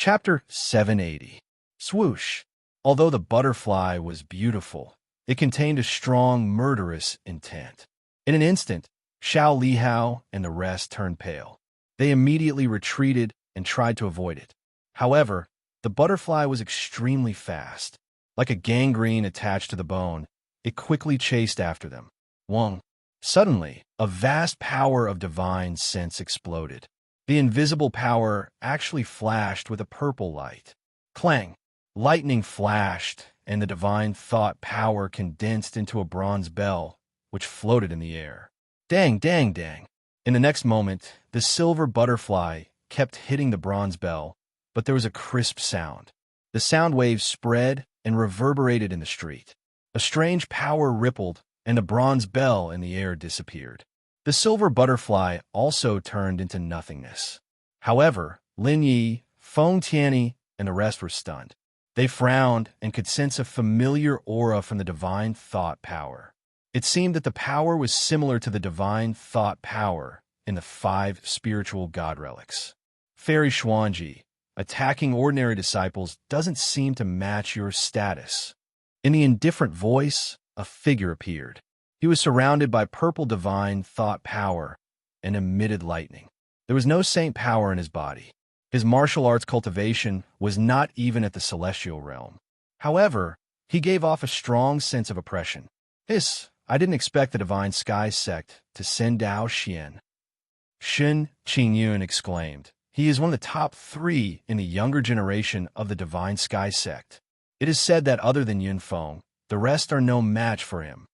Chapter 780. Swoosh. Although the butterfly was beautiful, it contained a strong, murderous intent. In an instant, Xiao Lihao and the rest turned pale. They immediately retreated and tried to avoid it. However, the butterfly was extremely fast. Like a gangrene attached to the bone, it quickly chased after them. Wong. Suddenly, a vast power of divine sense exploded. The invisible power actually flashed with a purple light. Clang! Lightning flashed, and the divine thought power condensed into a bronze bell, which floated in the air. Dang, dang, dang. In the next moment, the silver butterfly kept hitting the bronze bell, but there was a crisp sound. The sound waves spread and reverberated in the street. A strange power rippled, and the bronze bell in the air disappeared. The silver butterfly also turned into nothingness. However, Lin Yi, Feng Tianyi, and the rest were stunned. They frowned and could sense a familiar aura from the divine thought power. It seemed that the power was similar to the divine thought power in the 5 spiritual god relics. Fairy Xuanji, attacking ordinary disciples doesn't seem to match your status. In the indifferent voice, a figure appeared. He was surrounded by purple divine thought power and emitted lightning. There was no saint power in his body. His martial arts cultivation was not even at the celestial realm. However, he gave off a strong sense of oppression. I didn't expect the Divine Sky Sect to send Dao Xian. Shen Qingyun exclaimed. He is one of the top 3 in the younger generation of the Divine Sky Sect. It is said that other than Yunfeng, the rest are no match for him.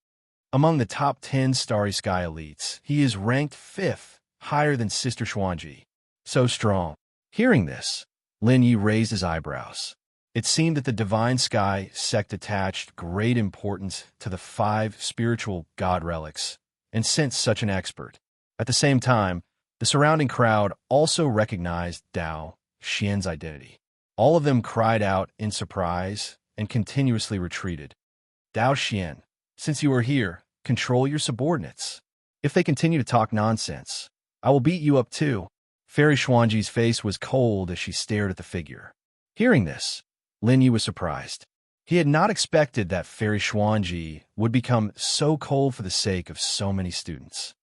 Among the top 10 Starry Sky elites, he is ranked 5th, higher than Sister Xuanji. So strong. Hearing this, Lin Yi raised his eyebrows. It seemed that the Divine Sky Sect attached great importance to the 5 spiritual god relics, and sent such an expert. At the same time, the surrounding crowd also recognized Dao Xian's identity. All of them cried out in surprise and continuously retreated. Dao Xian, since you are here, control your subordinates. If they continue to talk nonsense, I will beat you up too. Fairy Xuanji's face was cold as she stared at the figure. Hearing this, Lin Yi was surprised. He had not expected that Fairy Xuanji would become so cold for the sake of so many students.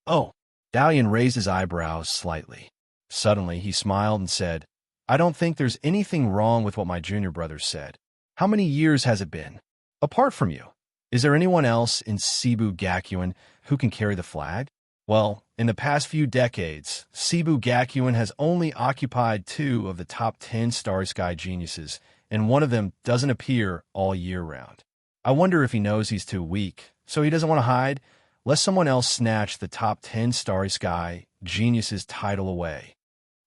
Oh, Dalian raised his eyebrows slightly. Suddenly, he smiled and said, I don't think there's anything wrong with what my junior brother said. How many years has it been? Apart from you, is there anyone else in Cebu Gakuen who can carry the flag? Well, in the past few decades, Cebu Gakuen has only occupied 2 of the top 10 Starry Sky geniuses, and one of them doesn't appear all year round. I wonder if he knows he's too weak, so he doesn't want to hide, lest someone else snatch the top 10 Starry Sky geniuses title away.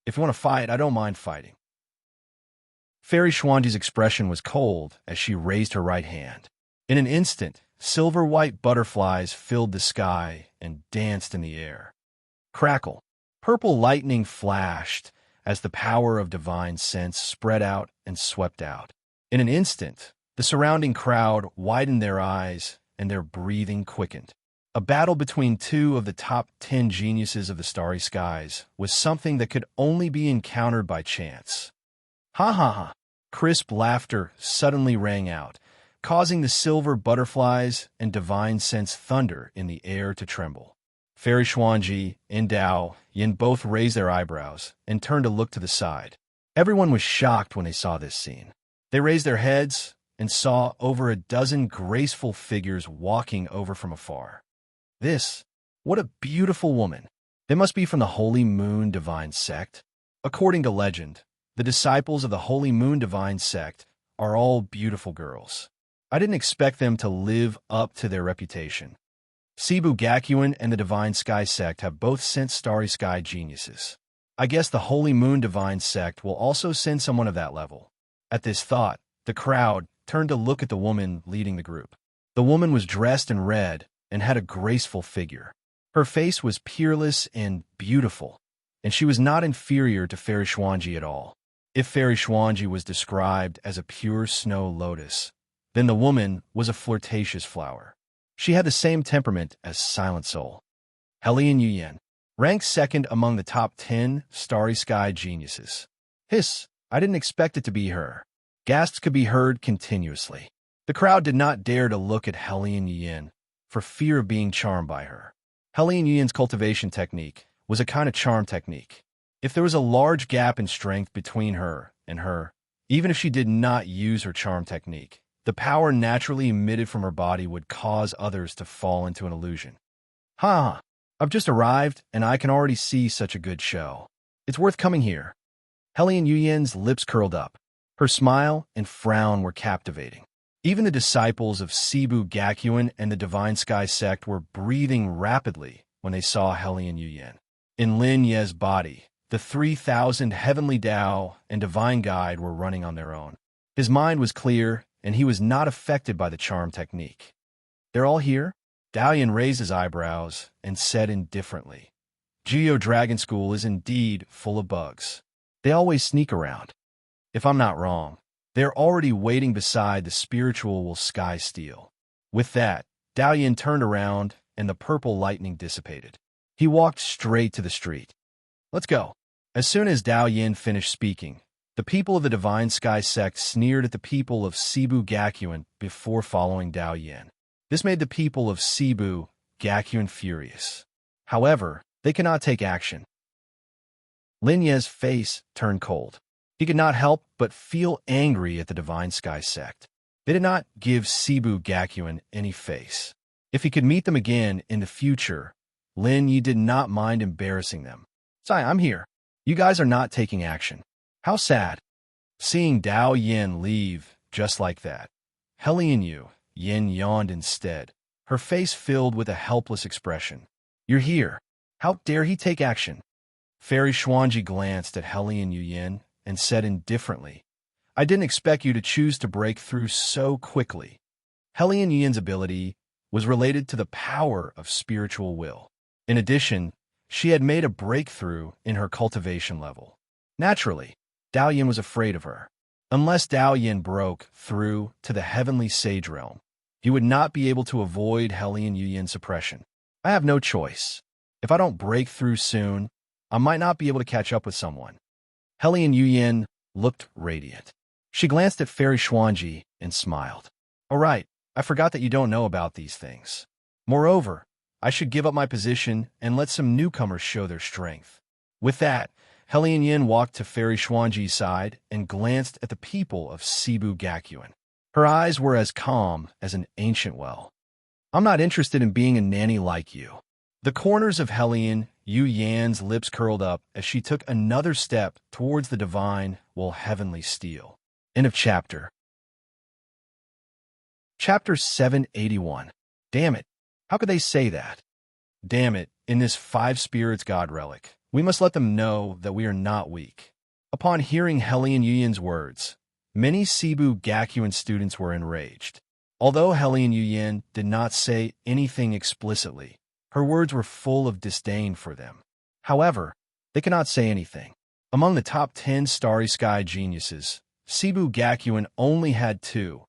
If you want to fight, I don't mind fighting. Fairy Xuanji's expression was cold as she raised her right hand. In an instant, silver-white butterflies filled the sky and danced in the air. Crackle! Purple lightning flashed as the power of divine sense spread out and swept out. In an instant, the surrounding crowd widened their eyes and their breathing quickened. A battle between 2 of the top 10 geniuses of the starry skies was something that could only be encountered by chance. Ha ha ha! Crisp laughter suddenly rang out, causing the silver butterflies and divine sense thunder in the air to tremble. Fairy Xuanji and Dao Yin both raised their eyebrows and turned to look to the side. Everyone was shocked when they saw this scene. They raised their heads and saw over a dozen graceful figures walking over from afar. What a beautiful woman. They must be from the Holy Moon Divine Sect. According to legend, the disciples of the Holy Moon Divine Sect are all beautiful girls. I didn't expect them to live up to their reputation. Cebu Gakuen and the Divine Sky Sect have both sent Starry Sky geniuses. I guess the Holy Moon Divine Sect will also send someone of that level. At this thought, the crowd turned to look at the woman leading the group. The woman was dressed in red and had a graceful figure. Her face was peerless and beautiful, and she was not inferior to Fairy Xuanji at all. If Fairy Xuanji was described as a pure snow lotus, then the woman was a flirtatious flower. She had the same temperament as Silent Soul. Helian Yuyen, ranked 2nd among the top 10 Starry Sky geniuses. I didn't expect it to be her. Gasps could be heard continuously. The crowd did not dare to look at Hellion Yin for fear of being charmed by her. Hellion Yin's cultivation technique was a kind of charm technique. If there was a large gap in strength between her and her, even if she did not use her charm technique, the power naturally emitted from her body would cause others to fall into an illusion. Ha! I've just arrived, and I can already see such a good show. It's worth coming here. Hellion Yin's lips curled up. Her smile and frown were captivating. Even the disciples of Cebu Gakuen and the Divine Sky sect were breathing rapidly when they saw Hellion Yin. In Lin Ye's body, the 3,000 heavenly Tao and divine guide were running on their own. His mind was clear, and he was not affected by the charm technique. They're all here? Dalian raised his eyebrows and said indifferently, Geo Dragon School is indeed full of bugs. They always sneak around. If I'm not wrong, they're already waiting beside the spiritual sky steel. With that, Dalian turned around and the purple lightning dissipated. He walked straight to the street. Let's go. As soon as Dalian finished speaking, the people of the Divine Sky sect sneered at the people of Cebu Gakuen before following Dalian. This made the people of Cebu Gakuen furious. However, they could not take action. Lin Ye's face turned cold. He could not help but feel angry at the Divine Sky sect. They did not give Cebu Gakuen any face. If he could meet them again in the future, Lin Yi did not mind embarrassing them. "Sai, I'm here. You guys are not taking action. How sad." Seeing Dao Yin leave just like that, Hellion Yin yawned instead, her face filled with a helpless expression. "You're here. How dare he take action?" Fairy Xuanji glanced at Hellion Yin and said indifferently, "I didn't expect you to choose to break through so quickly." Hellion Yin's ability was related to the power of spiritual will. In addition, she had made a breakthrough in her cultivation level. Naturally, Dao Yin was afraid of her. Unless Dao Yin broke through to the heavenly sage realm, he would not be able to avoid Hellion Yin's suppression. "I have no choice. If I don't break through soon, I might not be able to catch up with someone." Hellion Yin looked radiant. She glanced at Fairy Xuanji and smiled. "All right, I forgot that you don't know about these things. Moreover, I should give up my position and let some newcomers show their strength." With that, Hellion Yin walked to Fairy Xuanji's side and glanced at the people of Cebu Gakuen. Her eyes were as calm as an ancient well. "I'm not interested in being a nanny like you." The corners of Hellion Yan's lips curled up as she took another step towards the divine, heavenly steel. End of chapter. Chapter 781. Damn it. How could they say that? Damn it, in this Five Spirits God relic, we must let them know that we are not weak. Upon hearing Hellion Yin's words, many Cebu Gakuen students were enraged. Although Hellion Yin did not say anything explicitly, her words were full of disdain for them. However, they could not say anything. Among the top 10 Starry Sky geniuses, Cebu Gakuen only had 2,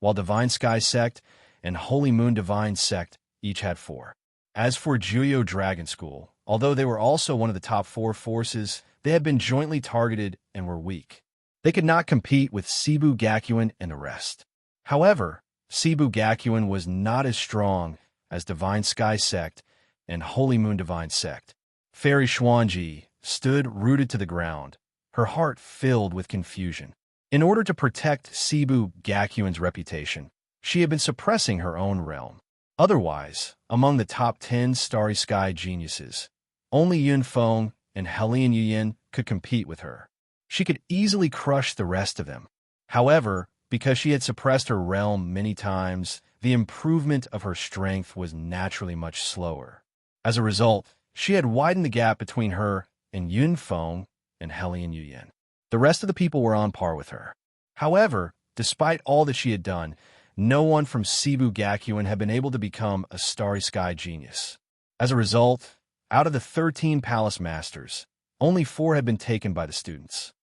while Divine Sky Sect and Holy Moon Divine Sect each had 4. As for Geo Dragon School, although they were also one of the top 4 forces, they had been jointly targeted and were weak. They could not compete with Cebu Gakuen and the rest. However, Cebu Gakuen was not as strong as Divine Sky Sect and Holy Moon Divine Sect. Fairy Xuanji stood rooted to the ground, her heart filled with confusion. In order to protect Cebu Gakuen's reputation, she had been suppressing her own realm. Otherwise, among the top 10 Starry Sky geniuses, only Yun Feng and Hellion Yin could compete with her. She could easily crush the rest of them. However, because she had suppressed her realm many times, the improvement of her strength was naturally much slower. As a result, she had widened the gap between her and Yun Feng and Hellion Yin. The rest of the people were on par with her. However, despite all that she had done, no one from Cebu Gakuen had been able to become a Starry Sky genius. As a result, out of the 13 Palace Masters, only 4 had been taken by the students.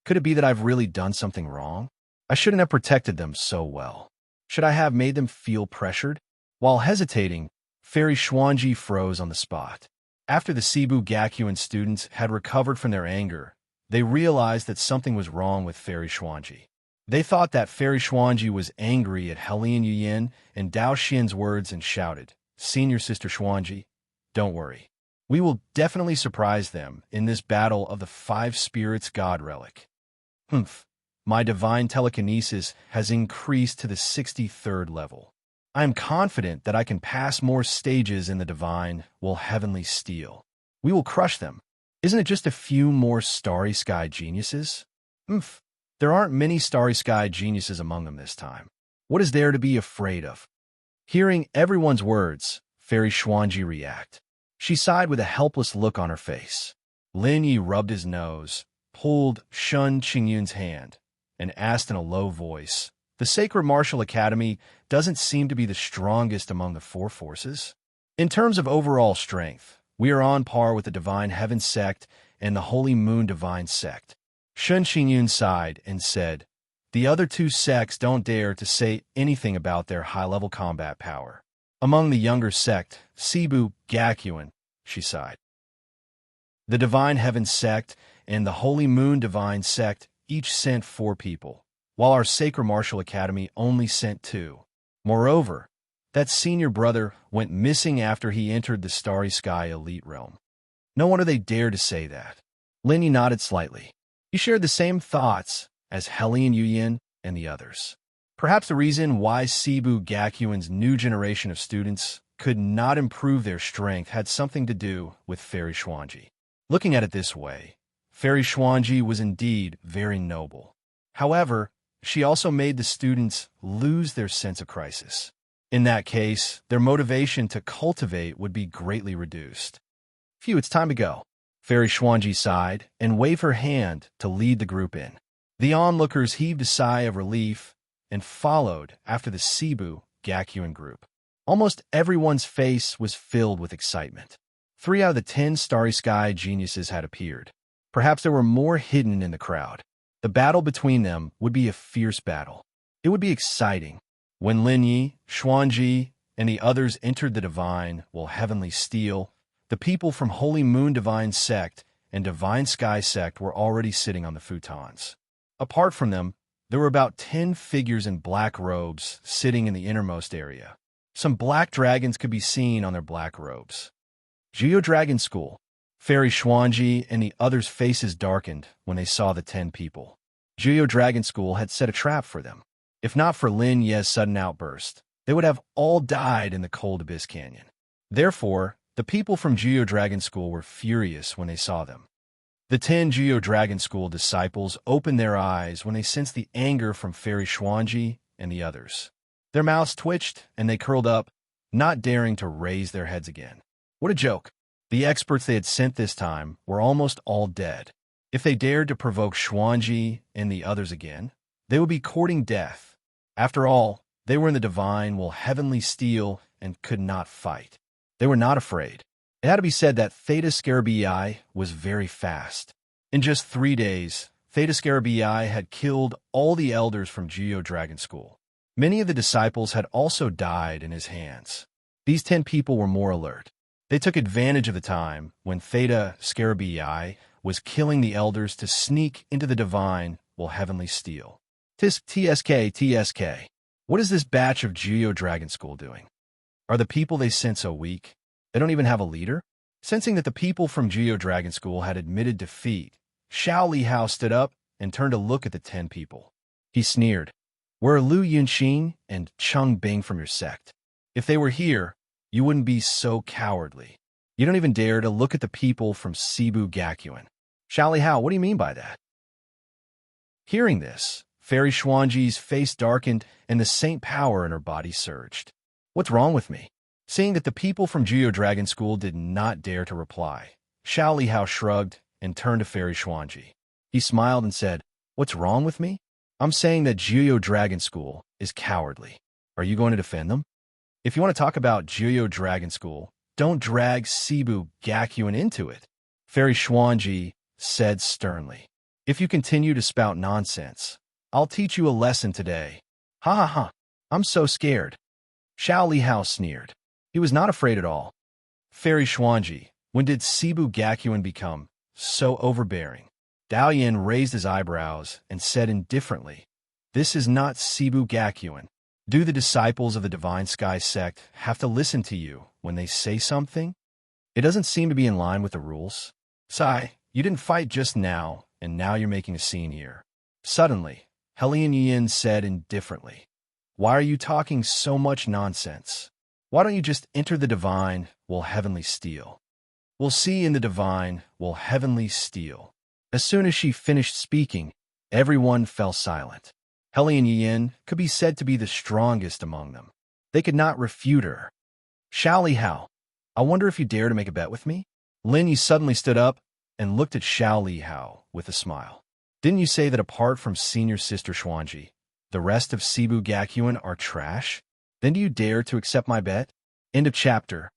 Could it be that I've really done something wrong? I shouldn't have protected them so well. Should I have made them feel pressured? While hesitating, Fairy Xuanji froze on the spot. After the Cebu Gakuen students had recovered from their anger, they realized that something was wrong with Fairy Xuanji. They thought that Fairy Xuanji was angry at Helene Yuyin and Dao Xian's words and shouted, "Senior Sister Xuanji, don't worry. We will definitely surprise them in this battle of the Five Spirits God Relic. Humph. My divine telekinesis has increased to the 63rd level. I am confident that I can pass more stages in the divine will heavenly steel. We will crush them. Isn't it just a few more starry sky geniuses? Humph. There aren't many starry sky geniuses among them this time. What is there to be afraid of?" Hearing everyone's words, Fairy Xuanji react. She sighed with a helpless look on her face. Lin Yi rubbed his nose, pulled Shun Qingyun's hand, and asked in a low voice, "The Sacred Martial Academy doesn't seem to be the strongest among the four forces? In terms of overall strength, we are on par with the Divine Heaven Sect and the Holy Moon Divine Sect." Shun Qingyun sighed and said, "The other two sects don't dare to say anything about their high-level combat power. Among the younger sect, Cebu Gakuin," she sighed. "The Divine Heaven Sect and the Holy Moon Divine Sect each sent 4 people, while our Sacred Martial Academy only sent 2. Moreover, that senior brother went missing after he entered the Starry Sky Elite Realm. No wonder they dared to say that." Lin Yi nodded slightly. He shared the same thoughts as Helene Yuyin and the others. Perhaps the reason why Cebu Gakuin's new generation of students could not improve their strength had something to do with Fairy Xuanji. Looking at it this way, Fairy Xuanji was indeed very noble. However, she also made the students lose their sense of crisis. In that case, their motivation to cultivate would be greatly reduced. "Phew, it's time to go." Fairy Xuanji sighed and waved her hand to lead the group in. The onlookers heaved a sigh of relief and followed after the Cebu Gakuin group. Almost everyone's face was filled with excitement. 3 out of the 10 Starry Sky geniuses had appeared. Perhaps there were more hidden in the crowd. The battle between them would be a fierce battle. It would be exciting. When Lin Yi, Xuanji, and the others entered the Divine, well, Heavenly Steel, the people from Holy Moon Divine Sect and Divine Sky Sect were already sitting on the futons. Apart from them, there were about 10 figures in black robes sitting in the innermost area. Some black dragons could be seen on their black robes. Geo Dragon School. Fairy Xuanji and the others' faces darkened when they saw the 10 people. Geo Dragon School had set a trap for them. If not for Lin Ye's sudden outburst, they would have all died in the cold Abyss Canyon. Therefore, the people from Geo Dragon School were furious when they saw them. The 10 Geo Dragon School disciples opened their eyes when they sensed the anger from Fairy Xuanji and the others. Their mouths twitched and they curled up, not daring to raise their heads again. What a joke. The experts they had sent this time were almost all dead. If they dared to provoke Xuanji and the others again, they would be courting death. After all, they were in the Divine, well, Heavenly Steel and could not fight. They were not afraid. It had to be said that Theta Scarabii was very fast. In just 3 days, Theta Scarabii had killed all the elders from Geo Dragon School. Many of the disciples had also died in his hands. These 10 people were more alert. They took advantage of the time when Theta Scarabii was killing the elders to sneak into the Divine, well, Heavenly Steel. TSK. What is this batch of Geo Dragon School doing? Are the people they sent so weak? They don't even have a leader? Sensing that the people from Geo Dragon School had admitted defeat, Xiao Lihao stood up and turned to look at the 10 people. He sneered, "Where are Lu Yunxing and Cheng Bing from your sect? If they were here, you wouldn't be so cowardly. You don't even dare to look at the people from Cebu Gakuin." "Xiao Lihao, what do you mean by that?" Hearing this, Fairy Xuanji's face darkened and the saint power in her body surged. "What's wrong with me?" Seeing that the people from Geo Dragon School did not dare to reply, Xiao Lihao shrugged and turned to Fairy Xuanji. He smiled and said, "What's wrong with me? I'm saying that Geo Dragon School is cowardly. Are you going to defend them? If you want to talk about Geo Dragon School, don't drag Cebu Gakuin into it," Fairy Xuanji said sternly. "If you continue to spout nonsense, I'll teach you a lesson today." "Ha ha ha, I'm so scared." Xiao Lihao sneered. He was not afraid at all. "Fairy Xuanji, when did Cebu Gakuin become so overbearing? Dao Yin raised his eyebrows and said indifferently, "This is not Cebu Gakuin. Do the disciples of the Divine Sky sect have to listen to you when they say something? It doesn't seem to be in line with the rules. Sai, you didn't fight just now, and now you're making a scene here." Suddenly, Helian Yin said indifferently, "Why are you talking so much nonsense? Why don't you just enter the divine, will heavenly steel? We'll see in the divine, will heavenly steel." As soon as she finished speaking, everyone fell silent. Helian Yin could be said to be the strongest among them. They could not refute her. "Xiao Li Hao, I wonder if you dare to make a bet with me?" Lin Yi suddenly stood up and looked at Xiao Li Hao with a smile. "Didn't you say that apart from senior sister Xuanji, the rest of Cebu Gakuin are trash? Then do you dare to accept my bet?" End of chapter.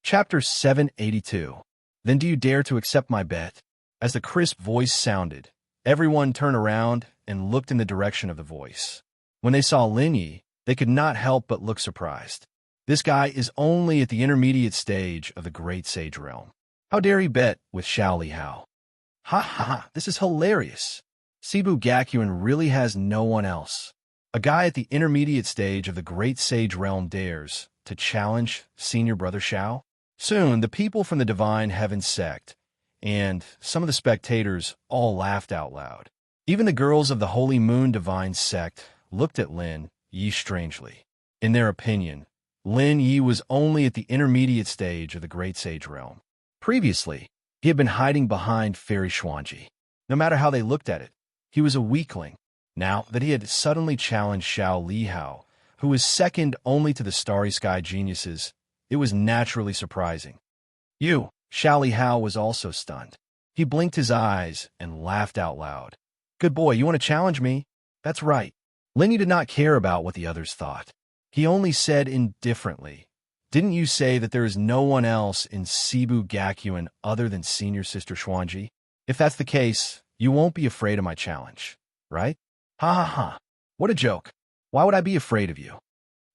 Chapter 782. Then do you dare to accept my bet? As the crisp voice sounded, everyone turned around and looked in the direction of the voice. When they saw Lin Yi, they could not help but look surprised. This guy is only at the intermediate stage of the Great Sage realm. How dare he bet with Xiao Li Hao? Ha ha ha, this is hilarious. Cebu Gakuin really has no one else. A guy at the intermediate stage of the Great Sage realm dares to challenge senior brother Xiao? Soon, the people from the Divine Heaven sect and some of the spectators all laughed out loud. Even the girls of the Holy Moon Divine sect looked at Lin Yi strangely. In their opinion, Lin Yi was only at the intermediate stage of the Great Sage realm. Previously, he had been hiding behind Fairy Xuanji. No matter how they looked at it, he was a weakling. Now that he had suddenly challenged Xiao Li Hao, who was second only to the Starry Sky geniuses, it was naturally surprising. Xiao Li Hao was also stunned. He blinked his eyes and laughed out loud. "Good boy, you want to challenge me?" "That's right." Lin Yi did not care about what the others thought. He only said indifferently, "Didn't you say that there is no one else in Cebu Gakuin other than senior sister Xuanji? If that's the case, you won't be afraid of my challenge, right?" "Ha ha ha. What a joke. Why would I be afraid of you?"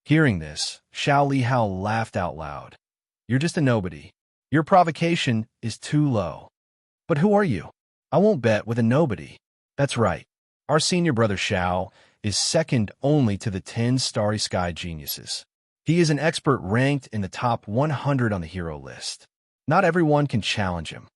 Hearing this, Xiao Li Hao laughed out loud. "You're just a nobody. Your provocation is too low." "But who are you?" "I won't bet with a nobody." "That's right. Our senior brother Xiao is second only to the 10 Starry Sky geniuses. He is an expert ranked in the top 100 on the hero list. Not everyone can challenge him."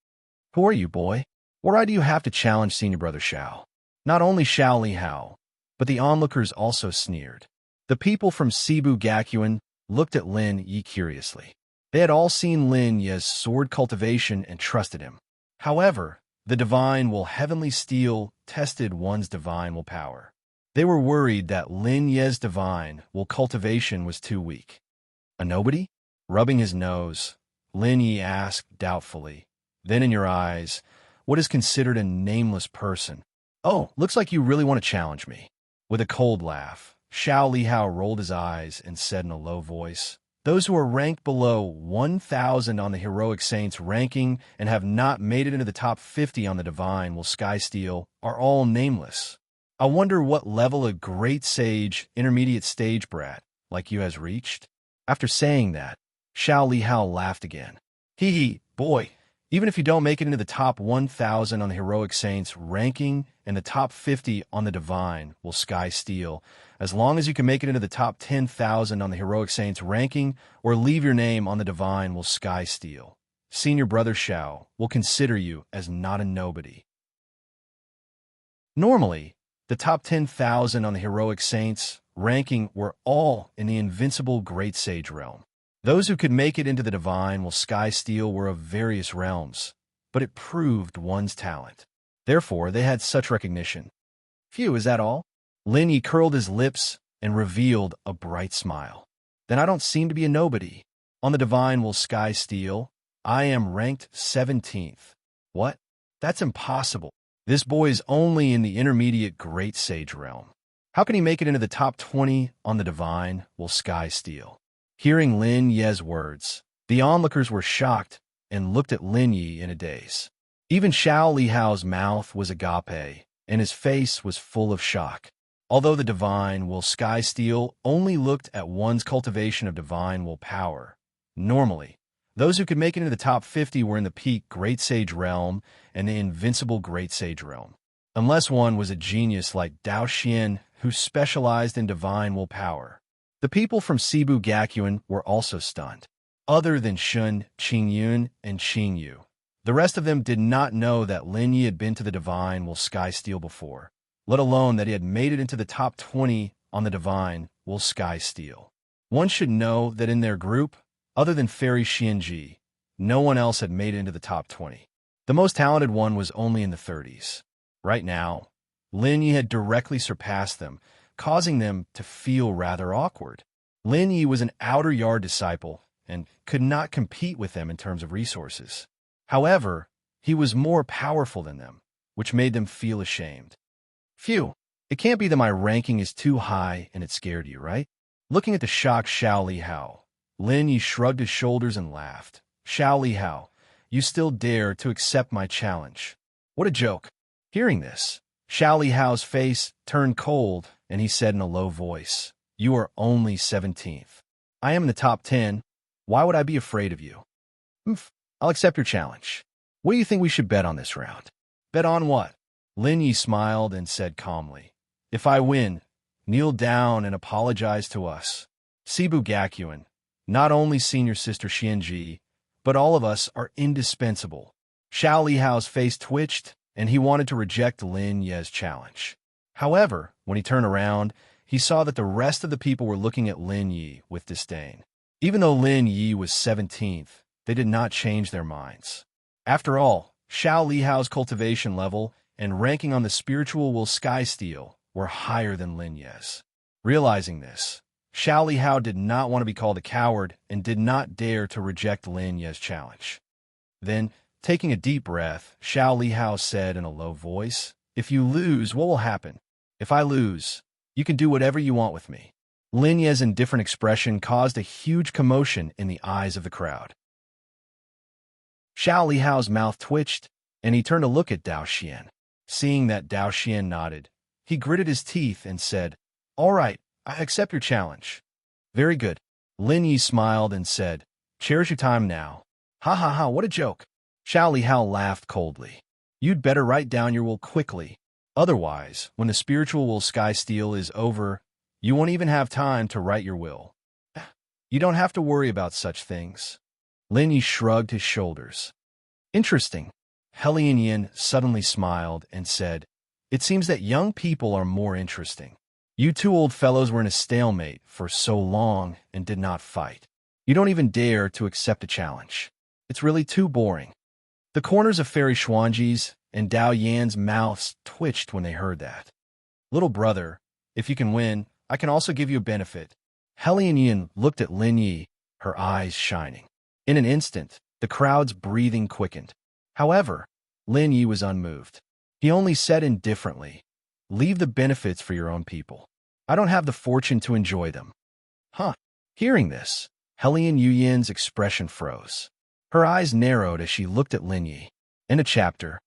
"Who are you, boy? What right do you have to challenge senior brother Xiao?" Not only Xiao Li Hao, but the onlookers also sneered. The people from Cebu Gakuin looked at Lin Yi curiously. They had all seen Lin Yi's sword cultivation and trusted him. However, the divine will heavenly steel tested one's divine will power. They were worried that Lin Yi's divine will cultivation was too weak. "A nobody?" Rubbing his nose, Lin Yi asked doubtfully, "Then in your eyes, what is considered a nameless person?" "Oh, looks like you really want to challenge me." With a cold laugh, Xiao Li Hao rolled his eyes and said in a low voice, "Those who are ranked below 1,000 on the Heroic Saints ranking and have not made it into the top 50 on the Divine will Sky Steel are all nameless. I wonder what level a great sage, intermediate stage brat like you has reached." After saying that, Xiao Li Hao laughed again. "Hee hee, boy, even if you don't make it into the top 1,000 on the Heroic Saints ranking and the top 50 on the Divine will Sky Steel, as long as you can make it into the top 10,000 on the Heroic Saints ranking or leave your name on the Divine will Sky Steel, senior brother Xiao will consider you as not a nobody." Normally, the top 10,000 on the Heroic Saints ranking were all in the invincible Great Sage realm. Those who could make it into the Divine will Sky Steel were of various realms, but it proved one's talent. Therefore, they had such recognition. "Phew, is that all?" Lin Yi curled his lips and revealed a bright smile. "Then I don't seem to be a nobody. On the Divine will Sky Steel, I am ranked 17th. What? That's impossible. This boy is only in the intermediate Great Sage realm. How can he make it into the top 20 on the Divine will Sky Steel?" Hearing Lin Yi's words, the onlookers were shocked and looked at Lin Yi in a daze. Even Xiao Li Hao's mouth was agape, and his face was full of shock. Although the Divine will Sky Steel only looked at one's cultivation of divine will power, normally, Those who could make it into the top 50 were in the peak Great Sage realm and the invincible Great Sage realm. Unless one was a genius like Dao Xian, who specialized in divine willpower. The people from Cebu Gakuin were also stunned. Other than Shun, Qingyun, and Qingyu, the rest of them did not know that Lin Yi had been to the divine will Sky Steel before, let alone that he had made it into the top 20 on the divine will Sky Steel. One should know that in their group, other than Fairy Xianji, no one else had made it into the top 20. The most talented one was only in the 30s. Right now, Lin Yi had directly surpassed them, causing them to feel rather awkward. Lin Yi was an outer yard disciple and could not compete with them in terms of resources. However, he was more powerful than them, which made them feel ashamed. Phew, it can't be that my ranking is too high and it scared you, right? Looking at the shocked Xiao Li Hao, Lin Yi shrugged his shoulders and laughed. Xiao Li Hao, you still dare to accept my challenge. What a joke. Hearing this, Xiao Li Hao's face turned cold, and he said in a low voice, You are only 17th. I am in the top 10. Why would I be afraid of you? I'll accept your challenge. What do you think we should bet on this round? Bet on what? Lin Yi smiled and said calmly, If I win, kneel down and apologize to us. Cebu Gakuin, not only senior sister Xianji, but all of us are indispensable. Xiao Li Hao's face twitched, and he wanted to reject Lin Ye's challenge. However, when he turned around, he saw that the rest of the people were looking at Lin Yi with disdain. Even though Lin Yi was 17th, they did not change their minds. After all, Xiao Li Hao's cultivation level and ranking on the spiritual will Sky Steel were higher than Lin Ye's. Realizing this, Xiao Li Hao did not want to be called a coward and did not dare to reject Lin Ye's challenge. Then, taking a deep breath, Xiao Li Hao said in a low voice, If you lose, what will happen? If I lose, you can do whatever you want with me. Lin Ye's indifferent expression caused a huge commotion in the eyes of the crowd. Xiao Li Hao's mouth twitched, and he turned to look at Dao Xian. Seeing that Dao Xian nodded, he gritted his teeth and said, All right, I accept your challenge. Very good. Lin Yi smiled and said, Cherish your time now. Ha ha ha, what a joke. Xiao Li Hao laughed coldly. You'd better write down your will quickly. Otherwise, when the spiritual will Sky Steel is over, you won't even have time to write your will. You don't have to worry about such things. Lin Yi shrugged his shoulders. Interesting. Helian Yin suddenly smiled and said, It seems that young people are more interesting. You two old fellows were in a stalemate for so long and did not fight. You don't even dare to accept a challenge. It's really too boring. The corners of Fairy Xuanji's and Dao Yan's mouths twitched when they heard that. Little brother, if you can win, I can also give you a benefit. Helian Yin looked at Lin Yi, her eyes shining. In an instant, the crowd's breathing quickened. However, Lin Yi was unmoved. He only said indifferently, Leave the benefits for your own people. I don't have the fortune to enjoy them. Huh. Hearing this, Helian Yin's expression froze. Her eyes narrowed as she looked at Lin Yi. In a chapter.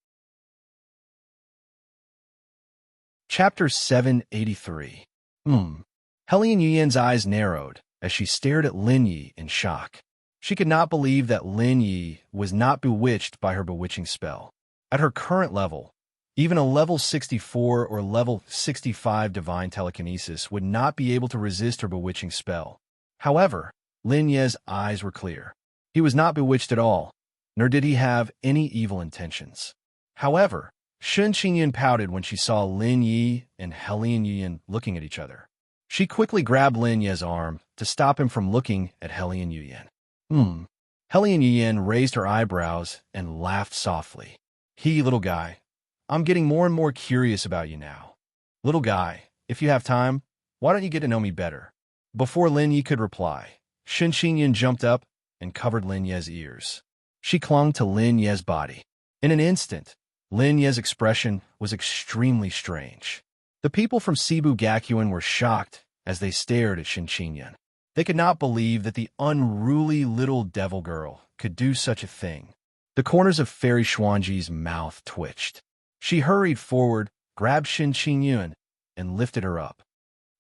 Chapter 783. Helian Yin's eyes narrowed as she stared at Lin Yi in shock. She could not believe that Lin Yi was not bewitched by her bewitching spell. At her current level, even a level 64 or level 65 divine telekinesis would not be able to resist her bewitching spell. However, Lin Yi's eyes were clear. He was not bewitched at all, nor did he have any evil intentions. However, Shun Qingyan pouted when she saw Lin Yi and Helian Yin looking at each other. She quickly grabbed Lin Yi's arm to stop him from looking at Helian Yin. Helian Yin raised her eyebrows and laughed softly. Little guy, I'm getting more and more curious about you now. Little guy, if you have time, why don't you get to know me better? Before Lin Yi could reply, Shun Qingyan jumped up and covered Lin Yi's ears. She clung to Lin Yi's body. In an instant, Lin Yi's expression was extremely strange. The people from Cebu Gakuin were shocked as they stared at Shun Qingyan. They could not believe that the unruly little devil girl could do such a thing. The corners of Fairy Xuanji's mouth twitched. She hurried forward, grabbed Shun Qingyan, and lifted her up.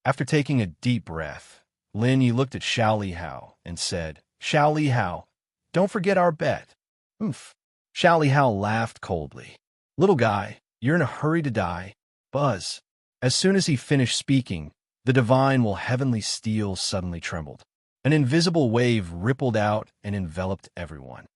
After taking a deep breath, Lin Yi looked at Xiao Li Hao and said, Xiao Li Hao, Don't forget our bet. Oomph. Xiao Lihao laughed coldly. Little guy, you're in a hurry to die. Buzz. As soon as he finished speaking, the divine will heavenly steel suddenly trembled. An invisible wave rippled out and enveloped everyone.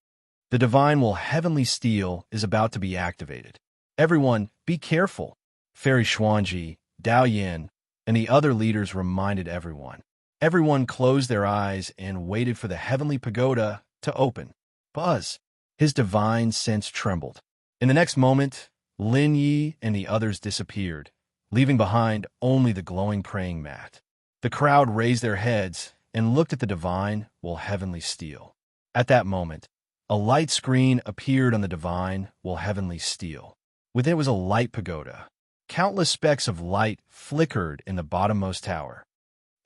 The divine will heavenly steel is about to be activated. Everyone, be careful. Fairy Xuanji, Dao Yin, and the other leaders reminded everyone. Everyone closed their eyes and waited for the heavenly pagoda to open. Buzz. His divine sense trembled. In the next moment, Lin Yi and the others disappeared, leaving behind only the glowing praying mat. The crowd raised their heads and looked at the divine will heavenly steel. At that moment, a light screen appeared on the divine will heavenly steel. Within it was a light pagoda. Countless specks of light flickered in the bottommost tower.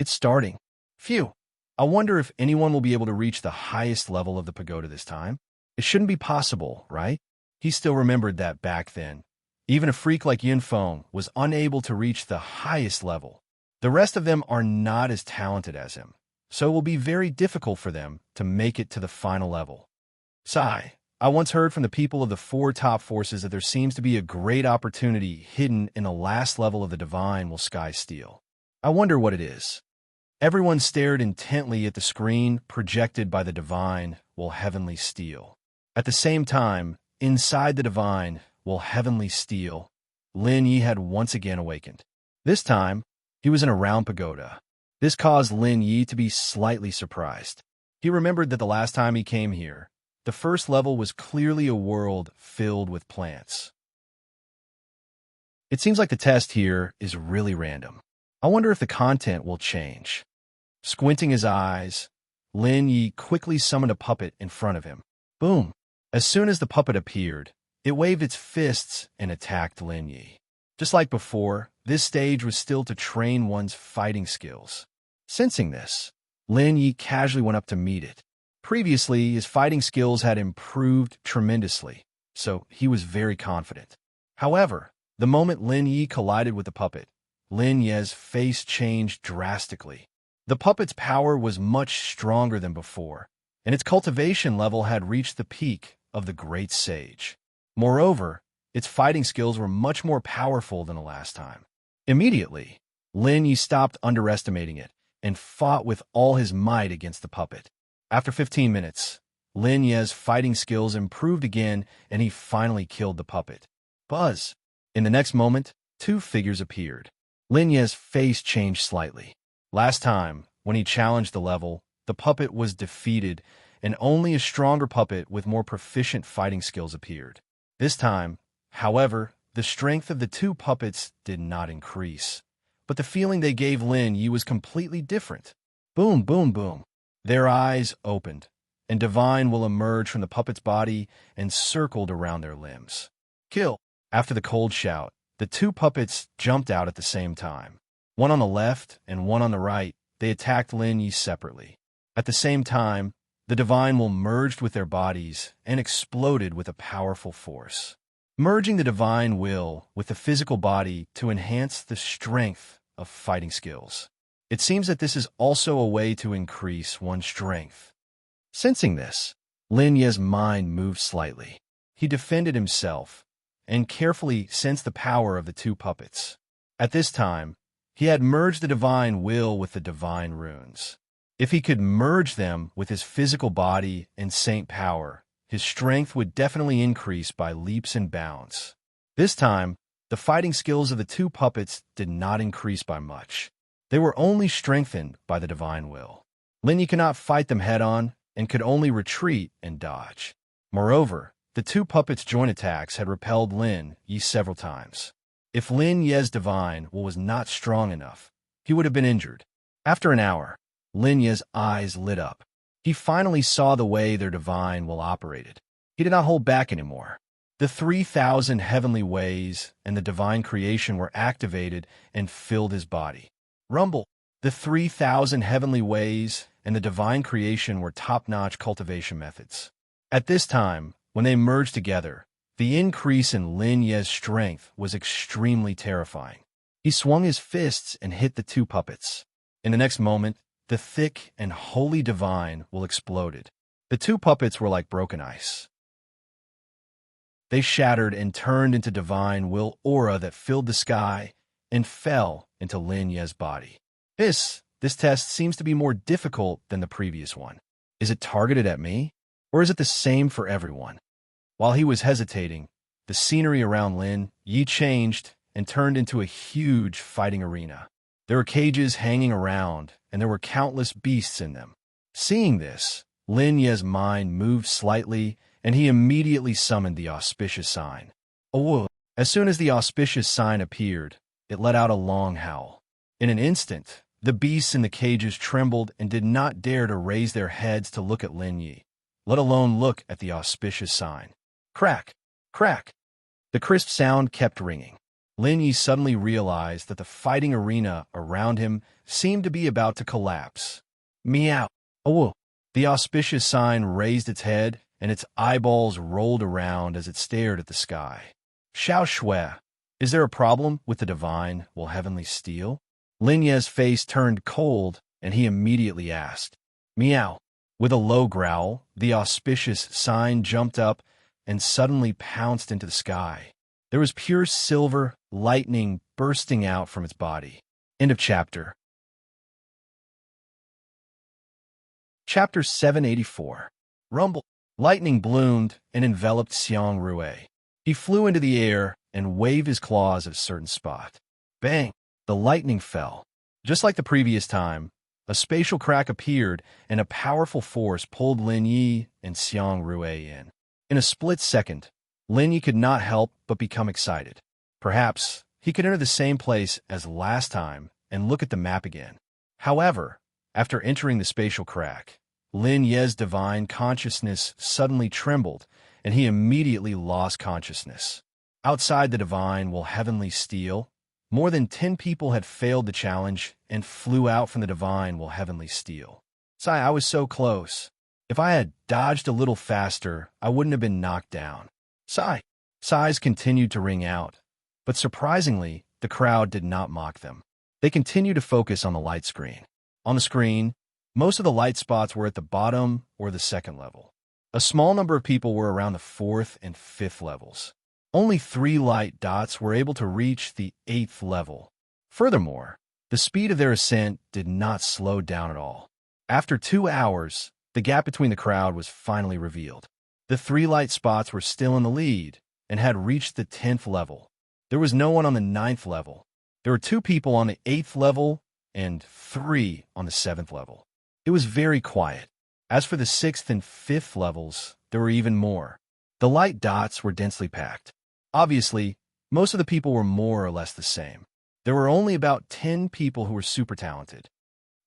It's starting. Phew. I wonder if anyone will be able to reach the highest level of the pagoda this time. It shouldn't be possible, right? He still remembered that back then. Even a freak like Yin Feng was unable to reach the highest level. The rest of them are not as talented as him, so it will be very difficult for them to make it to the final level. Sigh. I once heard from the people of the 4 top forces that there seems to be a great opportunity hidden in the last level of the divine will sky steel. I wonder what it is. Everyone stared intently at the screen projected by the divine will heavenly steel. At the same time, inside the divine will heavenly steel, Lin Yi had once again awakened. This time, he was in a round pagoda. This caused Lin Yi to be slightly surprised. He remembered that the last time he came here, the first level was clearly a world filled with plants. It seems like the test here is really random. I wonder if the content will change. Squinting his eyes, Lin Yi quickly summoned a puppet in front of him. Boom! As soon as the puppet appeared, it waved its fists and attacked Lin Yi. Just like before, this stage was still to train one's fighting skills. Sensing this, Lin Yi casually went up to meet it. Previously, his fighting skills had improved tremendously, so he was very confident. However, the moment Lin Yi collided with the puppet, Lin Ye's face changed drastically. The puppet's power was much stronger than before, and its cultivation level had reached the peak of the great sage. Moreover, its fighting skills were much more powerful than the last time. Immediately, Lin Yi stopped underestimating it and fought with all his might against the puppet. After 15 minutes, Lin Ye's fighting skills improved again and he finally killed the puppet. Buzz! In the next moment, 2 figures appeared. Lin Ye's face changed slightly. Last time, when he challenged the level, the puppet was defeated and only a stronger puppet with more proficient fighting skills appeared. This time, however, the strength of the 2 puppets did not increase, but the feeling they gave Lin Yi was completely different. Boom, boom, boom. Their eyes opened, and divine will emerge from the puppet's body and circled around their limbs. Kill! After the cold shout, the 2 puppets jumped out at the same time. One on the left and one on the right, they attacked Lin Yi separately. At the same time, the divine will merged with their bodies and exploded with a powerful force. Merging the divine will with the physical body to enhance the strength of fighting skills. It seems that this is also a way to increase one's strength. Sensing this, Lin Ye's mind moved slightly. He defended himself and carefully sensed the power of the 2 puppets. At this time, he had merged the divine will with the divine runes. If he could merge them with his physical body and saint power, his strength would definitely increase by leaps and bounds. This time, the fighting skills of the 2 puppets did not increase by much. They were only strengthened by the divine will. Lin Yi could not fight them head-on and could only retreat and dodge. Moreover, the 2 puppets' joint attacks had repelled Lin Yi several times. If Lin Ye's divine will was not strong enough, he would have been injured. After an hour, Lin Ye's eyes lit up. He finally saw the way their divine will operated. He did not hold back anymore. The 3,000 heavenly ways and the divine creation were activated and filled his body. Rumble! The 3,000 heavenly ways and the divine creation were top-notch cultivation methods. At this time, when they merged together, the increase in Lin Ye's strength was extremely terrifying. He swung his fists and hit the 2 puppets. In the next moment, the thick and holy divine will exploded. The two puppets were like broken ice. They shattered and turned into divine will aura that filled the sky and fell into Lin Ye's body. This test seems to be more difficult than the previous one. Is it targeted at me? Or is it the same for everyone? While he was hesitating, the scenery around Lin Yi changed and turned into a huge fighting arena. There were cages hanging around, and there were countless beasts in them. Seeing this, Lin Ye's mind moved slightly, and he immediately summoned the auspicious sign. Oh! As soon as the auspicious sign appeared, it let out a long howl. In an instant, the beasts in the cages trembled and did not dare to raise their heads to look at Lin Yi, let alone look at the auspicious sign. Crack! Crack! The crisp sound kept ringing. Lin Yi suddenly realized that the fighting arena around him seemed to be about to collapse. Meow! Oh! The auspicious sign raised its head, and its eyeballs rolled around as it stared at the sky. Xiao Shui, is there a problem with the divine, will heavenly steel? Lin Ye's face turned cold, and he immediately asked. Meow! With a low growl, the auspicious sign jumped up and suddenly pounced into the sky. There was pure silver lightning bursting out from its body. End of chapter. Chapter 784. Rumble. Lightning bloomed and enveloped Xiang Rui. He flew into the air and waved his claws at a certain spot. Bang! The lightning fell. Just like the previous time, a spatial crack appeared and a powerful force pulled Lin Yi and Xiang Rui in. In a split second, Lin Yi could not help but become excited. Perhaps he could enter the same place as last time and look at the map again. However, after entering the spatial crack, Lin Ye's divine consciousness suddenly trembled, and he immediately lost consciousness. Outside the divine will heavenly steel, more than 10 people had failed the challenge and flew out from the divine will heavenly steel. I was so close. If I had dodged a little faster, I wouldn't have been knocked down. Sighs continued to ring out, but surprisingly, the crowd did not mock them. They continued to focus on the light screen. On the screen, most of the light spots were at the bottom or the second level. A small number of people were around the 4th and 5th levels. Only 3 light dots were able to reach the 8th level. Furthermore, the speed of their ascent did not slow down at all. After 2 hours, the gap between the crowd was finally revealed. The 3 light spots were still in the lead and had reached the 10th level. There was no one on the 9th level. There were 2 people on the 8th level and 3 on the 7th level. It was very quiet. As for the 6th and 5th levels, there were even more. The light dots were densely packed. Obviously, most of the people were more or less the same. There were only about 10 people who were super talented.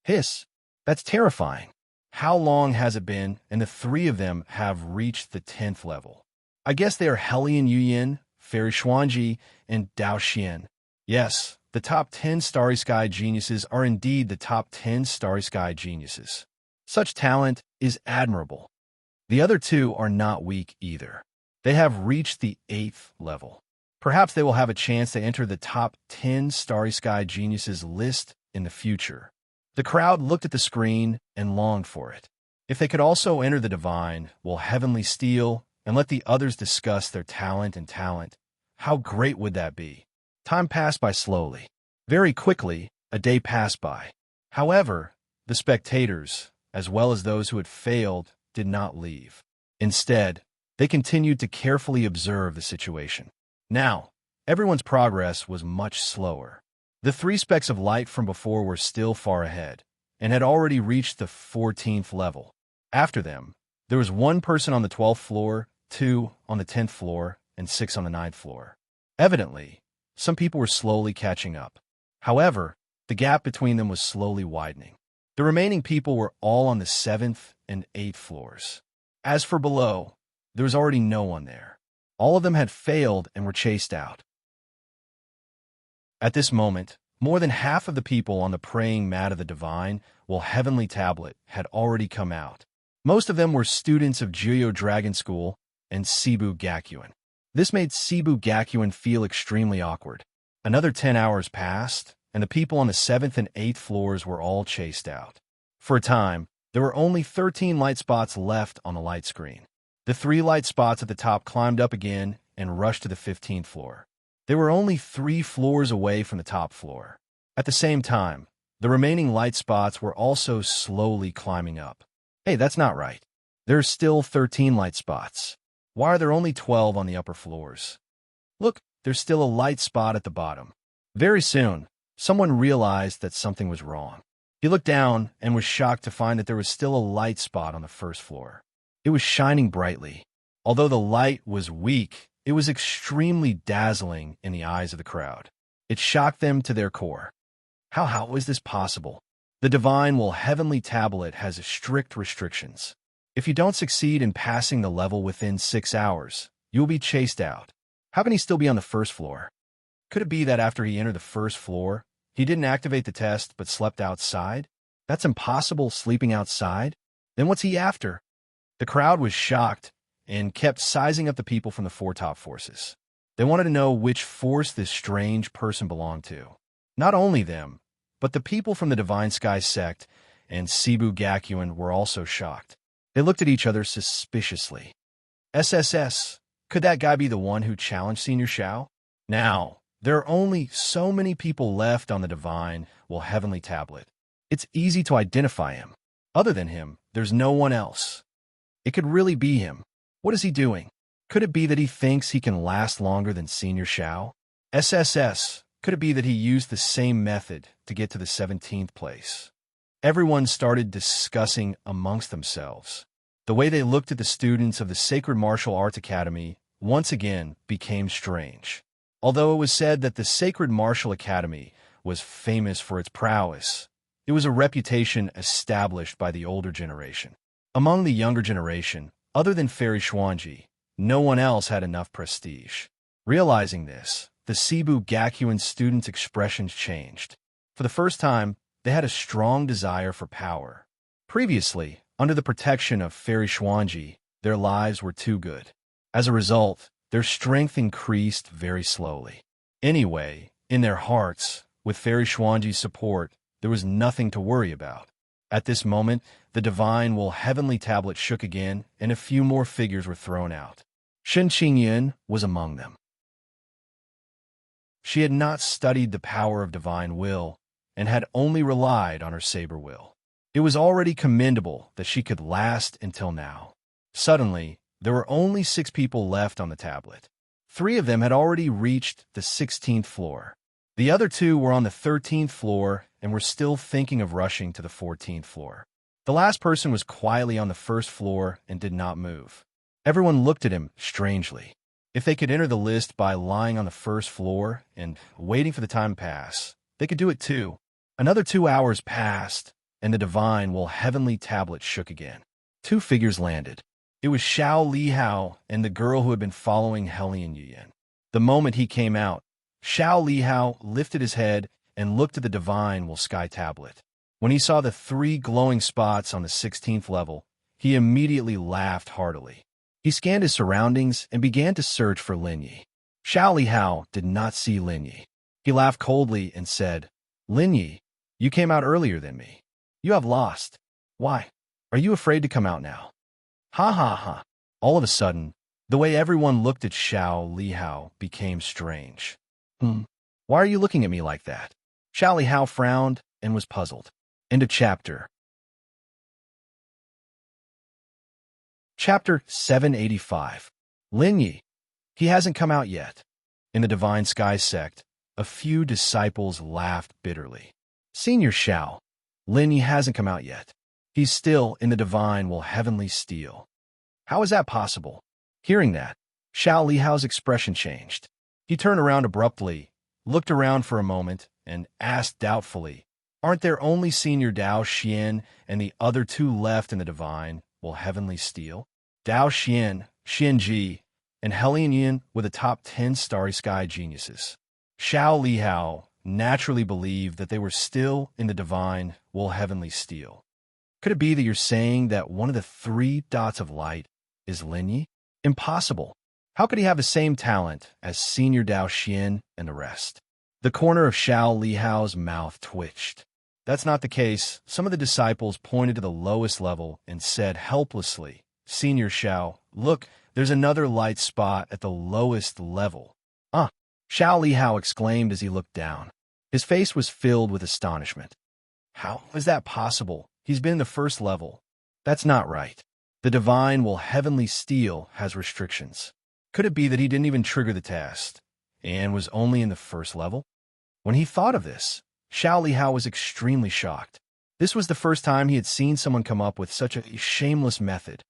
That's terrifying. How long has it been, and the 3 of them have reached the 10th level? I guess they are Hellion Yuyin, Fairy Xuanji, and Dao Xian. Yes, the top 10 Starry Sky geniuses are indeed the top 10 Starry Sky geniuses. Such talent is admirable. The other 2 are not weak either. They have reached the 8th level. Perhaps they will have a chance to enter the top 10 Starry Sky geniuses list in the future. The crowd looked at the screen and longed for it. If they could also enter the divine, will heavenly steel, and let the others discuss their talent, how great would that be? Time passed by slowly. Very quickly, a day passed by. However, the spectators, as well as those who had failed, did not leave. Instead, they continued to carefully observe the situation. Now, everyone's progress was much slower. The 3 specks of light from before were still far ahead, and had already reached the 14th level. After them, there was 1 person on the 12th floor, 2 on the 10th floor, and 6 on the 9th floor. Evidently, some people were slowly catching up. However, the gap between them was slowly widening. The remaining people were all on the 7th and 8th floors. As for below, there was already no one there. All of them had failed and were chased out. At this moment, more than half of the people on the praying mat of the divine, heavenly tablet, had already come out. Most of them were students of Juyo Dragon School and Cebu Gakuen. This made Cebu Gakuen feel extremely awkward. Another 10 hours passed, and the people on the 7th and 8th floors were all chased out. For a time, There were only 13 light spots left on the light screen. The 3 light spots at the top climbed up again and rushed to the 15th floor. They were only 3 floors away from the top floor. At the same time, the remaining light spots were also slowly climbing up. Hey, that's not right. There are still 13 light spots. Why are there only 12 on the upper floors? Look, there's still a light spot at the bottom. Very soon, someone realized that something was wrong. He looked down and was shocked to find that there was still a light spot on the first floor. It was shining brightly. Although the light was weak, it was extremely dazzling in the eyes of the crowd. It shocked them to their core. How is this possible? The divine heavenly tablet has strict restrictions. If you don't succeed in passing the level within 6 hours, you will be chased out. How can he still be on the first floor? Could it be that after he entered the first floor, he didn't activate the test but slept outside? That's impossible, sleeping outside. Then what's he after? The crowd was shocked and kept sizing up the people from the 4 top forces. They wanted to know which force this strange person belonged to. Not only them, but the people from the Divine Sky sect and Cebu Gakuin were also shocked. They looked at each other suspiciously. SSS, could that guy be the one who challenged Senior Shao? Now, there are only so many people left on the Divine Heavenly Tablet. It's easy to identify him. Other than him, there's no one else. It could really be him. What is he doing? Could it be that he thinks he can last longer than Senior Shao? SSS, could it be that he used the same method to get to the 17th place? Everyone started discussing amongst themselves. The way they looked at the students of the Sacred Martial Arts Academy once again became strange. Although it was said that the Sacred Martial Academy was famous for its prowess, it was a reputation established by the older generation. Among the younger generation, other than Fairy Xuanji, no one else had enough prestige. Realizing this, the Cebu Gakuin students' expressions changed. For the first time, they had a strong desire for power. Previously, under the protection of Fairy Xuanji, their lives were too good. As a result, their strength increased very slowly. Anyway, in their hearts, with Fairy Xuanji's support, there was nothing to worry about. At this moment, the Divine Heavenly Tablet shook again, and a few more figures were thrown out. Shen Qingyan was among them. She had not studied the power of divine will, and had only relied on her saber will. It was already commendable that she could last until now. Suddenly, there were only 6 people left on the tablet. 3 of them had already reached the 16th floor. The other 2 were on the 13th floor and were still thinking of rushing to the 14th floor. The last person was quietly on the first floor and did not move. Everyone looked at him strangely. If they could enter the list by lying on the first floor and waiting for the time to pass, they could do it too. Another 2 hours passed, and the Divine Heavenly Tablet shook again. 2 figures landed. It was Xiao Lihao and the girl who had been following Helian Yuyan. The moment he came out, Xiao Lihao lifted his head and looked at the Divine Sky Tablet. When he saw the 3 glowing spots on the 16th level, he immediately laughed heartily. He scanned his surroundings and began to search for Linyi. Xiao Lihao did not see Linyi. He laughed coldly and said, "Linyi, you came out earlier than me. You have lost. Why? Are you afraid to come out now?" Ha ha ha. All of a sudden, the way everyone looked at Xiao Lihao became strange. Why are you looking at me like that? Xiao Lihao frowned and was puzzled. End of chapter. Chapter 785. Linyi. He hasn't come out yet. In the Divine Sky sect, a few disciples laughed bitterly. Senior Shao. Linyi hasn't come out yet. He's still in the Divine Heavenly Steel. How is that possible? Hearing that, Xiao Lihao's expression changed. He turned around abruptly, looked around for a moment, and asked doubtfully, "Aren't there only Senior Dao Xian and the other 2 left in the Divine Heavenly Steel? Dao Xian, Xianji, and Helian Yuan were the top 10 Starry Sky geniuses." Xiao Lihao naturally believed that they were still in the Divine Heavenly Steel. Could it be that you're saying that one of the 3 dots of light is Linyi? Impossible. How could he have the same talent as Senior Dao Xian and the rest? The corner of Xiao Lihao's mouth twitched. that's not the case. Some of the disciples pointed to the lowest level and said helplessly, Senior Xiao, look, there's another light spot at the lowest level. Ah! Xiao Lihao exclaimed as he looked down. His face was filled with astonishment. How is that possible? He's been in the first level. That's not right. The divine heavenly steel has restrictions. Could it be that he didn't even trigger the test and was only in the first level? When he thought of this, Xiao Lihao was extremely shocked. This was the first time he had seen someone come up with such a shameless method.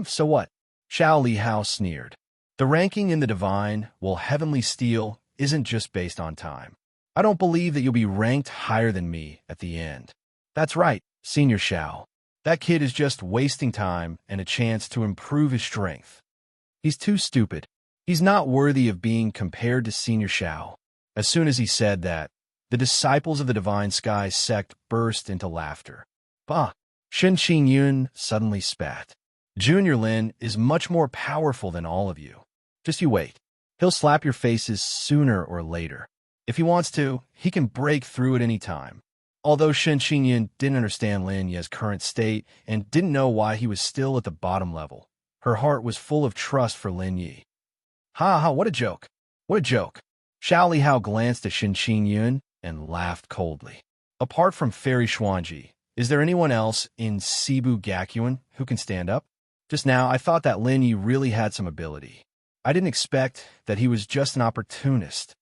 So what? Xiao Lihao sneered. The ranking in the divine heavenly steel isn't just based on time. I don't believe that you'll be ranked higher than me at the end. That's right, Senior Xiao. That kid is just wasting time and a chance to improve his strength. He's too stupid. He's not worthy of being compared to Senior Xiao. As soon as he said that, the disciples of the Divine Sky sect burst into laughter. Bah! Shen Qingyun suddenly spat. Junior Lin is much more powerful than all of you. Just you wait. He'll slap your faces sooner or later. If he wants to, he can break through at any time. Although Shen Qingyun didn't understand Lin Ye's current state and didn't know why he was still at the bottom level, her heart was full of trust for Lin Yi. Ha ha, what a joke! What a joke! Xiao Lihao glanced at Shen Qingyun and laughed coldly. Apart from Fairy Xuanji, is there anyone else in Cebu Gakuin who can stand up? Just now, I thought that Lin Yi really had some ability. I didn't expect that he was just an opportunist.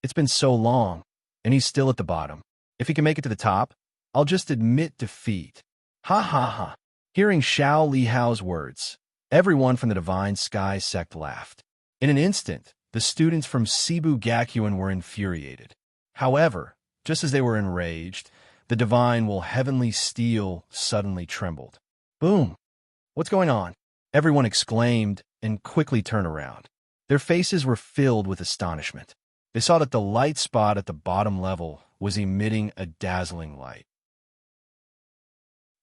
It's been so long, and he's still at the bottom. If he can make it to the top, I'll just admit defeat. Ha ha ha. Hearing Xiao Lihao's words, everyone from the Divine Sky sect laughed. In an instant, the students from Cebu Gakuin were infuriated. However, just as they were enraged, the divine heavenly steel suddenly trembled. Boom! What's going on? Everyone exclaimed and quickly turned around. Their faces were filled with astonishment. They saw that the light spot at the bottom level was emitting a dazzling light.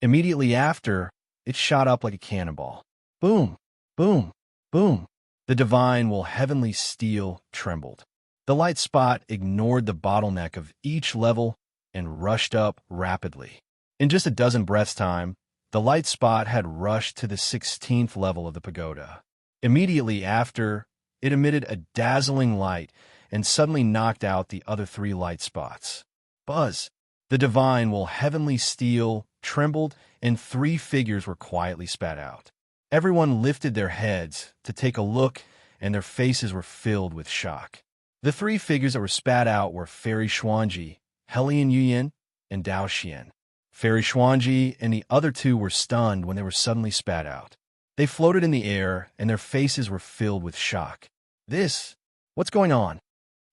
Immediately after, it shot up like a cannonball. Boom! Boom! Boom! The divine heavenly steel trembled. The light spot ignored the bottleneck of each level and rushed up rapidly. In just a dozen breaths' time, the light spot had rushed to the 16th level of the pagoda. Immediately after, it emitted a dazzling light and suddenly knocked out the other 3 light spots. Buzz! The divine heavenly steel trembled and 3 figures were quietly spat out. Everyone lifted their heads to take a look and their faces were filled with shock. The 3 figures that were spat out were Fairy Xuanji, Helian Yuyin, and Dao Xian. Fairy Xuanji and the other 2 were stunned when they were suddenly spat out. They floated in the air and their faces were filled with shock. What's going on?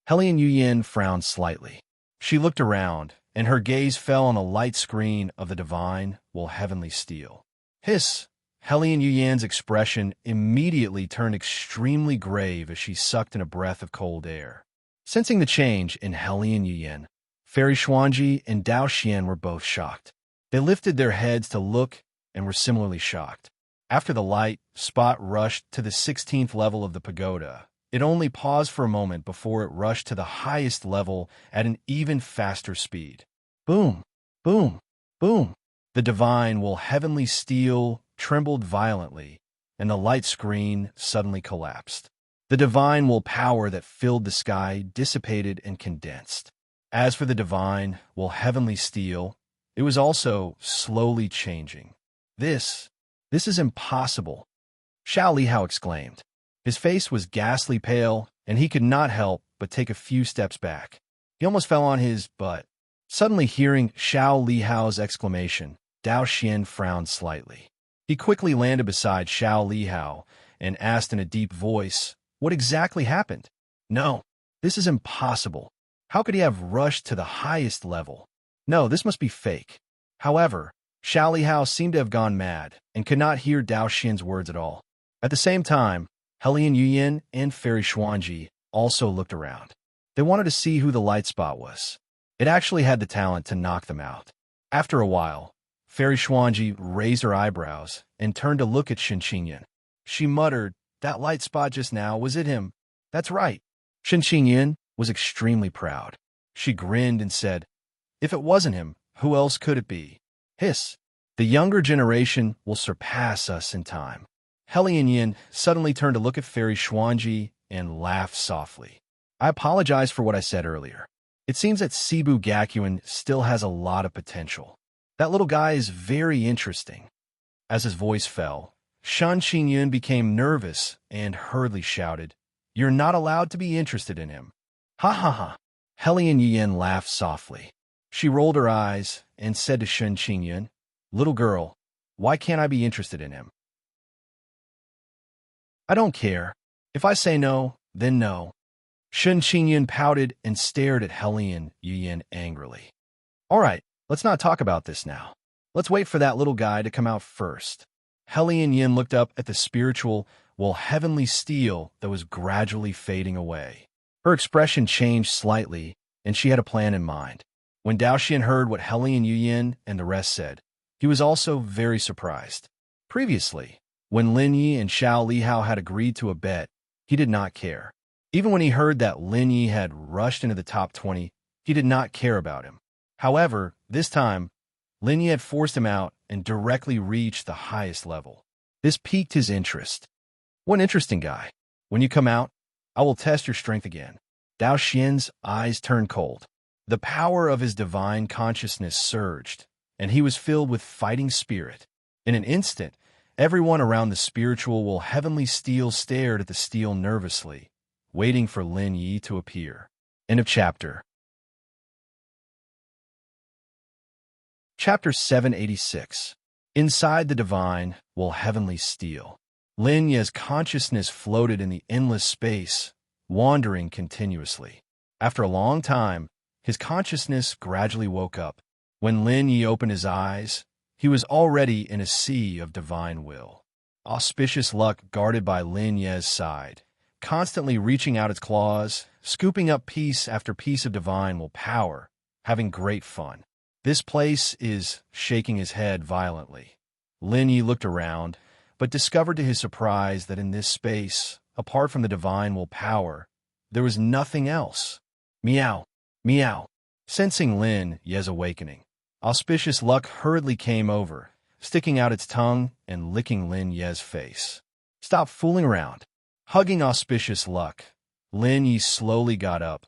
Helian Yuyin frowned slightly. She looked around, and her gaze fell on the light screen of the divine heavenly steel. Hiss! Helian Yuyin's expression immediately turned extremely grave as she sucked in a breath of cold air. Sensing the change in Helian Yuyin, Fairy Xuanji and Dao Xian were both shocked. They lifted their heads to look and were similarly shocked. After the light spot rushed to the 16th level of the pagoda, it only paused for a moment before it rushed to the highest level at an even faster speed. Boom! Boom! Boom! The divine heavenly steel trembled violently, and the light screen suddenly collapsed. The divine power that filled the sky dissipated and condensed. As for the divine heavenly steel, it was also slowly changing. This is impossible, Xiao Lihao exclaimed. His face was ghastly pale, and he could not help but take a few steps back. He almost fell on his butt. Suddenly hearing Xiao Lihao's exclamation, Dao Xian frowned slightly. He quickly landed beside Xiao Lihao and asked in a deep voice, what exactly happened? No, this is impossible. How could he have rushed to the highest level? No, this must be fake. However, Xiao Lihao seemed to have gone mad and could not hear Dao Xian's words at all. At the same time, Helian Yuyin and Fairy Xuanji also looked around. They wanted to see who the light spot was. It actually had the talent to knock them out. After a while, Fairy Xuanji raised her eyebrows and turned to look at Shen Qingyun. She muttered, that light spot just now, was it him? That's right. Shen Qingyun was extremely proud. She grinned and said, if it wasn't him, Who else could it be? Hiss. The younger generation will surpass us in time. Helian Yin suddenly turned to look at Fairy Xuanji and laughed softly. I apologize for what I said earlier. It seems that Cebu Gakuin still has a lot of potential. That little guy is very interesting. As his voice fell, Shan Qingyun became nervous and hurriedly shouted, "You're not allowed to be interested in him." Ha ha ha. Helian Yin laughed softly. She rolled her eyes and said to Shan Qingyun, "Little girl, why can't I be interested in him?" "I don't care. If I say no, then no." Shan Qingyun pouted and stared at Helian Yin angrily. "All right, let's not talk about this now. Let's wait for that little guy to come out first." Helian Yin looked up at the spiritual, heavenly steel that was gradually fading away. Her expression changed slightly, and she had a plan in mind. When Daoxian heard what Helian Yin and the rest said, he was also very surprised. Previously, when Lin Yi and Xiao Lihao had agreed to a bet, he did not care. Even when he heard that Lin Yi had rushed into the top 20, he did not care about him. However, this time, Lin Yi had forced him out and directly reached the highest level. This piqued his interest. "What an interesting guy. When you come out, I will test your strength again." Dao Xian's eyes turned cold. The power of his divine consciousness surged, and he was filled with fighting spirit. In an instant, everyone around the spiritual heavenly steel stared at the steel nervously, waiting for Lin Yi to appear. End of chapter. Chapter 786. Inside the divine heavenly steel. Lin Yi's consciousness floated in the endless space, wandering continuously. After a long time, his consciousness gradually woke up. When Lin Yi opened his eyes, he was already in a sea of divine will. Auspicious luck guarded by Lin Yi's side, constantly reaching out its claws, scooping up piece after piece of divine power, having great fun. This place is shaking his head violently. Lin Yi looked around, but discovered to his surprise that in this space, apart from the divine power, there was nothing else. Meow, meow. Sensing Lin Yi's awakening, auspicious luck hurriedly came over, sticking out its tongue and licking Lin Yi's face. "Stop fooling around." Hugging auspicious luck, Lin Yi slowly got up,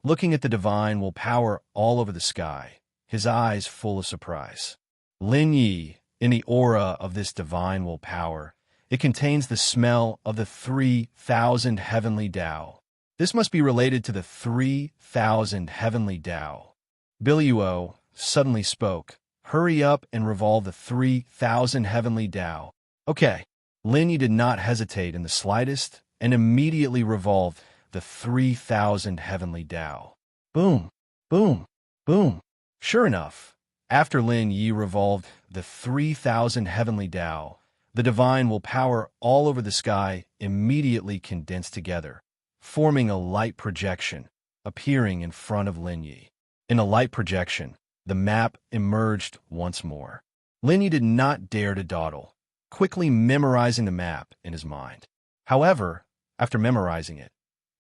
looking at the divine power all over the sky, his eyes full of surprise. Lin Yi, in the aura of this divine power, it contains the smell of the 3,000 heavenly Tao. This must be related to the 3,000 heavenly Tao. Biluo suddenly spoke. "Hurry up and revolve the 3,000 heavenly Tao." Okay. Lin Yi did not hesitate in the slightest and immediately revolved the 3,000 heavenly Tao. Boom, boom, boom. Sure enough, after Lin Yi revolved the 3,000 heavenly Tao, the divine power all over the sky immediately condensed together, forming a light projection, appearing in front of Lin Yi. In a light projection, the map emerged once more. Lin Yi did not dare to dawdle, quickly memorizing the map in his mind. However, after memorizing it,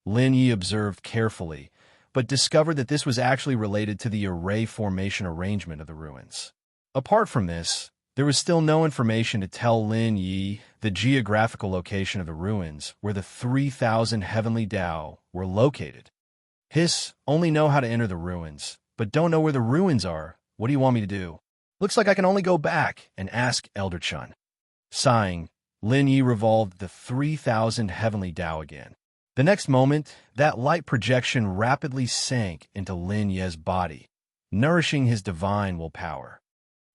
Lin Yi observed carefully, but discovered that this was actually related to the array formation arrangement of the ruins. Apart from this, there was still no information to tell Lin Yi the geographical location of the ruins where the 3,000 heavenly Tao were located. Hiss only know how to enter the ruins, but don't know where the ruins are. What do you want me to do? Looks like I can only go back and ask Elder Chun. Sighing, Lin Yi revolved the 3,000 heavenly Tao again. The next moment, that light projection rapidly sank into Lin Yi's body, nourishing his divine power.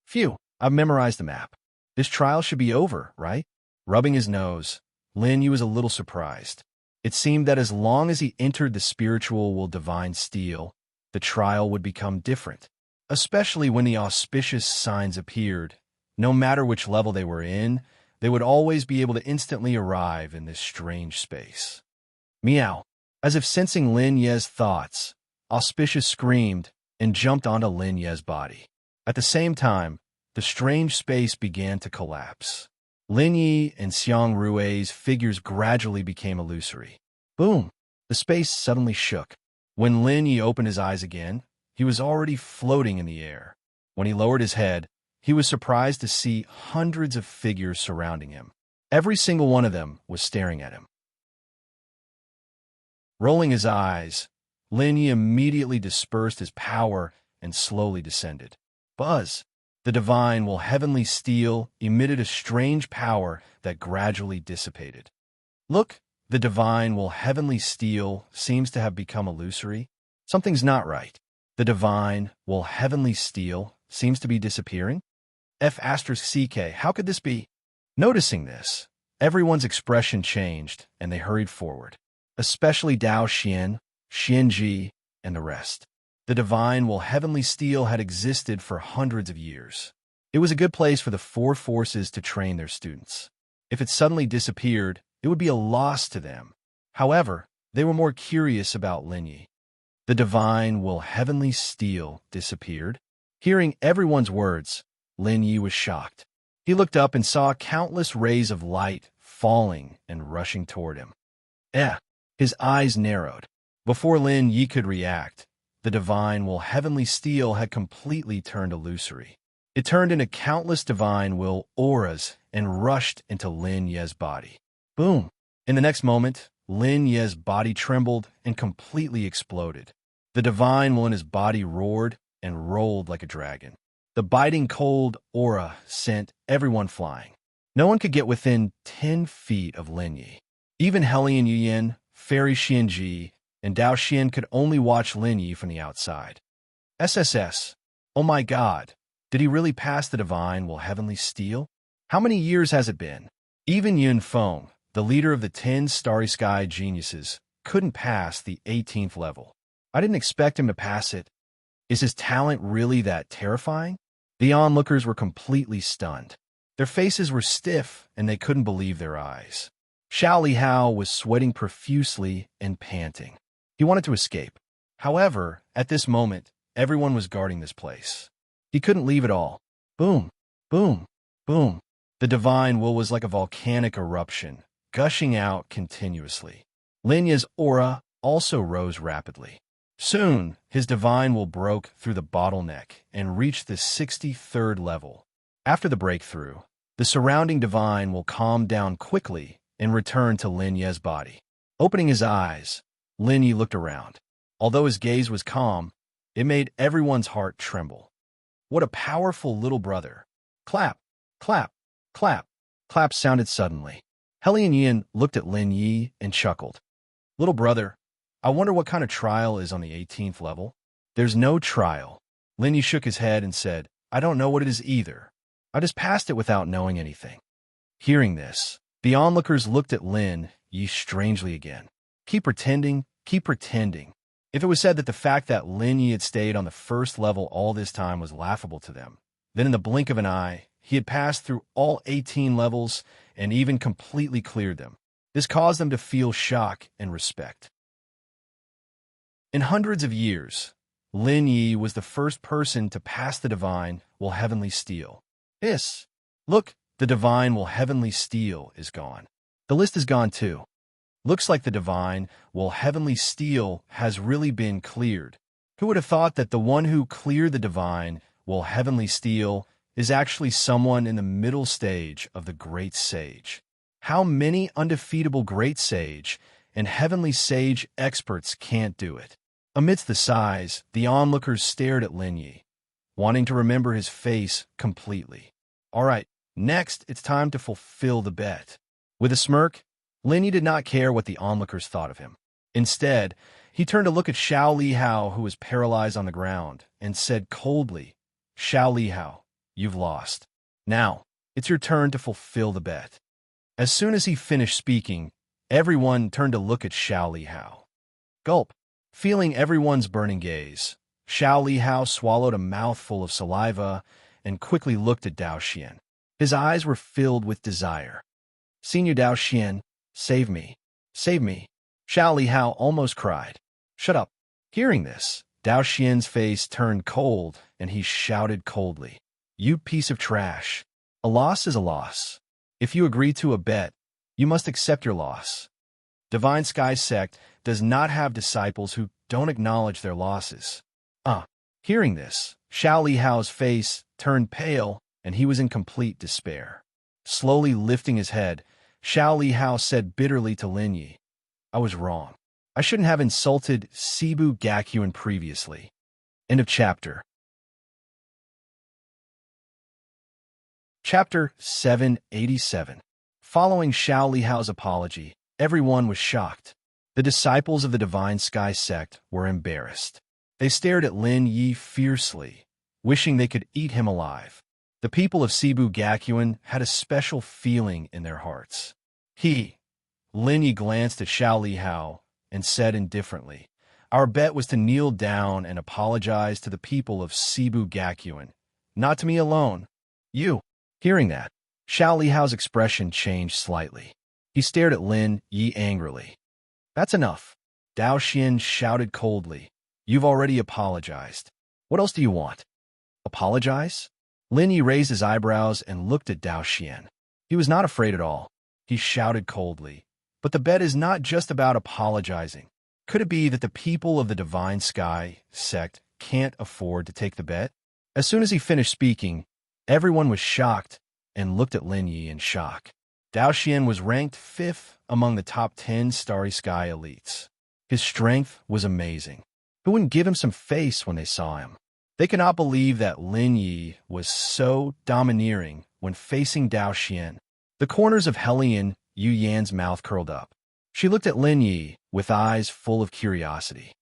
Phew, I've memorized the map. This trial should be over, right? Rubbing his nose, Lin Yi was a little surprised. It seemed that as long as he entered the spiritual divine steel, the trial would become different, especially when the auspicious signs appeared. No matter which level they were in, they would always be able to instantly arrive in this strange space. Meow. As if sensing Lin Yi's thoughts, Auspicious screamed and jumped onto Lin Yi's body. At the same time, the strange space began to collapse. Lin Yi and Xiang Rui's figures gradually became illusory. Boom! The space suddenly shook. When Lin Yi opened his eyes again, he was already floating in the air. When he lowered his head, he was surprised to see hundreds of figures surrounding him. Every single one of them was staring at him. Rolling his eyes, Lin Yi immediately dispersed his power and slowly descended. Buzz! The divine will heavenly steel emitted a strange power that gradually dissipated. Look, the divine will heavenly steel seems to have become illusory. Something's not right. The divine will heavenly steel seems to be disappearing. F*CK, how could this be? Noticing this, everyone's expression changed and they hurried forward, especially Dao Xian, Xianji, and the rest. The divine will heavenly steel had existed for hundreds of years. It was a good place for the four forces to train their students. If it suddenly disappeared, it would be a loss to them. However, they were more curious about Lin Yi. The divine will heavenly steel disappeared. Hearing everyone's words, Lin Yi was shocked. He looked up and saw countless rays of light falling and rushing toward him. His eyes narrowed. Before Lin Yi could react, the divine will heavenly steel had completely turned illusory. It turned into countless divine will auras and rushed into Lin Ye's body. Boom! In the next moment, Lin Ye's body trembled and completely exploded. The divine will in his body roared and rolled like a dragon. The biting cold aura sent everyone flying. No one could get within 10 feet of Lin Yi. Even Helian Yuyan, Fairy Xianji, and Dao Xian could only watch Lin Yi from the outside. SSS. Oh my God. Did he really pass the divine will heavenly steel? How many years has it been? Even Yun Feng, the leader of the 10 Starry Sky geniuses, couldn't pass the 18th level. I didn't expect him to pass it. Is his talent really that terrifying? The onlookers were completely stunned. Their faces were stiff and they couldn't believe their eyes. Xiao Lihao was sweating profusely and panting. He wanted to escape. However, at this moment, everyone was guarding this place. He couldn't leave at all. Boom, boom, boom. The divine will was like a volcanic eruption, gushing out continuously. Lin Ye's aura also rose rapidly. Soon, his divine will broke through the bottleneck and reached the 63rd level. After the breakthrough, the surrounding divine will calm down quickly and return to Lin Ye's body. Opening his eyes, Lin Yi looked around. Although his gaze was calm, it made everyone's heart tremble. What a powerful little brother. Clap, clap, clap. Claps sounded suddenly. Helian Yin looked at Lin Yi and chuckled. Little brother, I wonder what kind of trial is on the 18th level? There's no trial. Lin Yi shook his head and said, I don't know what it is either. I just passed it without knowing anything. Hearing this, the onlookers looked at Lin Yi strangely again. Keep pretending, keep pretending. If it was said that the fact that Lin Yi had stayed on the first level all this time was laughable to them, then in the blink of an eye, he had passed through all 18 levels and even completely cleared them. This caused them to feel shock and respect. In hundreds of years, Lin Yi was the first person to pass the divine will heavenly steel. Look, the divine will heavenly steel is gone. The list is gone too. Looks like the divine will heavenly steel has really been cleared. Who would have thought that the one who cleared the divine will heavenly steel is actually someone in the middle stage of the great sage? How many undefeatable great sage and heavenly sage experts can't do it? Amidst the sighs, the onlookers stared at Lin Yi, wanting to remember his face completely. All right, next it's time to fulfill the bet. With a smirk, Lin Yi did not care what the onlookers thought of him. Instead, he turned to look at Xiao Lihao, who was paralyzed on the ground, and said coldly, Xiao Lihao, you've lost. Now, it's your turn to fulfill the bet. As soon as he finished speaking, everyone turned to look at Xiao Lihao. Gulp. Feeling everyone's burning gaze, Xiao Lihao swallowed a mouthful of saliva and quickly looked at Dao Xian. His eyes were filled with desire. Senior Dao Xian, save me. Save me. Xiao Lihao almost cried. Shut up. Hearing this, Dao Xian's face turned cold and he shouted coldly. You piece of trash. A loss is a loss. If you agree to a bet, you must accept your loss. Divine Sky Sect does not have disciples who don't acknowledge their losses. Hearing this, Xiao Lihao's face turned pale, and he was in complete despair. Slowly lifting his head, Xiao Lihao said bitterly to Lin Yi, I was wrong. I shouldn't have insulted Cebu Gakuin previously. End of chapter. Chapter 787. Following Xiao Lihao's apology, everyone was shocked. The disciples of the Divine Sky sect were embarrassed. They stared at Lin Yi fiercely, wishing they could eat him alive. The people of Cebu Gakuin had a special feeling in their hearts. Lin Yi glanced at Xiao Lihao and said indifferently, Our bet was to kneel down and apologize to the people of Cebu Gakuin, not to me alone. You. Hearing that, Xiao Lihao's expression changed slightly. He stared at Lin Yi angrily. That's enough. Dao Xian shouted coldly. You've already apologized. What else do you want? Apologize? Lin Yi raised his eyebrows and looked at Dao Xian. He was not afraid at all. He shouted coldly. But the bet is not just about apologizing. Could it be that the people of the Divine Sky sect can't afford to take the bet? As soon as he finished speaking, everyone was shocked and looked at Lin Yi in shock. Dao Xian was ranked 5th among the top 10 Starry Sky elites. His strength was amazing. Who wouldn't give him some face when they saw him? They could not believe that Lin Yi was so domineering when facing Dao Xian. The corners of Hellion Yu Yan's mouth curled up. She looked at Lin Yi with eyes full of curiosity.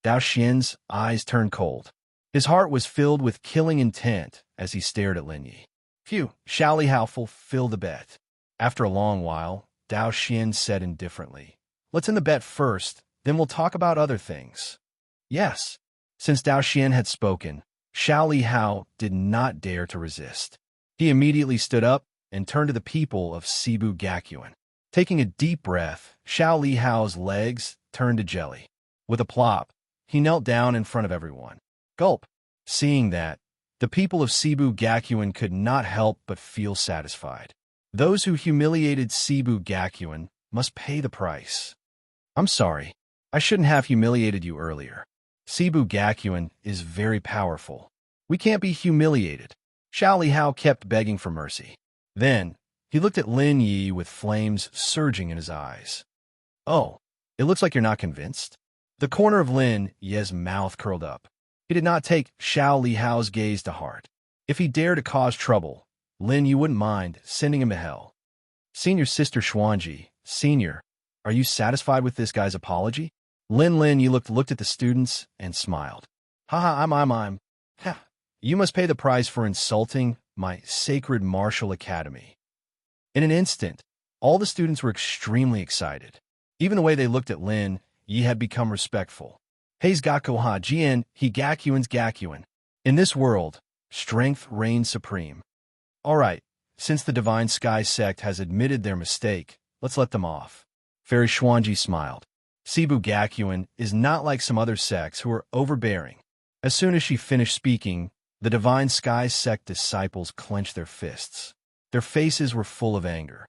Dao Xian's eyes turned cold. His heart was filled with killing intent as he stared at Lin Yi. Phew, Xiao Lihao fulfilled the bet. After a long while, Dao Xian said indifferently, Let's end the bet first, then we'll talk about other things. Yes. Since Dao Xian had spoken, Xiao Lihao did not dare to resist. He immediately stood up and turned to the people of Cebu Gakuin. Taking a deep breath, Xiao Lihao's legs turned to jelly. With a plop, he knelt down in front of everyone. Gulp. Seeing that, the people of Cebu Gakuin could not help but feel satisfied. Those who humiliated Cebu Gakuin must pay the price. I'm sorry. I shouldn't have humiliated you earlier. Cebu Gakuin is very powerful. We can't be humiliated. Xiao Lihao kept begging for mercy. Then, he looked at Lin Yi with flames surging in his eyes. Oh, it looks like you're not convinced. The corner of Lin Yi's mouth curled up. He did not take Xiao Lihao's gaze to heart. If he dared to cause trouble, Lin Yi wouldn't mind sending him to hell. Senior Sister Xuanji, Senior, are you satisfied with this guy's apology? Lin Yi looked at the students and smiled. Haha, I'm. Ha. You must pay the price for insulting my sacred martial academy. In an instant, all the students were extremely excited. Even the way they looked at Lin Yi had become respectful. Hei's Gakko Ha Jian, he Gakuin's Gakuin. In this world, strength reigns supreme. All right, since the Divine Sky sect has admitted their mistake, let's let them off. Fairy Xuanji smiled. Cebu Gakuin is not like some other sects who are overbearing. As soon as she finished speaking, the Divine Sky sect disciples clenched their fists. Their faces were full of anger.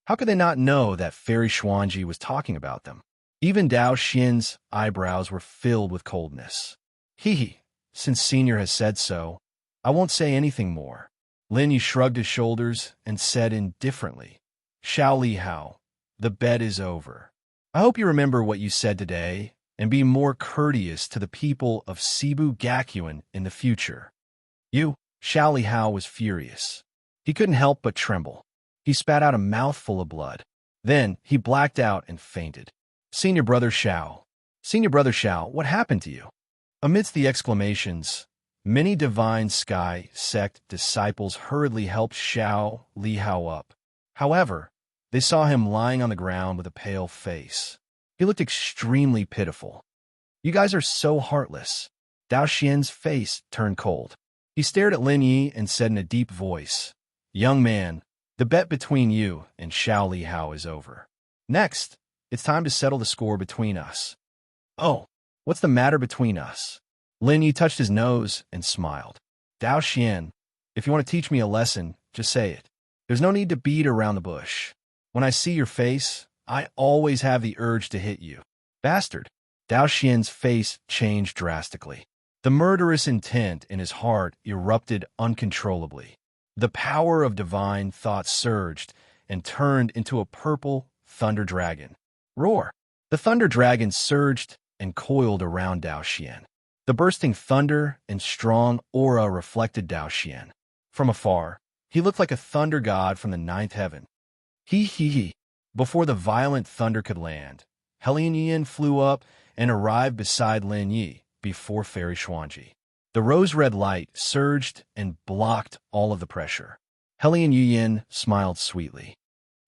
How could they not know that Fairy Xuanji was talking about them? Even Dao Xian's eyebrows were filled with coldness. Since Senior has said so, I won't say anything more. Lin Yi shrugged his shoulders and said indifferently, Xiao Lihao, the bet is over. I hope you remember what you said today and be more courteous to the people of Cebu Gakuin in the future. Xiao Lihao was furious. He couldn't help but tremble. He spat out a mouthful of blood. Then he blacked out and fainted. Senior Brother Xiao, what happened to you? Amidst the exclamations, many Divine Sky sect disciples hurriedly helped Xiao Lihao up. However, they saw him lying on the ground with a pale face. He looked extremely pitiful. You guys are so heartless. Dao Xian's face turned cold. He stared at Lin Yi and said in a deep voice, Young man, the bet between you and Xiao Lihao is over. Next, it's time to settle the score between us. Oh, what's the matter between us? Lin Yi touched his nose and smiled. Dao Xian, if you want to teach me a lesson, just say it. There's no need to beat around the bush. When I see your face, I always have the urge to hit you. Bastard. Dao Xian's face changed drastically. The murderous intent in his heart erupted uncontrollably. The power of divine thought surged and turned into a purple thunder dragon. Roar! The thunder dragon surged and coiled around Dao Xian. The bursting thunder and strong aura reflected Dao Xian. From afar, he looked like a thunder god from the ninth heaven. He. Before the violent thunder could land, Helian Yin flew up and arrived beside Lin Yi before Fairy Xuanji. The rose-red light surged and blocked all of the pressure. Helian Yin smiled sweetly.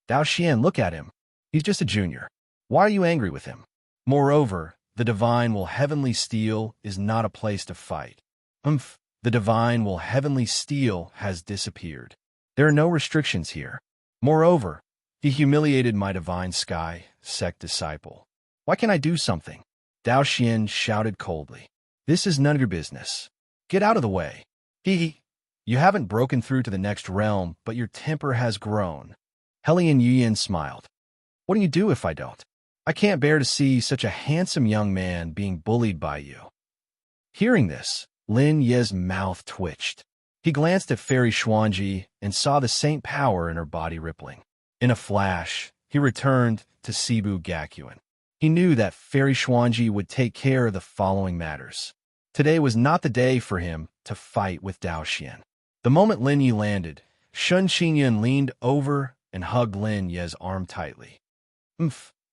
Dao Xian, look at him. He's just a junior. Why are you angry with him? Moreover, the divine will heavenly steel is not a place to fight. The divine will heavenly steel has disappeared. There are no restrictions here. Moreover, he humiliated my divine sky sect disciple. Why can't I do something? Dao Xian shouted coldly. This is none of your business. Get out of the way. You haven't broken through to the next realm, but your temper has grown. Helian Yin smiled. What do you do if I don't? I can't bear to see such a handsome young man being bullied by you. Hearing this, Lin Ye's mouth twitched. He glanced at Fairy Xuanji and saw the saint power in her body rippling. In a flash, he returned to Cebu Gakuin. He knew that Fairy Xuanji would take care of the following matters. Today was not the day for him to fight with Dao Xian. The moment Lin Yi landed, Shun Xinyan leaned over and hugged Lin Ye's arm tightly.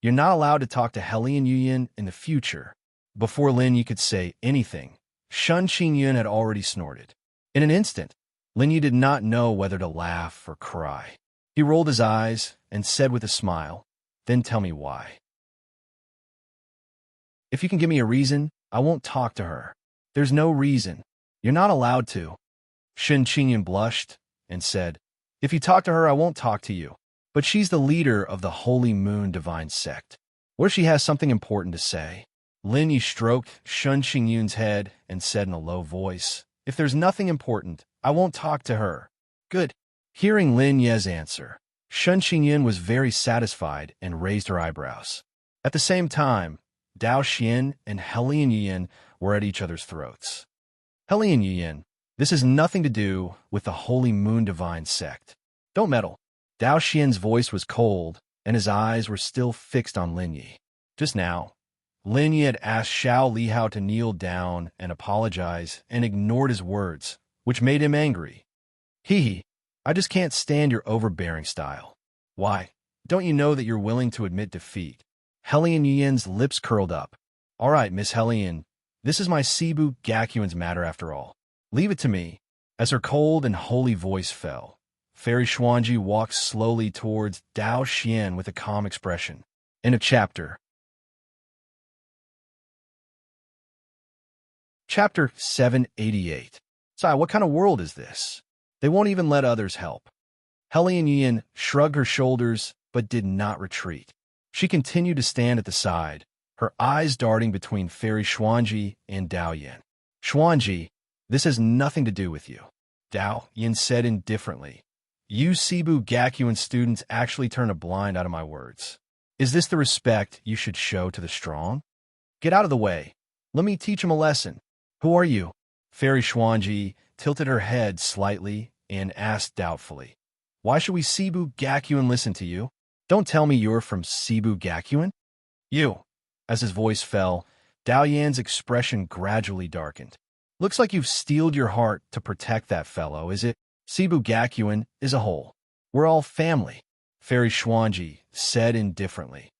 You're not allowed to talk to Helian Yin in the future. Before Lin Yi could say anything, Shun Xinyan had already snorted. In an instant, Lin Yi did not know whether to laugh or cry. He rolled his eyes and said with a smile, then tell me why. If you can give me a reason, I won't talk to her. There's no reason. You're not allowed to. Shun Xinyan blushed and said, if you talk to her, I won't talk to you. But she's the leader of the Holy Moon Divine Sect. What if she has something important to say? Lin Yi stroked Shun Xinyan's head and said in a low voice, if there's nothing important, I won't talk to her. Good. Hearing Lin Ye's answer, Shun Xinyan was very satisfied and raised her eyebrows. At the same time, Dao Xian and Helian Yin were at each other's throats. Helian Yin, this has nothing to do with the Holy Moon Divine Sect. Don't meddle. Dao Xian's voice was cold, and his eyes were still fixed on Lin Yi. Just now, Lin Yi had asked Xiao Lihao to kneel down and apologize and ignored his words, which made him angry. I just can't stand your overbearing style. Why? Don't you know that you're willing to admit defeat? Helian Yin's lips curled up. All right, Miss Helian, this is my Cebu Gakuin's matter after all. Leave it to me. As her cold and holy voice fell, Fairy Xuanji walked slowly towards Dao Xian with a calm expression. End of chapter. Chapter 788. Sai, what kind of world is this? They won't even let others help. Helian Yin shrugged her shoulders but did not retreat. She continued to stand at the side, her eyes darting between Fairy Xuanji and Dao Yin. Xuanji, this has nothing to do with you. Dao Yin said indifferently. You Cebu Gakuin students actually turn a blind out of my words. Is this the respect you should show to the strong? Get out of the way. Let me teach him a lesson. Who are you? Fairy Xuanji tilted her head slightly and asked doubtfully. Why should we Cebu Gakuin listen to you? Don't tell me you're from Cebu Gakuin. You. As his voice fell, Dao Yan's expression gradually darkened. Looks like you've steeled your heart to protect that fellow, is it? Cebu Gakuin is a whole. We're all family, Fairy Xuanji said indifferently.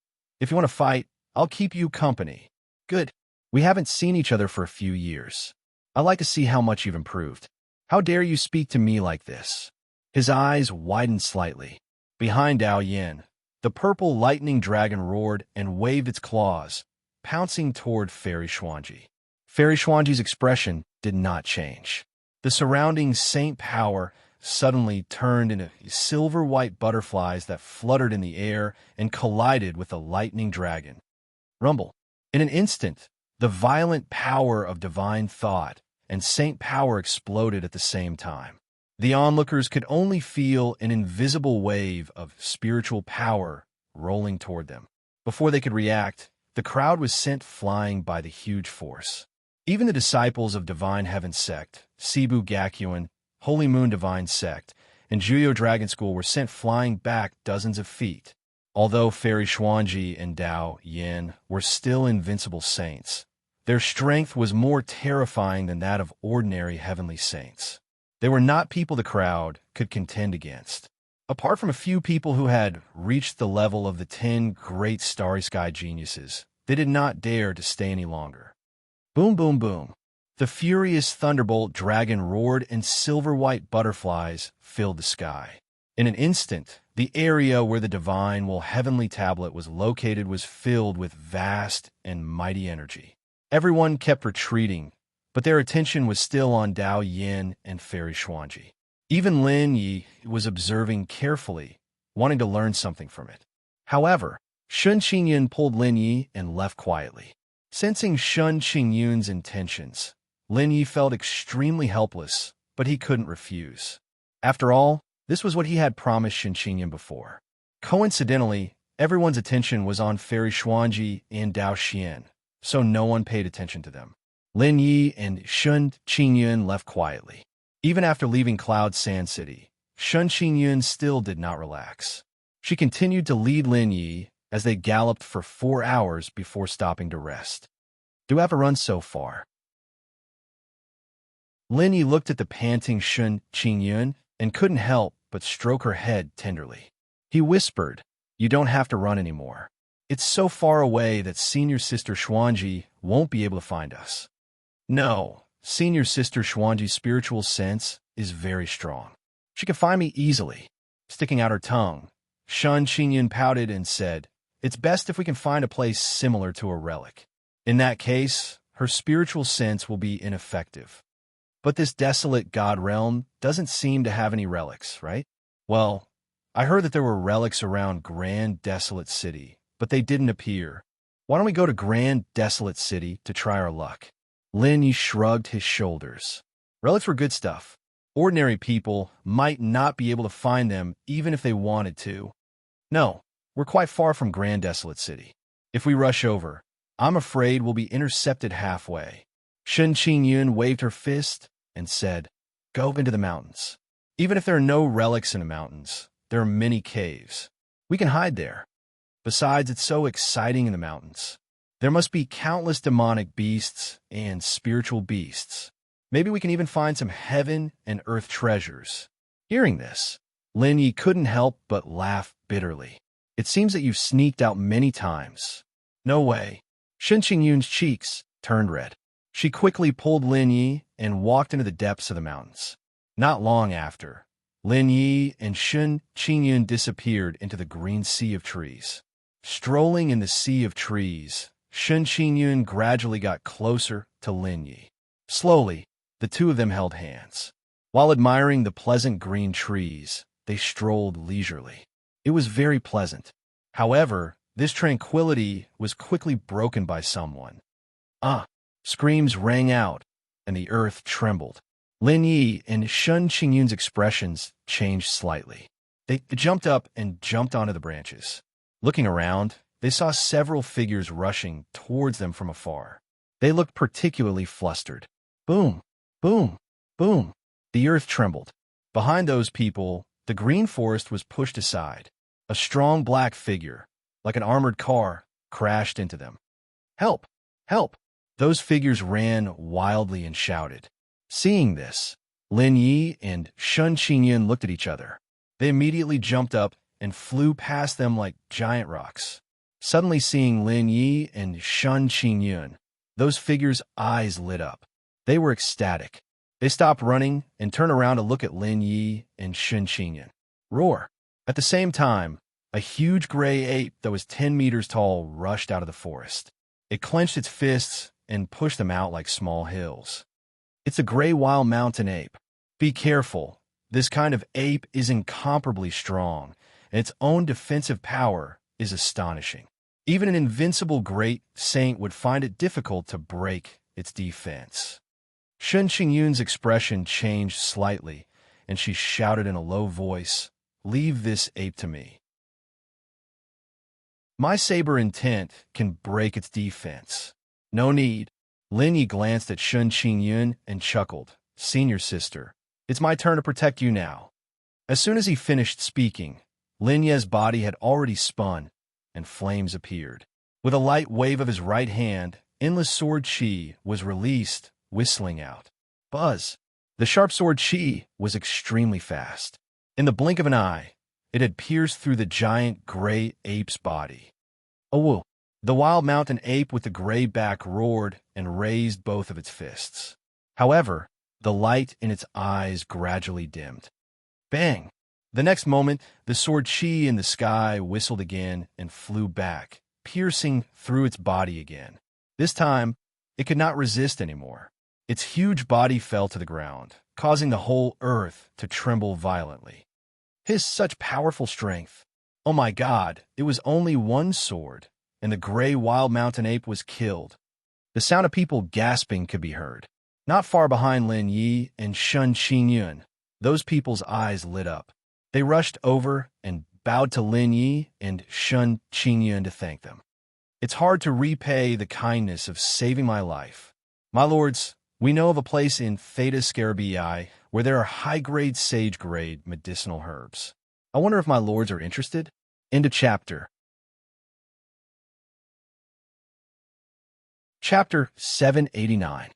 If you want to fight, I'll keep you company. Good. We haven't seen each other for a few years. I'd like to see how much you've improved. How dare you speak to me like this? His eyes widened slightly. Behind Dao Yin, the purple lightning dragon roared and waved its claws, pouncing toward Fairy Xuanji. Fairy Xuanji's expression did not change. The surrounding saint power suddenly turned into silver-white butterflies that fluttered in the air and collided with the lightning dragon. Rumble. In an instant, the violent power of divine thought and saint power exploded at the same time. The onlookers could only feel an invisible wave of spiritual power rolling toward them. Before they could react, the crowd was sent flying by the huge force. Even the disciples of Divine Heaven Sect, Cebu Gakuen, Holy Moon Divine Sect, and Juyo Dragon School were sent flying back dozens of feet. Although Fairy Xuanji and Dao Yin were still invincible saints, their strength was more terrifying than that of ordinary heavenly saints. They were not people the crowd could contend against. Apart from a few people who had reached the level of the 10 great starry sky geniuses, they did not dare to stay any longer. Boom, boom, boom. The furious thunderbolt dragon roared and silver-white butterflies filled the sky. In an instant, the area where the divine heavenly tablet was located was filled with vast and mighty energy. Everyone kept retreating, but their attention was still on Dao Yin and Fairy Xuanji. Even Lin Yi was observing carefully, wanting to learn something from it. However, Shun Qingyun pulled Lin Yi and left quietly. Sensing Shun Qingyun's intentions, Lin Yi felt extremely helpless, but he couldn't refuse. After all, this was what he had promised Shun Qingyun before. Coincidentally, everyone's attention was on Fairy Xuanji and Dao Xian, so no one paid attention to them. Lin Yi and Shun Qingyun left quietly. Even after leaving Cloud Sand City, Shun Qingyun still did not relax. She continued to lead Lin Yi as they galloped for 4 hours before stopping to rest. "Do I have to run so far?" Lin Yi looked at the panting Shun Qingyun and couldn't help but stroke her head tenderly. He whispered, "You don't have to run anymore. It's so far away that Senior Sister Xuanji won't be able to find us." "No, Senior Sister Xuanji's spiritual sense is very strong. She can find me easily." Sticking out her tongue, Shun Qingyun pouted and said, "It's best if we can find a place similar to a relic. In that case, her spiritual sense will be ineffective. But this desolate god realm doesn't seem to have any relics, right? Well, I heard that there were relics around Grand Desolate City, but they didn't appear. Why don't we go to Grand Desolate City to try our luck?" Lin Yi shrugged his shoulders. Relics were good stuff. Ordinary people might not be able to find them even if they wanted to. "No, we're quite far from Grand Desolate City. If we rush over, I'm afraid we'll be intercepted halfway." Shun Qingyun waved her fist and said, "Go into the mountains. Even if there are no relics in the mountains, there are many caves. We can hide there. Besides, it's so exciting in the mountains. There must be countless demonic beasts and spiritual beasts. Maybe we can even find some heaven and earth treasures." Hearing this, Lin Yi couldn't help but laugh bitterly. "It seems that you've sneaked out many times." "No way." Shun Qingyun's cheeks turned red. She quickly pulled Lin Yi and walked into the depths of the mountains. Not long after, Lin Yi and Shun Qingyun disappeared into the green sea of trees. Strolling in the sea of trees, Shun Qingyun gradually got closer to Lin Yi. Slowly, the two of them held hands. While admiring the pleasant green trees, they strolled leisurely. It was very pleasant. However, this tranquility was quickly broken by someone. "Ah!" Screams rang out, and the earth trembled. Lin Yi and Shun Qingyun's expressions changed slightly. They jumped up and jumped onto the branches. Looking around, they saw several figures rushing towards them from afar. They looked particularly flustered. Boom, boom, boom. The earth trembled. Behind those people, the green forest was pushed aside. A strong black figure, like an armored car, crashed into them. "Help! Help!" Those figures ran wildly and shouted. Seeing this, Lin Yi and Shun Qingyun looked at each other. They immediately jumped up and flew past them like giant rocks. Suddenly seeing Lin Yi and Shun Qingyun, those figures' eyes lit up. They were ecstatic. They stopped running and turned around to look at Lin Yi and Shun Qingyun. Roar! At the same time, a huge gray ape that was 10 meters tall rushed out of the forest. It clenched its fists and pushed them out like small hills. It's a gray wild mountain ape. Be careful. This kind of ape is incomparably strong, and its own defensive power is astonishing. Even an invincible great saint would find it difficult to break its defense. Shun Qingyun's expression changed slightly, and she shouted in a low voice, "Leave this ape to me. My saber intent can break its defense." "No need." Lin Yi glanced at Shun Qingyun and chuckled. Senior sister, it's my turn to protect you now. As soon as he finished speaking, Lin Ye's body had already spun, and flames appeared. With a light wave of his right hand, endless sword Qi was released, whistling out. Buzz! The sharp sword Qi was extremely fast. In the blink of an eye, it had pierced through the giant gray ape's body. Oh, whoa! The wild mountain ape with the gray back roared and raised both of its fists. However, the light in its eyes gradually dimmed. Bang! The next moment, the sword Qi in the sky whistled again and flew back, piercing through its body again. This time, it could not resist anymore. Its huge body fell to the ground, causing the whole earth to tremble violently. His such powerful strength. Oh my God, it was only one sword, and the gray wild mountain ape was killed. The sound of people gasping could be heard. Not far behind Lin Yi and Shun Qingyun, those people's eyes lit up. They rushed over and bowed to Lin Yi and Shun Qingyun to thank them. It's hard to repay the kindness of saving my life. My lords, we know of a place in Theta Scarabii where there are high-grade sage-grade medicinal herbs. I wonder if my lords are interested? End of chapter. Chapter 789.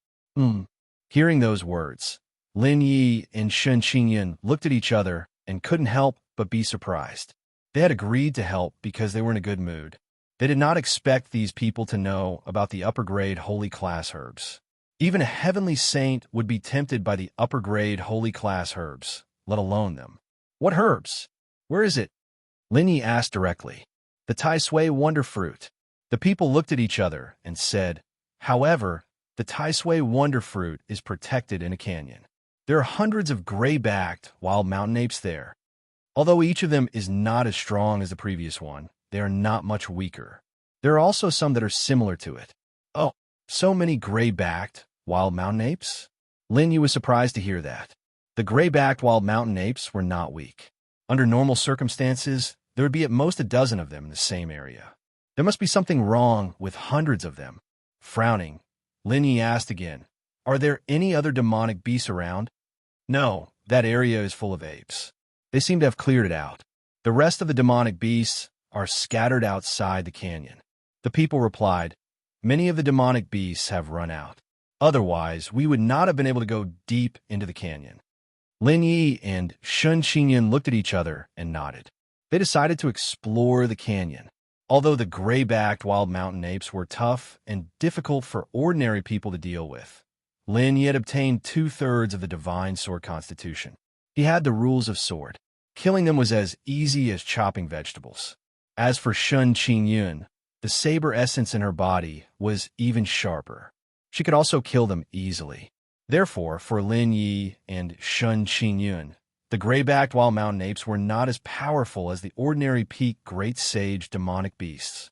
Hearing those words, Lin Yi and Shun Qingyun looked at each other and couldn't help but be surprised. They had agreed to help because they were in a good mood. They did not expect these people to know about the upper-grade holy class herbs. Even a heavenly saint would be tempted by the upper-grade holy class herbs, let alone them. What herbs? Where is it? Lin Yi asked directly. The Tai Sui wonder fruit. The people looked at each other and said, however, the Tai Sui wonder fruit is protected in a canyon. There are hundreds of gray-backed wild mountain apes there. Although each of them is not as strong as the previous one, they are not much weaker. There are also some that are similar to it. Oh, so many gray-backed wild mountain apes? Lin Yi was surprised to hear that. The gray-backed wild mountain apes were not weak. Under normal circumstances, there would be at most a dozen of them in the same area. There must be something wrong with hundreds of them. Frowning, Lin Yi asked again, are there any other demonic beasts around? No, that area is full of apes. They seem to have cleared it out. The rest of the demonic beasts are scattered outside the canyon. The people replied, many of the demonic beasts have run out. Otherwise, we would not have been able to go deep into the canyon. Lin Yi and Shun Qingyun looked at each other and nodded. They decided to explore the canyon. Although the gray-backed wild mountain apes were tough and difficult for ordinary people to deal with, Lin Yi had obtained 2/3 of the divine sword constitution. He had the rules of sword. Killing them was as easy as chopping vegetables. As for Shun Qingyun, the saber essence in her body was even sharper. She could also kill them easily. Therefore, for Lin Yi and Shun Qingyun, the gray-backed wild mountain apes were not as powerful as the ordinary peak great sage demonic beasts.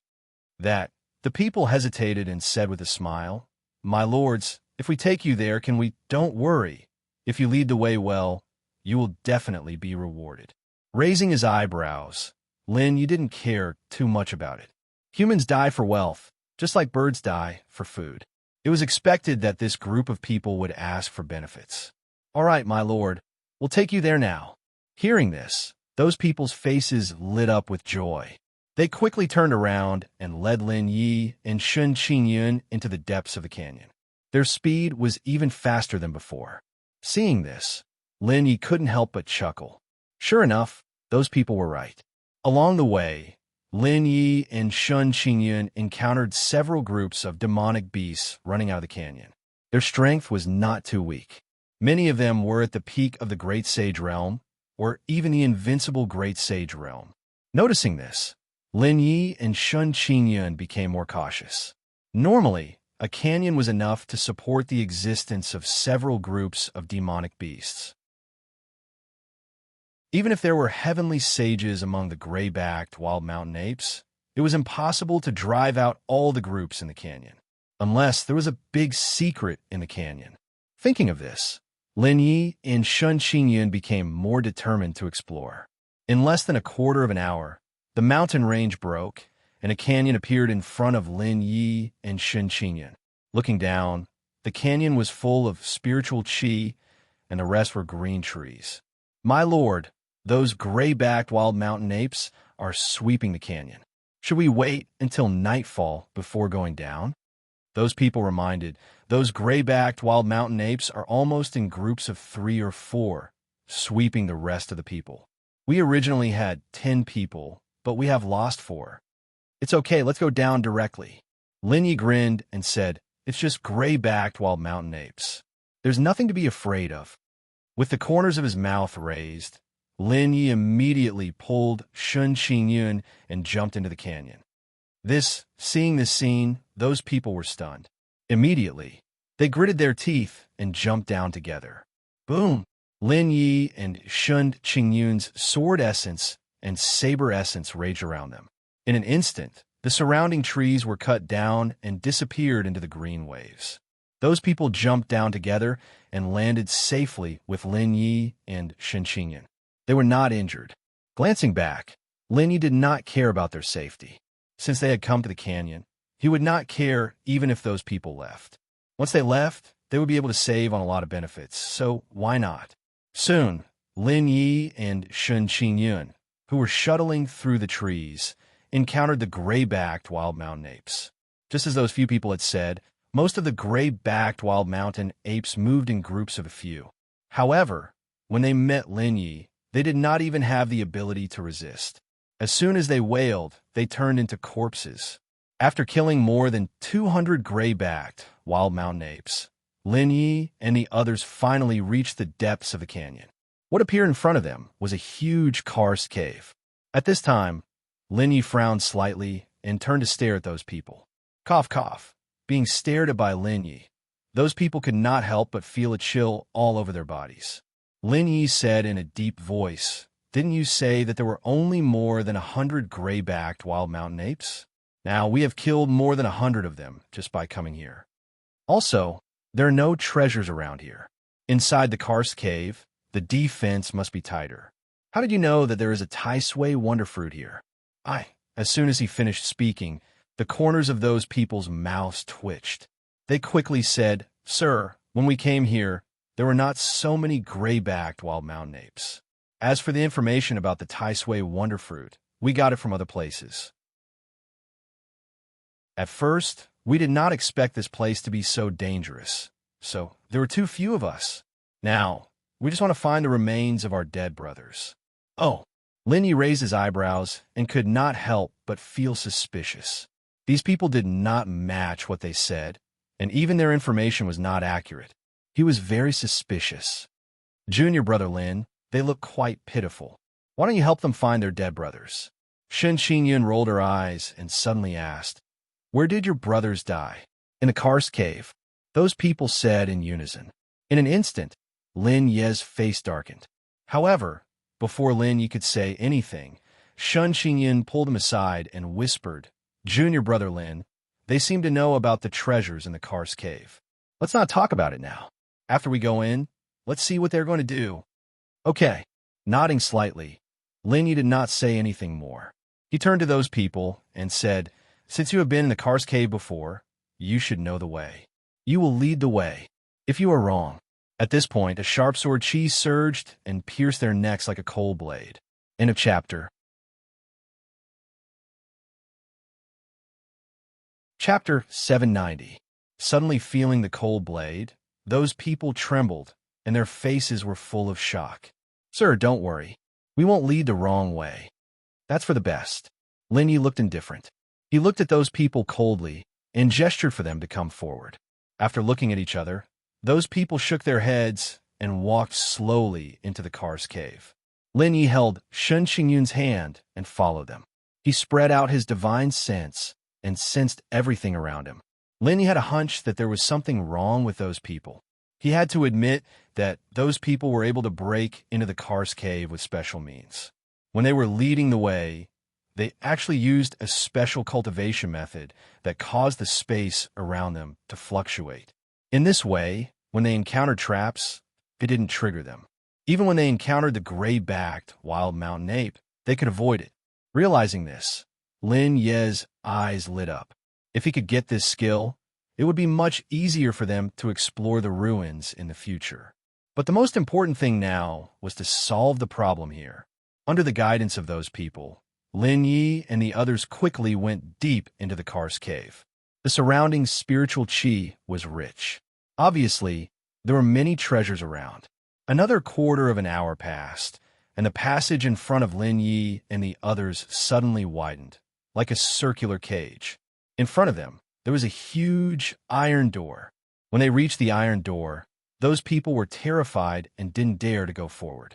The people hesitated and said with a smile, my lords, if we take you there, can we? Don't worry. If you lead the way well, you will definitely be rewarded. Raising his eyebrows, Lin Yi didn't care too much about it. Humans die for wealth, just like birds die for food. It was expected that this group of people would ask for benefits. All right, my lord, we'll take you there now. Hearing this, those people's faces lit up with joy. They quickly turned around and led Lin Yi and Shun Qingyun into the depths of the canyon. Their speed was even faster than before. Seeing this, Lin Yi couldn't help but chuckle. Sure enough, those people were right. Along the way, Lin Yi and Shun Qingyun encountered several groups of demonic beasts running out of the canyon. Their strength was not too weak. Many of them were at the peak of the Great Sage Realm, or even the invincible Great Sage Realm. Noticing this, Lin Yi and Shun Qingyun became more cautious. Normally, a canyon was enough to support the existence of several groups of demonic beasts. Even if there were heavenly sages among the gray-backed wild mountain apes, it was impossible to drive out all the groups in the canyon, unless there was a big secret in the canyon. Thinking of this, Lin Yi and Shun Qingyun became more determined to explore. In less than a quarter of an hour, the mountain range broke, and a canyon appeared in front of Lin Yi and Shun Qingyun. Looking down, The canyon was full of spiritual chi, and the rest were green trees. My lord, those gray-backed wild mountain apes are sweeping the canyon. Should we wait until nightfall before going down? Those people reminded, those gray-backed wild mountain apes are almost in groups of 3 or 4, sweeping the rest of the people. We originally had 10 people, but we have lost 4. It's okay, let's go down directly. Lin Yi grinned and said, it's just gray-backed wild mountain apes. There's nothing to be afraid of. With the corners of his mouth raised, Lin Yi immediately pulled Shun Qingyun and jumped into the canyon. Seeing this scene, those people were stunned. Immediately, they gritted their teeth and jumped down together. Boom! Lin Yi and Shun Qingyun's sword essence and saber essence raged around them. In an instant, the surrounding trees were cut down and disappeared into the green waves. Those people jumped down together and landed safely with Lin Yi and Shun Qingyun. They were not injured. Glancing back, Lin Yi did not care about their safety. Since they had come to the canyon, he would not care even if those people left. Once they left, they would be able to save on a lot of benefits, so why not? Soon, Lin Yi and Shun Qingyun, who were shuttling through the trees, encountered the gray-backed wild mountain apes. Just as those few people had said, most of the gray-backed wild mountain apes moved in groups of a few. However, when they met Lin Yi, they did not even have the ability to resist. As soon as they wailed, they turned into corpses. After killing more than 200 gray-backed wild mountain apes, Lin Yi and the others finally reached the depths of the canyon. What appeared in front of them was a huge karst cave. At this time, Lin Yi frowned slightly and turned to stare at those people. Cough, cough. Being stared at by Lin Yi, those people could not help but feel a chill all over their bodies. Lin Yi said in a deep voice, didn't you say that there were only more than 100 gray-backed wild mountain apes? Now, we have killed more than 100 of them just by coming here. Also, there are no treasures around here. Inside the karst cave, the defense must be tighter. How did you know that there is a Tai Sui wonder fruit here? As soon as he finished speaking, the corners of those people's mouths twitched. They quickly said, Sir, when we came here, there were not so many gray-backed wild mountain apes. As for the information about the Tai Sui wonder fruit, we got it from other places. At first, we did not expect this place to be so dangerous, so there were too few of us. Now, we just want to find the remains of our dead brothers. Oh, Lin Yi raised his eyebrows and could not help but feel suspicious. These people did not match what they said, and even their information was not accurate. He was very suspicious. Junior brother Lin, they look quite pitiful. Why don't you help them find their dead brothers? Shun Qingyun rolled her eyes and suddenly asked, Where did your brothers die? In the karst cave, those people said in unison. In an instant, Lin Yi's face darkened. However, before Lin Yi could say anything, Shun Qingyun pulled him aside and whispered, Junior brother Lin, they seem to know about the treasures in the karst cave. Let's not talk about it now. After we go in, let's see what they're going to do. Okay. Nodding slightly, Lin Yi did not say anything more. He turned to those people and said, Since you have been in the karst cave before, you should know the way. You will lead the way. If you are wrong. At this point, a sharp sword chi surged and pierced their necks like a cold blade. End of chapter. Chapter 790. Suddenly feeling the cold blade, those people trembled, and their faces were full of shock. Sir, don't worry. We won't lead the wrong way. That's for the best. Lin Yi looked indifferent. He looked at those people coldly and gestured for them to come forward. After looking at each other, those people shook their heads and walked slowly into the karst cave. Lin Yi held Shun Qingyun's hand and followed them. He spread out his divine sense and sensed everything around him. Lin Yi had a hunch that there was something wrong with those people. He had to admit that those people were able to break into the karst cave with special means. When they were leading the way, they actually used a special cultivation method that caused the space around them to fluctuate. In this way, when they encountered traps, it didn't trigger them. Even when they encountered the gray-backed wild mountain ape, they could avoid it. Realizing this, Lin Yi's eyes lit up. If he could get this skill, it would be much easier for them to explore the ruins in the future. But the most important thing now was to solve the problem here. Under the guidance of those people, Lin Yi and the others quickly went deep into the karst cave. The surrounding spiritual qi was rich. Obviously, there were many treasures around. Another quarter of an hour passed, and the passage in front of Lin Yi and the others suddenly widened, like a circular cage. In front of them, there was a huge iron door. When they reached the iron door, those people were terrified and didn't dare to go forward.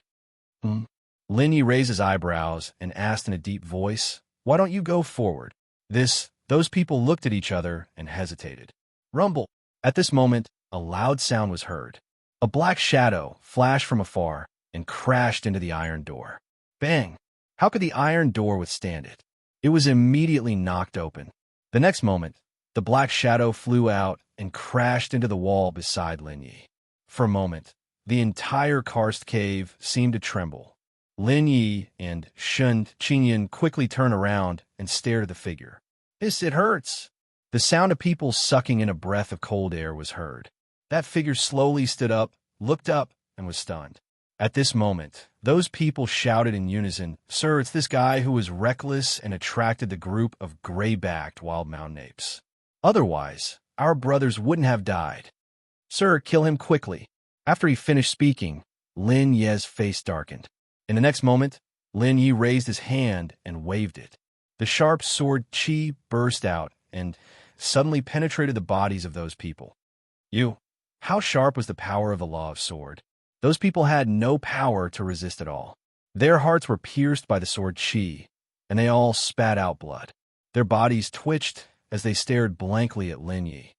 Lin Yi raised his eyebrows and asked in a deep voice, "Why don't you go forward?" Those people looked at each other and hesitated. Rumble. At this moment, a loud sound was heard. A black shadow flashed from afar and crashed into the iron door. Bang! How could the iron door withstand it? It was immediately knocked open. The next moment, the black shadow flew out and crashed into the wall beside Lin Yi. For a moment, the entire karst cave seemed to tremble. Lin Yi and Shun Qinyan quickly turned around and stared at the figure. It hurts." The sound of people sucking in a breath of cold air was heard. That figure slowly stood up, looked up, and was stunned. At this moment, those people shouted in unison, "Sir, it's this guy who was reckless and attracted the group of gray-backed wild mountain apes. Otherwise, our brothers wouldn't have died. Sir, kill him quickly." After he finished speaking, Lin Yi's face darkened. In the next moment, Lin Yi raised his hand and waved it. The sharp sword qi burst out and suddenly penetrated the bodies of those people. How sharp was the power of the law of sword? Those people had no power to resist at all. Their hearts were pierced by the sword qi, and they all spat out blood. Their bodies twitched as they stared blankly at Lin Yi.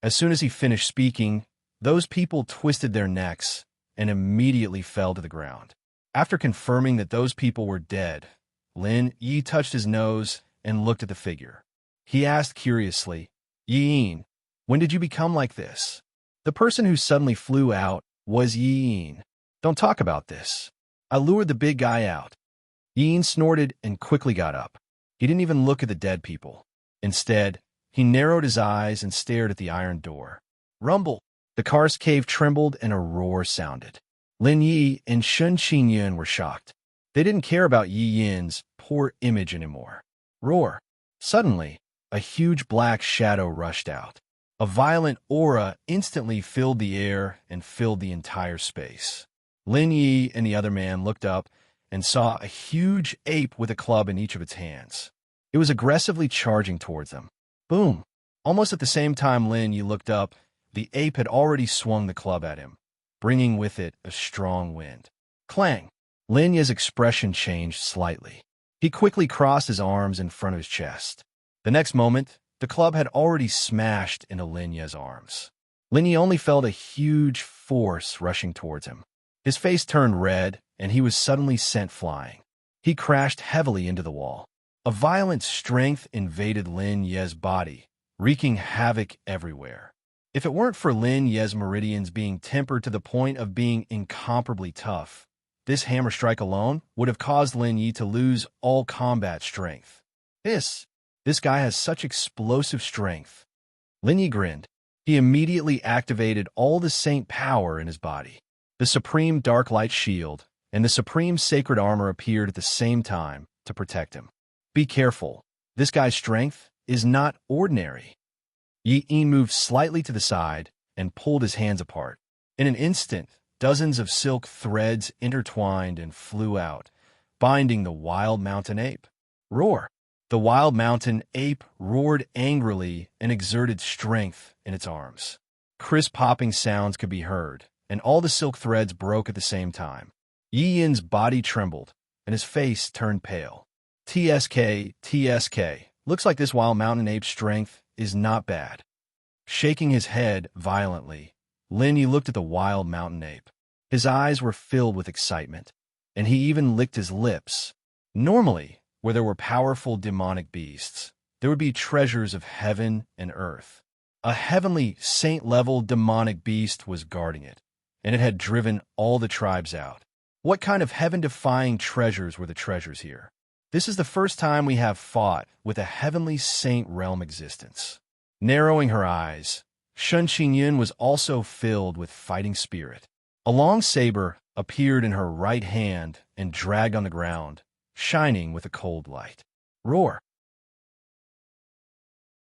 As soon as he finished speaking, those people twisted their necks and immediately fell to the ground. After confirming that those people were dead, Lin Yi touched his nose and looked at the figure. He asked curiously, "Yin, when did you become like this?" The person who suddenly flew out was Yin. "Don't talk about this. I lured the big guy out." Yin snorted and quickly got up. He didn't even look at the dead people. Instead, he narrowed his eyes and stared at the iron door. Rumble! The karst cave trembled and a roar sounded. Lin Yi and Shun Qinyan were shocked. They didn't care about Yi Yin's poor image anymore. Roar! Suddenly, a huge black shadow rushed out. A violent aura instantly filled the air and filled the entire space. Lin Yi and the other man looked up and saw a huge ape with a club in each of its hands. It was aggressively charging towards them. Boom! Almost at the same time Lin Yi looked up, the ape had already swung the club at him, bringing with it a strong wind. Clang! Lin Yi's expression changed slightly. He quickly crossed his arms in front of his chest. The next moment, the club had already smashed into Lin Yi's arms. Lin Yi only felt a huge force rushing towards him. His face turned red, and he was suddenly sent flying. He crashed heavily into the wall. A violent strength invaded Lin Yi's body, wreaking havoc everywhere. If it weren't for Lin Yi's meridians being tempered to the point of being incomparably tough, this hammer strike alone would have caused Lin Yi to lose all combat strength. This guy has such explosive strength. Lin Yi grinned. He immediately activated all the saint power in his body. The supreme dark light shield and the supreme sacred armor appeared at the same time to protect him. Be careful. This guy's strength is not ordinary. Yi Yin moved slightly to the side and pulled his hands apart. In an instant, dozens of silk threads intertwined and flew out, binding the wild mountain ape. Roar! The wild mountain ape roared angrily and exerted strength in its arms. Crisp popping sounds could be heard, and all the silk threads broke at the same time. Yi Yin's body trembled, and his face turned pale. TSK. Looks like this wild mountain ape's strength is not bad. Shaking his head violently, Lin Yi looked at the wild mountain ape. His eyes were filled with excitement, and he even licked his lips. Normally, where there were powerful demonic beasts, there would be treasures of heaven and earth. A heavenly, saint-level demonic beast was guarding it, and it had driven all the tribes out. What kind of heaven-defying treasures were the treasures here? This is the first time we have fought with a heavenly saint realm existence. Narrowing her eyes, Shun Qingyun was also filled with fighting spirit. A long saber appeared in her right hand and dragged on the ground, shining with a cold light. Roar!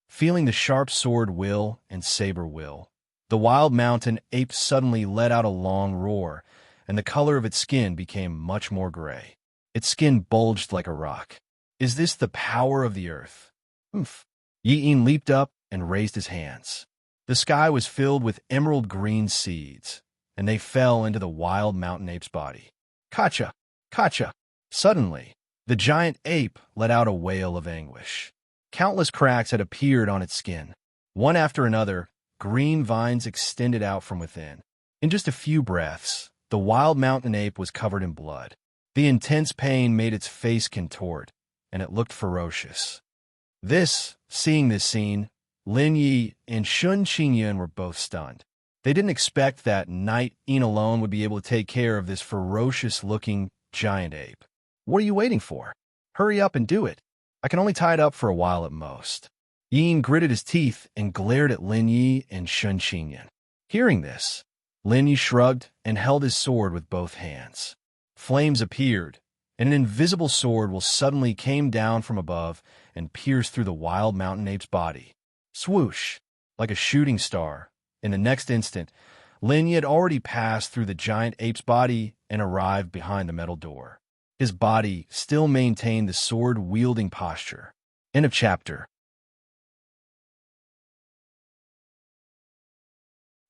Feeling the sharp sword will and saber will, the wild mountain ape suddenly let out a long roar, and the color of its skin became much more gray. Its skin bulged like a rock. Is this the power of the earth? Oomph! Yi-In leaped up and raised his hands. The sky was filled with emerald green seeds, and they fell into the wild mountain ape's body. Kacha! Kacha! Suddenly, the giant ape let out a wail of anguish. Countless cracks had appeared on its skin. One after another, green vines extended out from within. In just a few breaths, the wild mountain ape was covered in blood. The intense pain made its face contort, and it looked ferocious. Seeing this scene, Lin Yi and Shun Qingyun were both stunned. They didn't expect that Knight Yin alone would be able to take care of this ferocious-looking giant ape. What are you waiting for? Hurry up and do it. I can only tie it up for a while at most. Yin gritted his teeth and glared at Lin Yi and Shun Qingyun. Hearing this, Lin Yi shrugged and held his sword with both hands. Flames appeared, and an invisible sword will suddenly came down from above and pierced through the wild mountain ape's body. Swoosh! Like a shooting star. In the next instant, Lin Yi had already passed through the giant ape's body and arrived behind the metal door. His body still maintained the sword-wielding posture. End of chapter.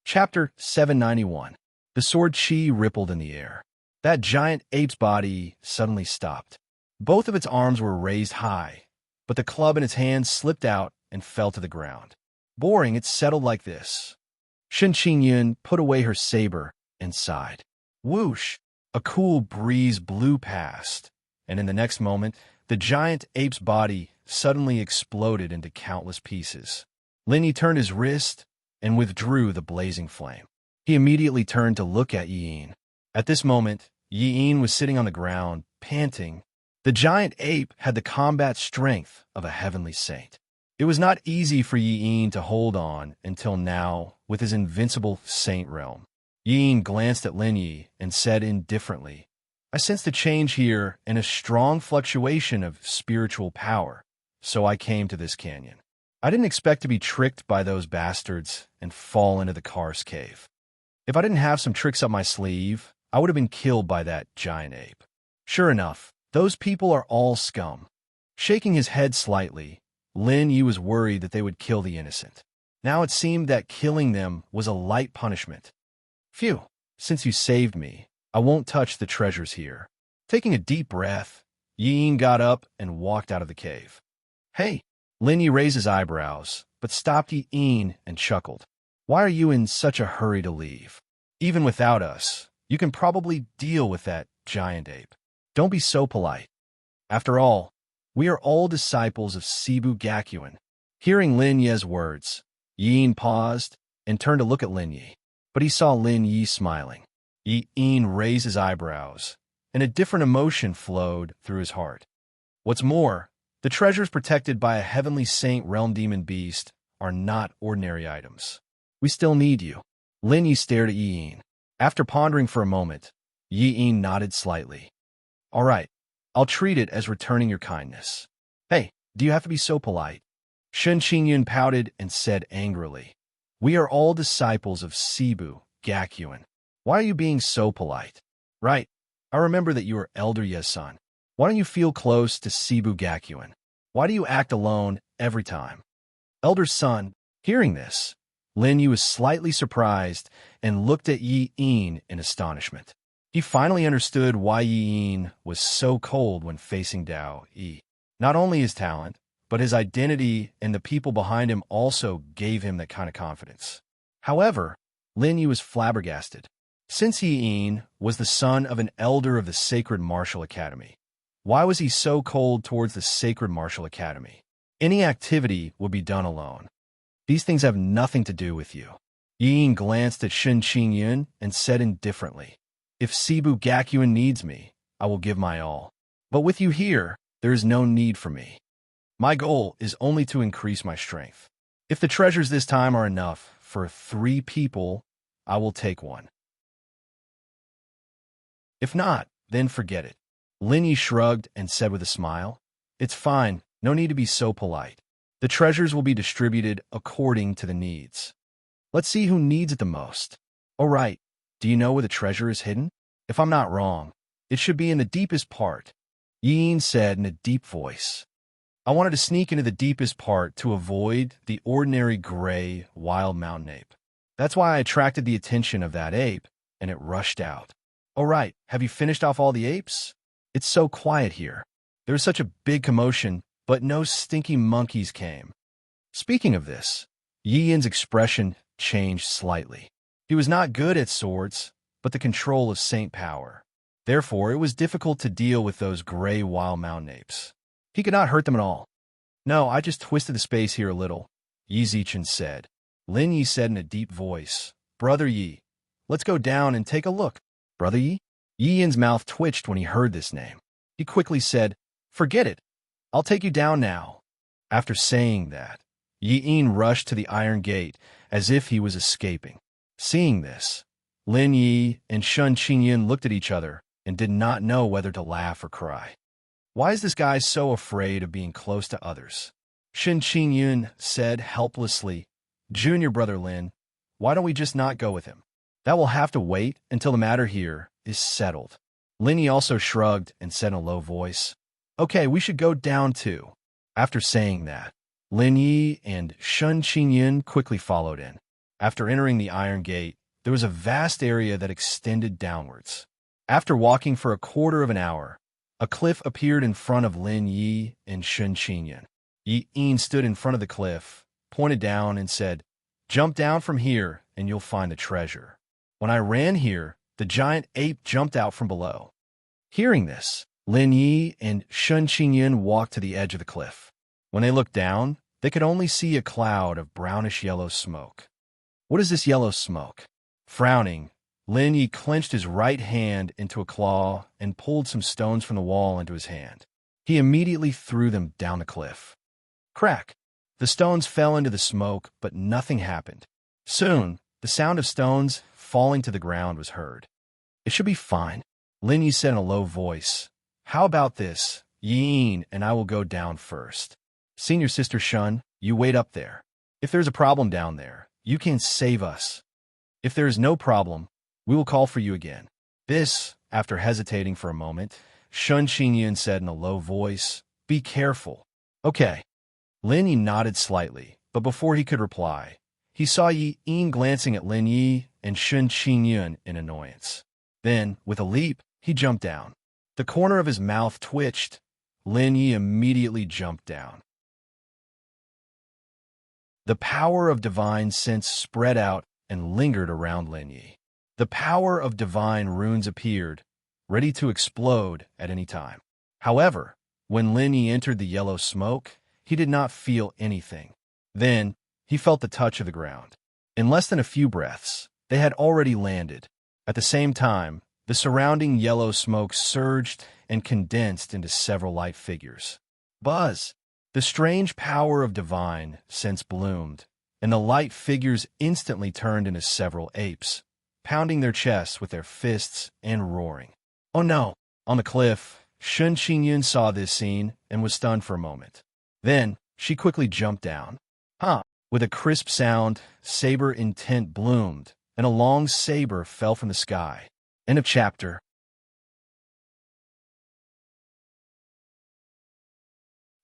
Chapter 791. The sword chi rippled in the air. That giant ape's body suddenly stopped. Both of its arms were raised high, but the club in its hand slipped out and fell to the ground. Boring, it settled like this. Shun Qingyun put away her saber and sighed. Whoosh! A cool breeze blew past, and in the next moment, the giant ape's body suddenly exploded into countless pieces. Lin Yi turned his wrist and withdrew the blazing flame. He immediately turned to look at Yi-In. At this moment, Yi-In was sitting on the ground, panting. The giant ape had the combat strength of a heavenly saint. It was not easy for Yi-In to hold on until now with his invincible saint realm. Yi-In glanced at Lin Yi and said indifferently, I sensed a change here and a strong fluctuation of spiritual power, so I came to this canyon. I didn't expect to be tricked by those bastards and fall into the Kar's cave. If I didn't have some tricks up my sleeve, I would have been killed by that giant ape. Sure enough, those people are all scum. Shaking his head slightly, Lin Yi was worried that they would kill the innocent. Now it seemed that killing them was a light punishment. Phew, since you saved me, I won't touch the treasures here. Taking a deep breath, Yi-In got up and walked out of the cave. Hey! Lin Yi raised his eyebrows, but stopped Yi-In and chuckled. Why are you in such a hurry to leave? Even without us, you can probably deal with that giant ape. Don't be so polite. After all, we are all disciples of Sibu Gakuin. Hearing Lin Yi's words, Yi-In paused and turned to look at Lin Yi, but he saw Lin Yi smiling. Yi-In raised his eyebrows, and a different emotion flowed through his heart. What's more, the treasures protected by a heavenly saint realm demon beast are not ordinary items. We still need you. Lin Yi stared at Yi-In. After pondering for a moment, Yi-In nodded slightly. All right, I'll treat it as returning your kindness. Hey, do you have to be so polite? Shun Qingyun pouted and said angrily, We are all disciples of Sibu Gakuin. Why are you being so polite? Right, I remember that you are Elder Ye's son. Why don't you feel close to Sibu Gakuin? Why do you act alone every time? Elder's son, hearing this, Lin Yi was slightly surprised and looked at Yi-In in astonishment. He finally understood why Yi-In was so cold when facing Dao Yi. Not only his talent, but his identity and the people behind him also gave him that kind of confidence. However, Lin Yi was flabbergasted. Since Yi-In was the son of an elder of the Sacred Martial Academy, why was he so cold towards the Sacred Martial Academy? Any activity would be done alone. These things have nothing to do with you. Yi-In glanced at Shun Qingyun and said indifferently, If Sibu Gakuin needs me, I will give my all. But with you here, there is no need for me. My goal is only to increase my strength. If the treasures this time are enough for 3 people, I will take one. If not, then forget it. Lin Yi shrugged and said with a smile, It's fine, no need to be so polite. The treasures will be distributed according to the needs. Let's see who needs it the most. All right, do you know where the treasure is hidden? If I'm not wrong, it should be in the deepest part, Yin said in a deep voice. I wanted to sneak into the deepest part to avoid the ordinary gray wild mountain ape. That's why I attracted the attention of that ape, and it rushed out. All right, have you finished off all the apes? It's so quiet here. There was such a big commotion, but no stinky monkeys came. Speaking of this, Yi Yin's expression changed slightly. He was not good at swords, but the control of Saint power. Therefore, it was difficult to deal with those gray wild mountain apes. He could not hurt them at all. No, I just twisted the space here a little, Yi Zichen said. Lin Yi said in a deep voice, Brother Yi, let's go down and take a look. Brother Yi? Yi Yin's mouth twitched when he heard this name. He quickly said, Forget it. I'll take you down now. After saying that, Yi Yin rushed to the iron gate as if he was escaping. Seeing this, Lin Yi and Shun Qingyun looked at each other and did not know whether to laugh or cry. Why is this guy so afraid of being close to others? Shun Qingyun said helplessly, Junior brother Lin, why don't we just not go with him? That will have to wait until the matter here is settled. Lin Yi also shrugged and said in a low voice, Okay, we should go down too. After saying that, Lin Yi and Shun Qingyun quickly followed in. After entering the iron gate, there was a vast area that extended downwards. After walking for a quarter of an hour, a cliff appeared in front of Lin Yi and Shun Qingyun. Yi Yin stood in front of the cliff, pointed down, and said, Jump down from here and you'll find the treasure. When I ran here, the giant ape jumped out from below. Hearing this, Lin Yi and Shun Qingyun walked to the edge of the cliff. When they looked down, they could only see a cloud of brownish-yellow smoke. What is this yellow smoke? Frowning, Lin Yi clenched his right hand into a claw and pulled some stones from the wall into his hand. He immediately threw them down the cliff. Crack! The stones fell into the smoke, but nothing happened. Soon, the sound of stones falling to the ground was heard. It should be fine, Lin Yi said in a low voice. How about this? Yin and I will go down first. Senior Sister Shun, you wait up there. If there's a problem down there, you can save us. If there is no problem, we will call for you again. This, after hesitating for a moment, Shun Qingyun said in a low voice, Be careful. Okay. Lin Yi nodded slightly, but before he could reply, he saw Yi Yin glancing at Lin Yi and Shun Qingyun in annoyance. Then, with a leap, he jumped down. The corner of his mouth twitched. Lin Yi immediately jumped down. The power of divine sense spread out and lingered around Lin Yi. The power of divine runes appeared, ready to explode at any time. However, when Lin Yi entered the yellow smoke, he did not feel anything. Then, he felt the touch of the ground. In less than a few breaths, they had already landed. At the same time, the surrounding yellow smoke surged and condensed into several light figures. Buzz! The strange power of divine sense bloomed, and the light figures instantly turned into several apes, pounding their chests with their fists and roaring. Oh no! On the cliff, Shun Qingyun saw this scene and was stunned for a moment. Then, she quickly jumped down. With a crisp sound, saber intent bloomed, and a long saber fell from the sky. End of chapter.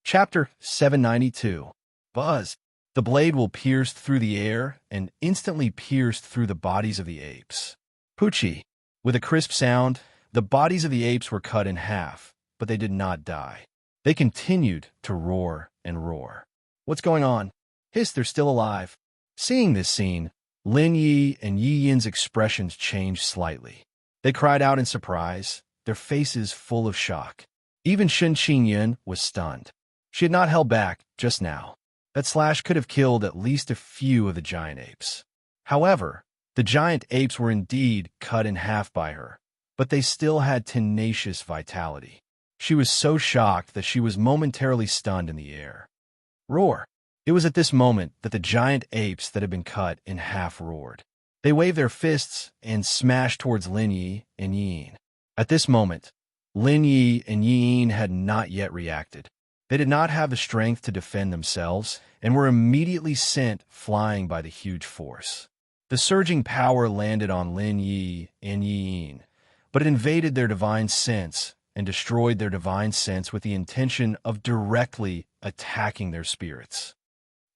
Chapter 792. Buzz. The blade will pierce through the air and instantly pierced through the bodies of the apes. Poochie. With a crisp sound, the bodies of the apes were cut in half, but they did not die. They continued to roar and roar. What's going on? Hiss, they're still alive. Seeing this scene, Lin Yi and Yi Yin's expressions changed slightly. They cried out in surprise, their faces full of shock. Even Shun Qingyun was stunned. She had not held back just now. That slash could have killed at least a few of the giant apes. However, the giant apes were indeed cut in half by her, but they still had tenacious vitality. She was so shocked that she was momentarily stunned in the air. Roar! It was at this moment that the giant apes that had been cut in half roared. They waved their fists and smashed towards Lin Yi and Yin. At this moment, Lin Yi and Yin had not yet reacted. They did not have the strength to defend themselves and were immediately sent flying by the huge force. The surging power landed on Lin Yi and Yin, but it invaded their divine sense and destroyed their divine sense with the intention of directly attacking their spirits.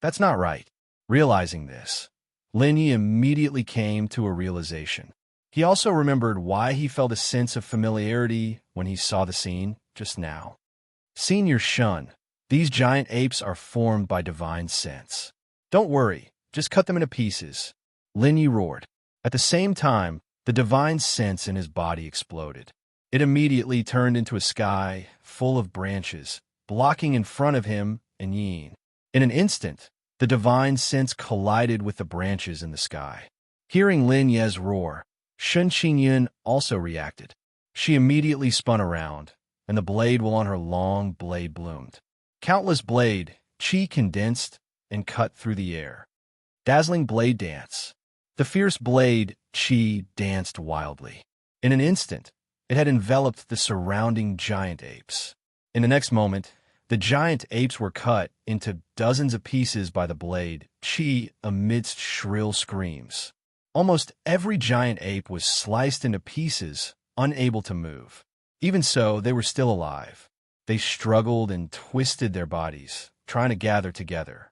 That's not right. Realizing this, Lin Yi immediately came to a realization. He also remembered why he felt a sense of familiarity when he saw the scene just now. Senior Shun, these giant apes are formed by divine sense. Don't worry, just cut them into pieces. Lin Yi roared. At the same time, the divine sense in his body exploded. It immediately turned into a sky full of branches, blocking in front of him and Yin. In an instant, the divine sense collided with the branches in the sky. Hearing Lin Ye's roar, Shun Qingyun also reacted. She immediately spun around, and the blade on her long blade bloomed. Countless blade, qi condensed and cut through the air. Dazzling blade dance. The fierce blade, qi, danced wildly. In an instant, it had enveloped the surrounding giant apes. In the next moment, the giant apes were cut into dozens of pieces by the blade, qi, amidst shrill screams. Almost every giant ape was sliced into pieces, unable to move. Even so, they were still alive. They struggled and twisted their bodies, trying to gather together.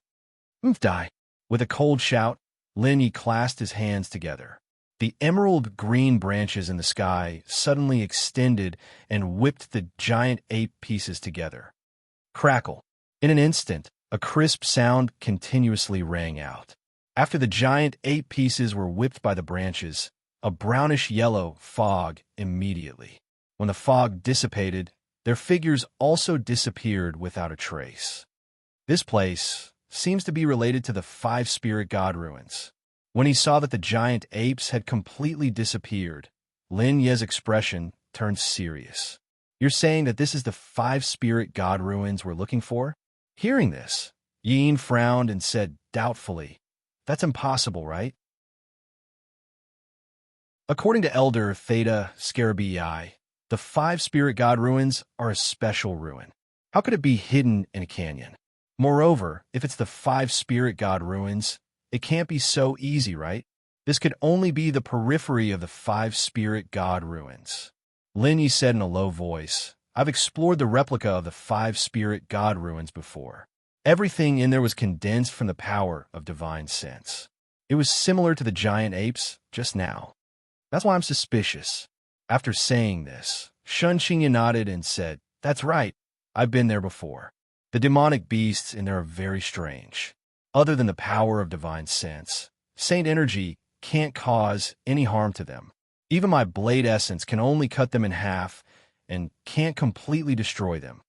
Die! With a cold shout, Lin Yi clasped his hands together. The emerald green branches in the sky suddenly extended and whipped the giant ape pieces together. Crackle. In an instant, a crisp sound continuously rang out. After the giant ape pieces were whipped by the branches, a brownish-yellow fog immediately. When the fog dissipated, their figures also disappeared without a trace. This place seems to be related to the 5 spirit god ruins. When he saw that the giant apes had completely disappeared, Lin Ye's expression turned serious. You're saying that this is the 5 spirit god ruins we're looking for? Hearing this, Yin frowned and said doubtfully, "That's impossible, right?" According to Elder Theta Scarabii, the 5 spirit god ruins are a special ruin. How could it be hidden in a canyon? Moreover, if it's the 5 spirit god ruins, it can't be so easy, right? This could only be the periphery of the 5 spirit god ruins. Lin Yi said in a low voice, "I've explored the replica of the 5 spirit god ruins before. Everything in there was condensed from the power of divine sense. It was similar to the giant apes just now. That's why I'm suspicious." After saying this, Shun Qingyan nodded and said, "That's right. I've been there before. The demonic beasts in there are very strange. Other than the power of divine sense, saint energy can't cause any harm to them. Even my blade essence can only cut them in half and can't completely destroy them.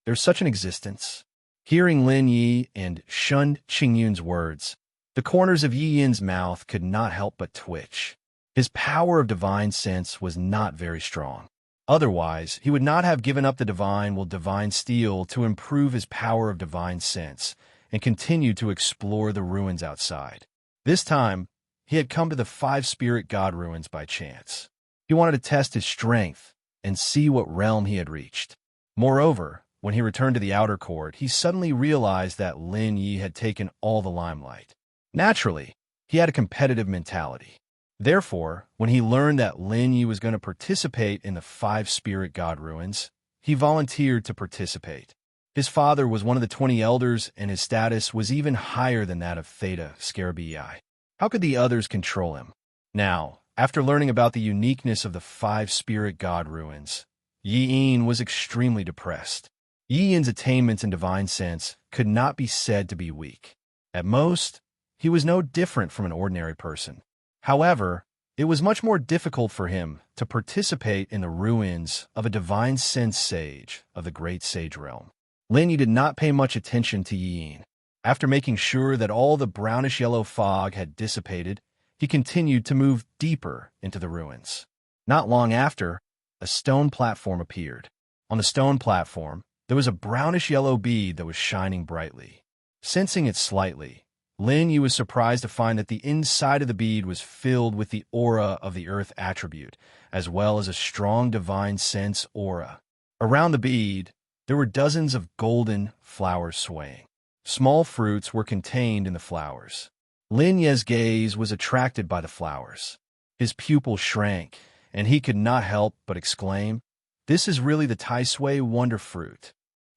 There's such an existence." Hearing Lin Yi and Shun Qingyun's words, the corners of Yi Yin's mouth could not help but twitch. His power of divine sense was not very strong. Otherwise, he would not have given up the divine steel to improve his power of divine sense and continue to explore the ruins outside. This time, he had come to the 5 spirit god ruins by chance. He wanted to test his strength and see what realm he had reached. Moreover, when he returned to the outer court, he suddenly realized that Lin Yi had taken all the limelight. Naturally, he had a competitive mentality. Therefore, when he learned that Lin Yi was going to participate in the 5 spirit god ruins, he volunteered to participate. His father was one of the 20 elders, and his status was even higher than that of Theta Scarabii. How could the others control him? Now, after learning about the uniqueness of the 5 spirit god ruins, Yi Yin was extremely depressed. Yi Yin's attainments in divine sense could not be said to be weak. At most, he was no different from an ordinary person. However, it was much more difficult for him to participate in the ruins of a divine sense sage of the great sage realm. Lin Yi did not pay much attention to Yi Yin. After making sure that all the brownish-yellow fog had dissipated, he continued to move deeper into the ruins. Not long after, a stone platform appeared. On the stone platform, there was a brownish-yellow bead that was shining brightly. Sensing it slightly, Lin Yi was surprised to find that the inside of the bead was filled with the aura of the earth attribute, as well as a strong divine sense aura. Around the bead, there were dozens of golden flowers swaying. Small fruits were contained in the flowers. Lin Ye's gaze was attracted by the flowers. His pupil shrank, and he could not help but exclaim, "This is really the Tai Sui Wonder Fruit."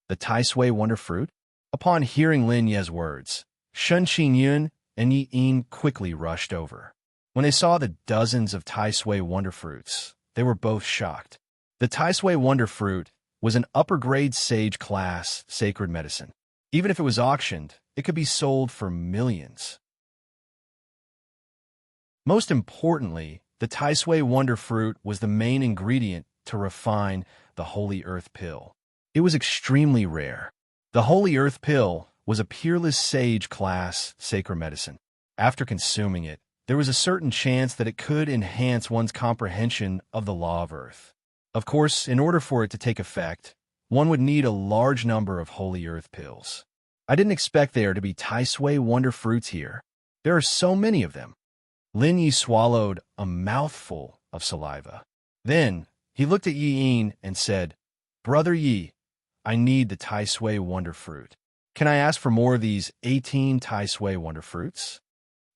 The Tai Sui Wonder Fruit? Upon hearing Lin Ye's words, Shen Qingyun and Yi Yin quickly rushed over. When they saw the dozens of Tai Sui Wonder Fruits, they were both shocked. The Tai Sui Wonder Fruit was an upper-grade sage class sacred medicine. Even if it was auctioned, it could be sold for millions. Most importantly, the Tai Sui Wonder Fruit was the main ingredient to refine the Holy Earth Pill. It was extremely rare. The Holy Earth Pill was a peerless sage class sacred medicine. After consuming it, there was a certain chance that it could enhance one's comprehension of the law of Earth. Of course, in order for it to take effect, one would need a large number of Holy Earth Pills. I didn't expect there to be Tai Sui Wonder Fruits here. There are so many of them. Lin Yi swallowed a mouthful of saliva. Then, he looked at Yi Yin and said, "Brother Yi, I need the Tai Sui Wonder Fruit. Can I ask for more of these 18 Tai Sui Wonder Fruits?"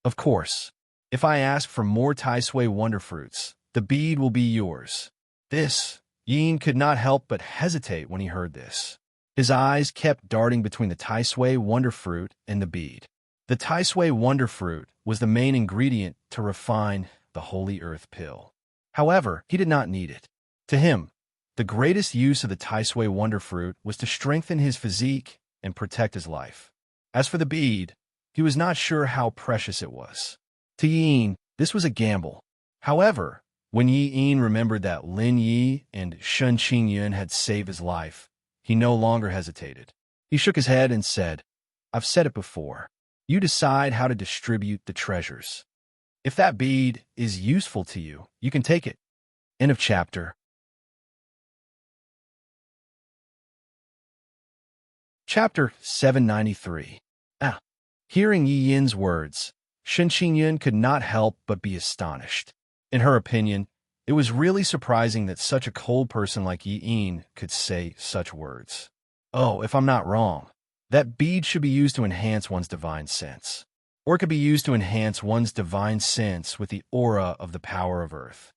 "Of course. If I ask for more Tai Sui Wonder Fruits, the bead will be yours." This, Yi Yin could not help but hesitate when he heard this. His eyes kept darting between the Tai Sui Wonder Fruit and the bead. The Tai Sui Wonder Fruit was the main ingredient to refine the Holy Earth Pill. However, he did not need it. To him, the greatest use of the Tai Sui Wonder Fruit was to strengthen his physique and protect his life. As for the bead, he was not sure how precious it was. To Yi Yin, this was a gamble. However, when Yi Yin remembered that Lin Yi and Shen Qingyun had saved his life, he no longer hesitated. He shook his head and said, "I've said it before. You decide how to distribute the treasures. If that bead is useful to you, you can take it." End of chapter. Chapter 793. Hearing Yi Yin's words, Shen Qingyun could not help but be astonished. In her opinion, it was really surprising that such a cold person like Yi Yin could say such words. "Oh, if I'm not wrong, that bead should be used to enhance one's divine sense. Or it could be used to enhance one's divine sense with the aura of the power of Earth."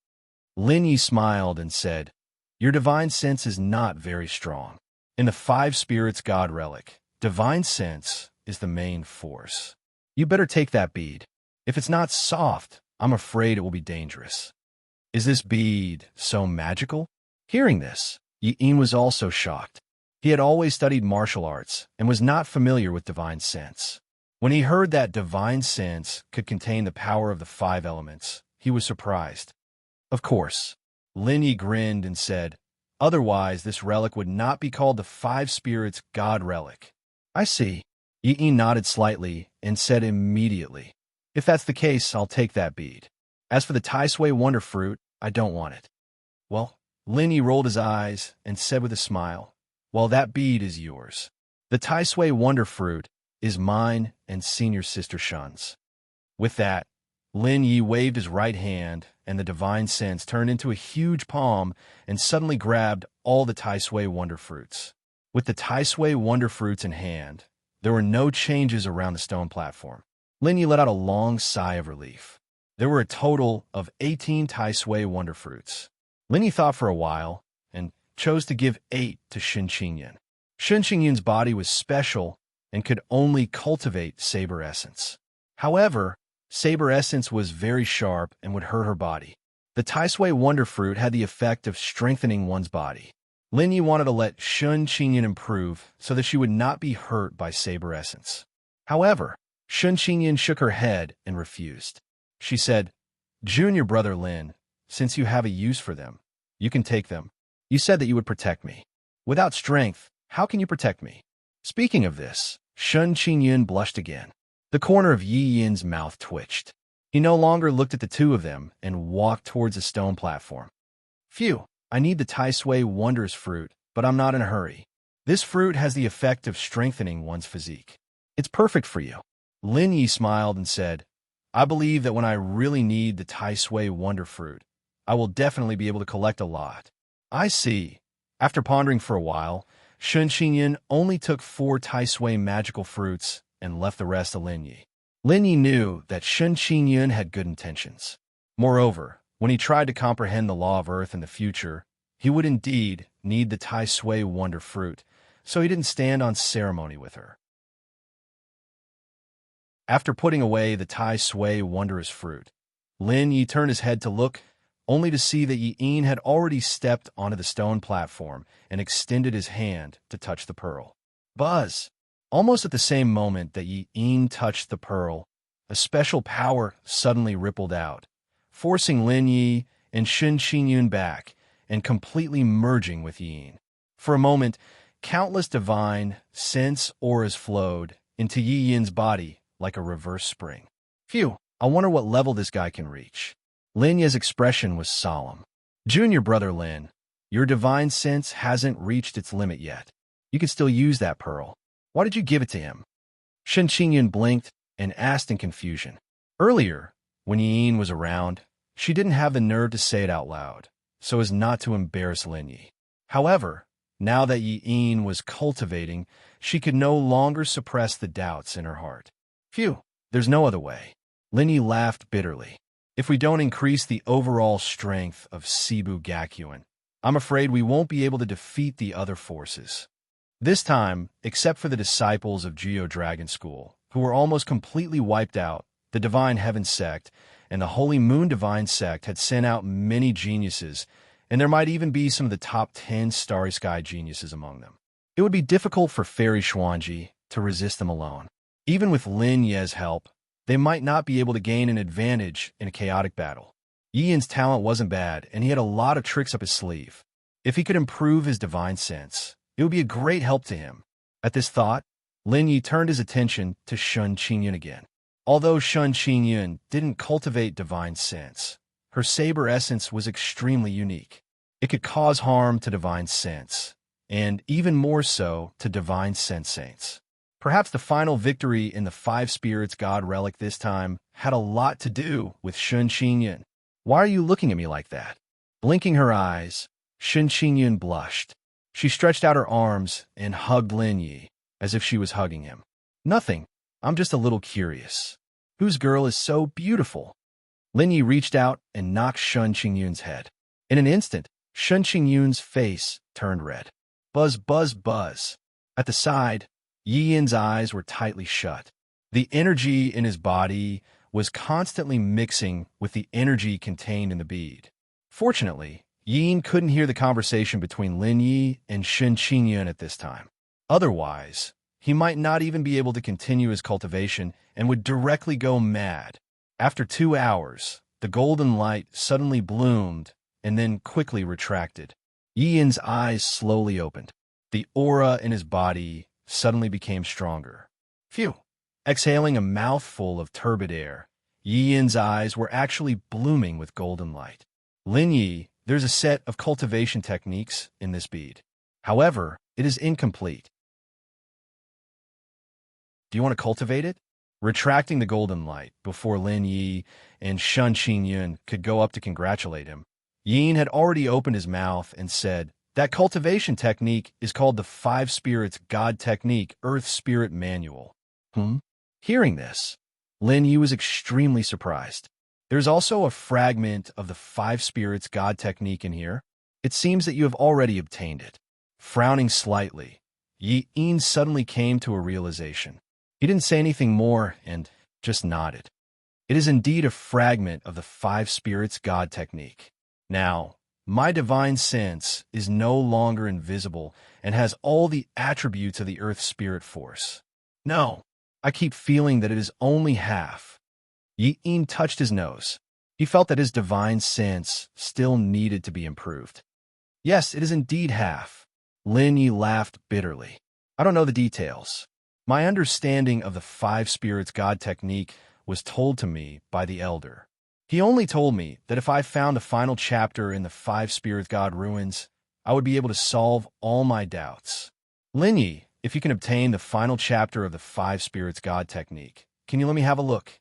Lin Yi smiled and said, "Your divine sense is not very strong. In the Five Spirits God relic, divine sense is the main force. You better take that bead. If it's not soft, I'm afraid it will be dangerous." "Is this bead so magical?" Hearing this, Yi Yin was also shocked. He had always studied martial arts and was not familiar with divine sense. When he heard that divine sense could contain the power of the five elements, he was surprised. Of course, Lin Yi grinned and said, "Otherwise, this relic would not be called the Five Spirits God relic." "I see." Yi Yin nodded slightly and said immediately, "If that's the case, I'll take that bead. As for the Tai Sui Wonder Fruit, I don't want it." "Well," Lin Yi rolled his eyes and said with a smile, "Well, that bead is yours. The Tai Sui Wonder Fruit is mine and senior sister Shun's." With that, Lin Yi waved his right hand, and the divine sense turned into a huge palm and suddenly grabbed all the Tai Sui Wonder Fruits. With the Tai Sui Wonder Fruits in hand, there were no changes around the stone platform. Lin Yi let out a long sigh of relief. There were a total of 18 Tai Sui Wonder Fruits. Lin Yi thought for a while and chose to give 8 to Shen Qingyun. Shen Qingyun's body was special and could only cultivate saber essence. However, saber essence was very sharp and would hurt her body. The Tai Sui Wonder Fruit had the effect of strengthening one's body. Lin Yi wanted to let Shen Qingyun improve so that she would not be hurt by saber essence. However, Shen Qingyun shook her head and refused. She said, "Junior brother Lin, since you have a use for them, you can take them. You said that you would protect me. Without strength, how can you protect me?" Speaking of this, Shen Qingyun blushed again. The corner of Yi Yin's mouth twitched. He no longer looked at the two of them and walked towards the stone platform. "Phew, I need the Tai Sui Wondrous Fruit but I'm not in a hurry. This fruit has the effect of strengthening one's physique. It's perfect for you. Lin Yi smiled and said, I believe that when I really need the Tai Sui Wonder Fruit, I will definitely be able to collect a lot. I see. After pondering for a while, Shun Xinyan only took 4 Tai Sui magical fruits and left the rest to Lin Yi. Lin Yi knew that Shun Xinyan had good intentions. Moreover, when he tried to comprehend the law of earth in the future, he would indeed need the Tai Sui Wonder Fruit, so he didn't stand on ceremony with her. After putting away the Tai Sui Wondrous Fruit, Lin Yi turned his head to look, only to see that Yi had already stepped onto the stone platform and extended his hand to touch the pearl. Buzz! Almost at the same moment that Yi touched the pearl, a special power suddenly rippled out, forcing Lin Yi and Shun Xinyan back and completely merging with Yin. For a moment, countless divine sense auras flowed into Yin's body like a reverse spring. Phew, I wonder what level this guy can reach. Lin Yi's expression was solemn. Junior brother Lin, your divine sense hasn't reached its limit yet. You can still use that pearl. Why did you give it to him? Shun Xinyan blinked and asked in confusion. Earlier, when Yin was around, she didn't have the nerve to say it out loud, so as not to embarrass Lin Yi. However, now that Yin was cultivating, she could no longer suppress the doubts in her heart. Phew, there's no other way. Lin Yi laughed bitterly. If we don't increase the overall strength of Cebu Gakuin, I'm afraid we won't be able to defeat the other forces. This time, except for the disciples of Geo Dragon School, who were almost completely wiped out, the Divine Heaven Sect and the Holy Moon Divine Sect had sent out many geniuses, and there might even be some of the top 10 Starry Sky geniuses among them. It would be difficult for Fairy Xuanji to resist them alone. Even with Lin Ye's help, they might not be able to gain an advantage in a chaotic battle. Yin's talent wasn't bad, and he had a lot of tricks up his sleeve. If he could improve his divine sense, it would be a great help to him. At this thought, Lin Yi turned his attention to Shun Xinyan again. Although Shun Xinyan didn't cultivate divine sense, her saber essence was extremely unique. It could cause harm to divine sense, and even more so to divine sense saints. Perhaps the final victory in the 5 Spirits God relic this time had a lot to do with Shun Xinyan. Why are you looking at me like that? Blinking her eyes, Shun Xinyan blushed. She stretched out her arms and hugged Lin Yi, as if she was hugging him. Nothing. I'm just a little curious. Whose girl is so beautiful? Lin Yi reached out and knocked Shun Xinyan's head. In an instant, Shun Xinyan's face turned red. Buzz, buzz, buzz. At the side, Yin's eyes were tightly shut. The energy in his body was constantly mixing with the energy contained in the bead. Fortunately, Yin couldn't hear the conversation between Lin Yi and Shun Xinyan at this time. Otherwise, he might not even be able to continue his cultivation and would directly go mad. After 2 hours, the golden light suddenly bloomed and then quickly retracted. Yin's eyes slowly opened. The aura in his body suddenly became stronger. Phew! Exhaling a mouthful of turbid air, Yin's eyes were actually blooming with golden light. Lin Yi, there's a set of cultivation techniques in this bead. However, it is incomplete. Do you want to cultivate it? Retracting the golden light before Lin Yi and Shun Xinyan could go up to congratulate him, Yin had already opened his mouth and said, that cultivation technique is called the 5 Spirits God Technique Earth Spirit Manual. Hearing this, Lin Yi was extremely surprised. There's also a fragment of the 5 Spirits God Technique in here. It seems that you have already obtained it. Frowning slightly, Yin suddenly came to a realization. He didn't say anything more and just nodded. It is indeed a fragment of the 5 Spirits God Technique. Now, my divine sense is no longer invisible and has all the attributes of the Earth Spirit Force. No, I keep feeling that it is only half. Yin touched his nose. He felt that his divine sense still needed to be improved. Yes, it is indeed half. Lin Yi laughed bitterly. I don't know the details. My understanding of the 5 Spirits God Technique was told to me by the Elder. He only told me that if I found the final chapter in the 5 Spirits God ruins, I would be able to solve all my doubts. Lin Yi, if you can obtain the final chapter of the Five Spirits God technique, can you let me have a look?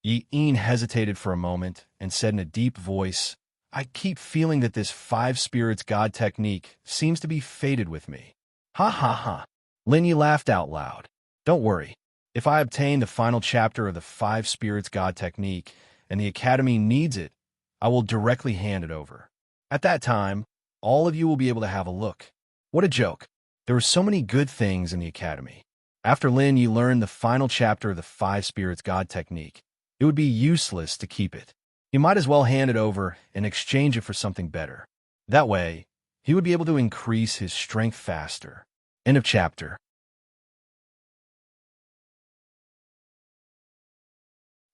Yi hesitated for a moment and said in a deep voice, I keep feeling that this Five Spirits God technique seems to be fated with me. Ha ha ha. Lin Yi laughed out loud. Don't worry. If I obtain the final chapter of the Five Spirits God technique and the Academy needs it, I will directly hand it over. At that time, all of you will be able to have a look. What a joke. There were so many good things in the Academy. After Lin Yi learned the final chapter of the Five Spirits God technique, it would be useless to keep it. He might as well hand it over and exchange it for something better. That way, he would be able to increase his strength faster. End of chapter.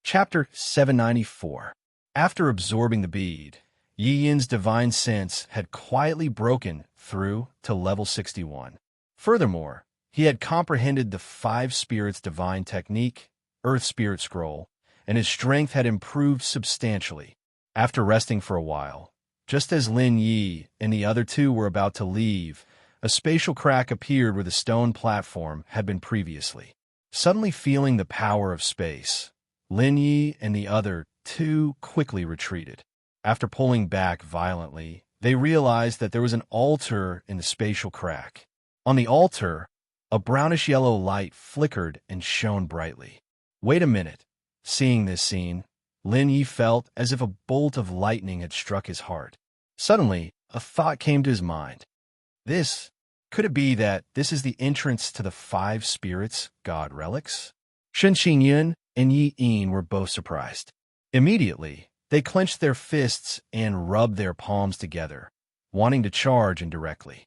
Chapter 794. After absorbing the bead, Yi Yin's divine sense had quietly broken through to level 61. Furthermore, he had comprehended the Five Spirits divine technique, Earth Spirit Scroll, and his strength had improved substantially. After resting for a while, just as Lin Yi and the other two were about to leave, a spatial crack appeared where the stone platform had been previously. Suddenly feeling the power of space, Lin Yi and the other two quickly retreated. After pulling back violently, they realized that there was an altar in the spatial crack. On the altar, a brownish-yellow light flickered and shone brightly. Wait a minute. Seeing this scene, Lin Yi felt as if a bolt of lightning had struck his heart. Suddenly, a thought came to his mind. Could it be that this is the entrance to the Five Spirits God relics? Shen Xingyun and Yi Yin were both surprised. Immediately, they clenched their fists and rubbed their palms together, wanting to charge indirectly.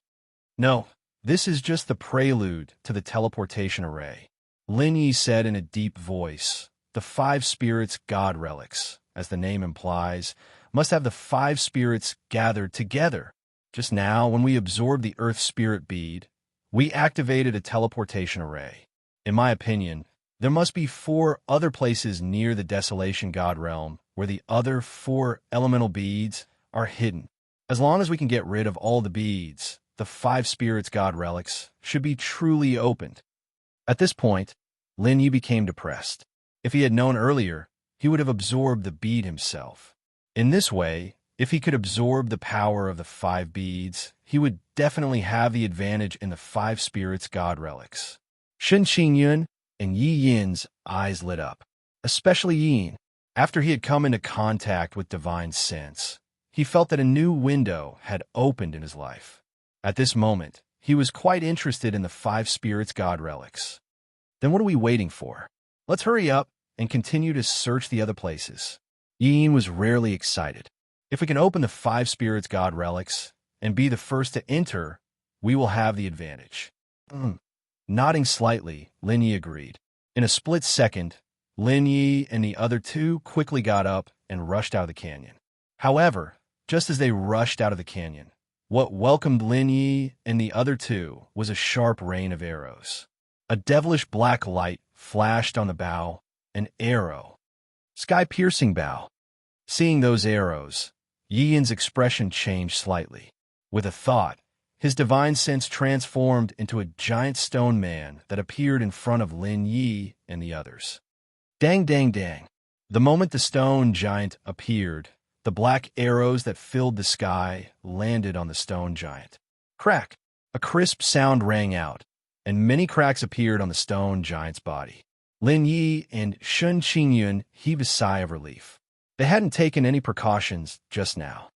No, this is just the prelude to the teleportation array. Lin Yi said in a deep voice, the Five Spirits God relics, as the name implies, must have the Five Spirits gathered together. Just now, when we absorbed the Earth Spirit bead, we activated a teleportation array. In my opinion, there must be 4 other places near the Desolation God realm where the other 4 elemental beads are hidden. As long as we can get rid of all the beads, the Five Spirits God relics should be truly opened. At this point, Lin Yi became depressed. If he had known earlier, he would have absorbed the bead himself. In this way, if he could absorb the power of the 5 beads, he would definitely have the advantage in the Five Spirits God relics. Shen Xingyun and Yi Yin's eyes lit up, especially Yin. After he had come into contact with divine sense, he felt that a new window had opened in his life. At this moment, he was quite interested in the Five Spirits God relics. Then what are we waiting for? Let's hurry up and continue to search the other places. Yin was rarely excited. If we can open the Five Spirits God relics and be the first to enter, we will have the advantage. Nodding slightly, Lin Yi agreed. In a split second, Lin Yi and the other two quickly got up and rushed out of the canyon. However, just as they rushed out of the canyon, what welcomed Lin Yi and the other two was a sharp rain of arrows. A devilish black light flashed on the bow, an arrow. Sky-piercing bow. Seeing those arrows, Yi Yin's expression changed slightly. With a thought, his divine sense transformed into a giant stone man that appeared in front of Lin Yi and the others. Dang, dang, dang. The moment the stone giant appeared, the black arrows that filled the sky landed on the stone giant. Crack! A crisp sound rang out, and many cracks appeared on the stone giant's body. Lin Yi and Shen Xingyun heaved a sigh of relief. They hadn't taken any precautions just now.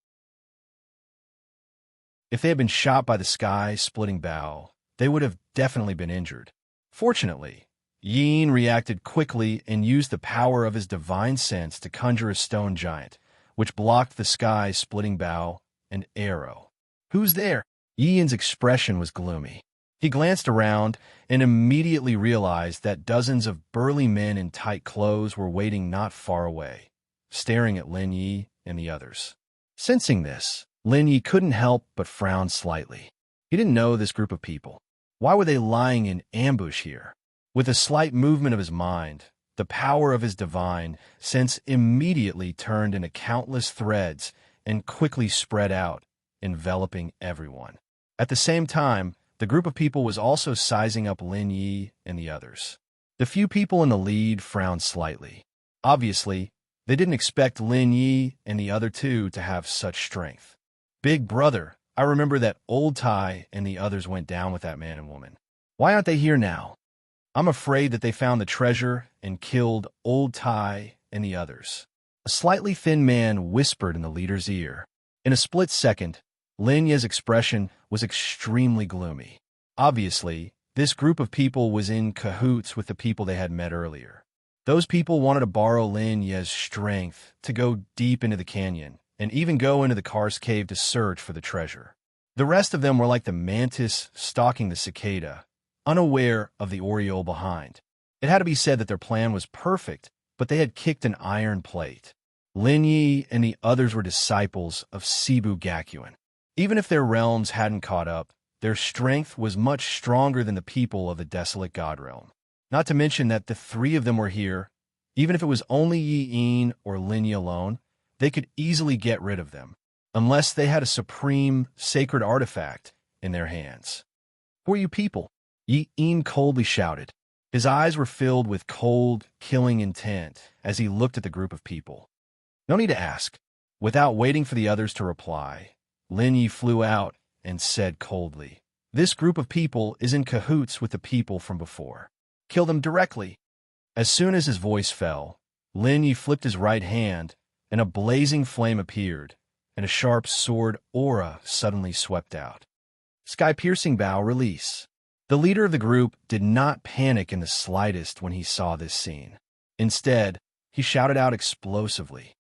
If they had been shot by the sky-splitting bow, they would have definitely been injured. Fortunately, Yin reacted quickly and used the power of his divine sense to conjure a stone giant, which blocked the sky-splitting bow and arrow. Who's there? Yin's expression was gloomy. He glanced around and immediately realized that dozens of burly men in tight clothes were waiting not far away, staring at Lin Yi and the others. Sensing this, Lin Yi couldn't help but frown slightly. He didn't know this group of people. Why were they lying in ambush here? With a slight movement of his mind, the power of his divine sense immediately turned into countless threads and quickly spread out, enveloping everyone. At the same time, the group of people was also sizing up Lin Yi and the others. The few people in the lead frowned slightly. Obviously, they didn't expect Lin Yi and the other two to have such strength. Big brother, I remember that old Tai and the others went down with that man and woman. Why aren't they here now? I'm afraid that they found the treasure and killed old Tai and the others. A slightly thin man whispered in the leader's ear. In a split second, Lin Yi's expression was extremely gloomy. Obviously, this group of people was in cahoots with the people they had met earlier. Those people wanted to borrow Lin Yi's strength to go deep into the canyon and even go into the Karst cave to search for the treasure. The rest of them were like the mantis stalking the cicada, unaware of the oriole behind. It had to be said that their plan was perfect, but they had kicked an iron plate. Lin Yi and the others were disciples of Cebu Gakuen. Even if their realms hadn't caught up, their strength was much stronger than the people of the desolate god realm. Not to mention that the three of them were here. Even if it was only Yi or Lin Yi alone, they could easily get rid of them, unless they had a supreme, sacred artifact in their hands. Who are you people? Yi coldly shouted. His eyes were filled with cold, killing intent as he looked at the group of people. No need to ask. Without waiting for the others to reply, Lin Yi flew out and said coldly, "This group of people is in cahoots with the people from before. Kill them directly." As soon as his voice fell, Lin Yi flipped his right hand, and a blazing flame appeared, and a sharp sword aura suddenly swept out. Sky-piercing bow release. The leader of the group did not panic in the slightest when he saw this scene. Instead, he shouted out explosively,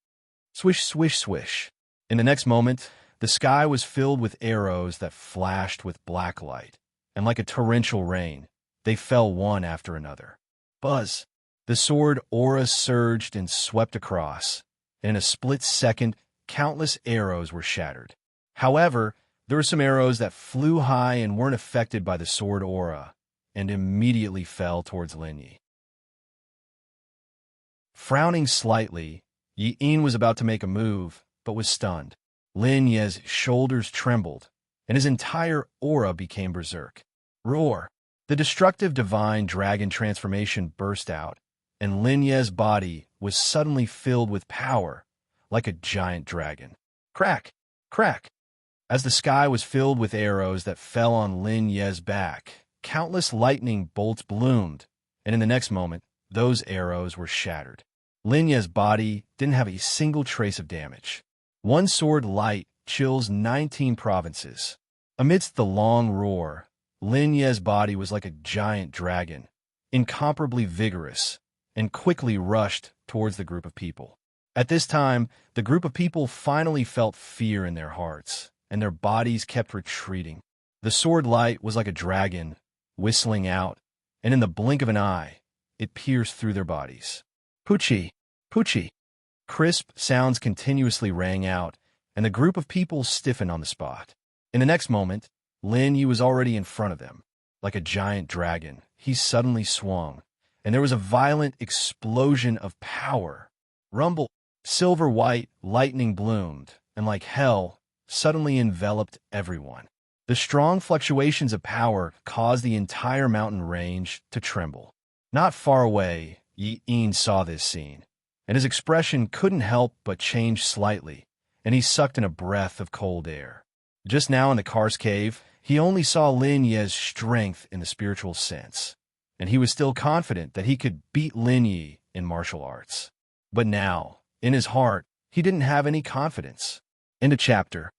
"Swish, swish, swish." In the next moment, the sky was filled with arrows that flashed with black light, and like a torrential rain, they fell one after another. Buzz! The sword aura surged and swept across, and in a split second, countless arrows were shattered. However, there were some arrows that flew high and weren't affected by the sword aura, and immediately fell towards Lin Yi. Frowning slightly, Yi was about to make a move, but was stunned. Lin Yi's shoulders trembled, and his entire aura became berserk. Roar! The destructive divine dragon transformation burst out, and Lin Yi's body was suddenly filled with power, like a giant dragon. Crack! Crack! As the sky was filled with arrows that fell on Lin Yi's back, countless lightning bolts bloomed, and in the next moment, those arrows were shattered. Lin Yi's body didn't have a single trace of damage. One sword light chills 19 provinces. Amidst the long roar, Lin Yi's body was like a giant dragon, incomparably vigorous, and quickly rushed towards the group of people. At this time, the group of people finally felt fear in their hearts, and their bodies kept retreating. The sword light was like a dragon, whistling out, and in the blink of an eye, it pierced through their bodies. Poochie! Poochie! Crisp sounds continuously rang out, and the group of people stiffened on the spot. In the next moment, Lin Yi was already in front of them. Like a giant dragon, he suddenly swung, and there was a violent explosion of power. Rumble! Silver-white lightning bloomed, and like hell, suddenly enveloped everyone. The strong fluctuations of power caused the entire mountain range to tremble. Not far away, Yi saw this scene, and his expression couldn't help but change slightly, and he sucked in a breath of cold air. Just now in the Karst cave, he only saw Lin Yi's strength in the spiritual sense, and he was still confident that he could beat Lin Yi in martial arts. But now, in his heart, he didn't have any confidence. End of chapter.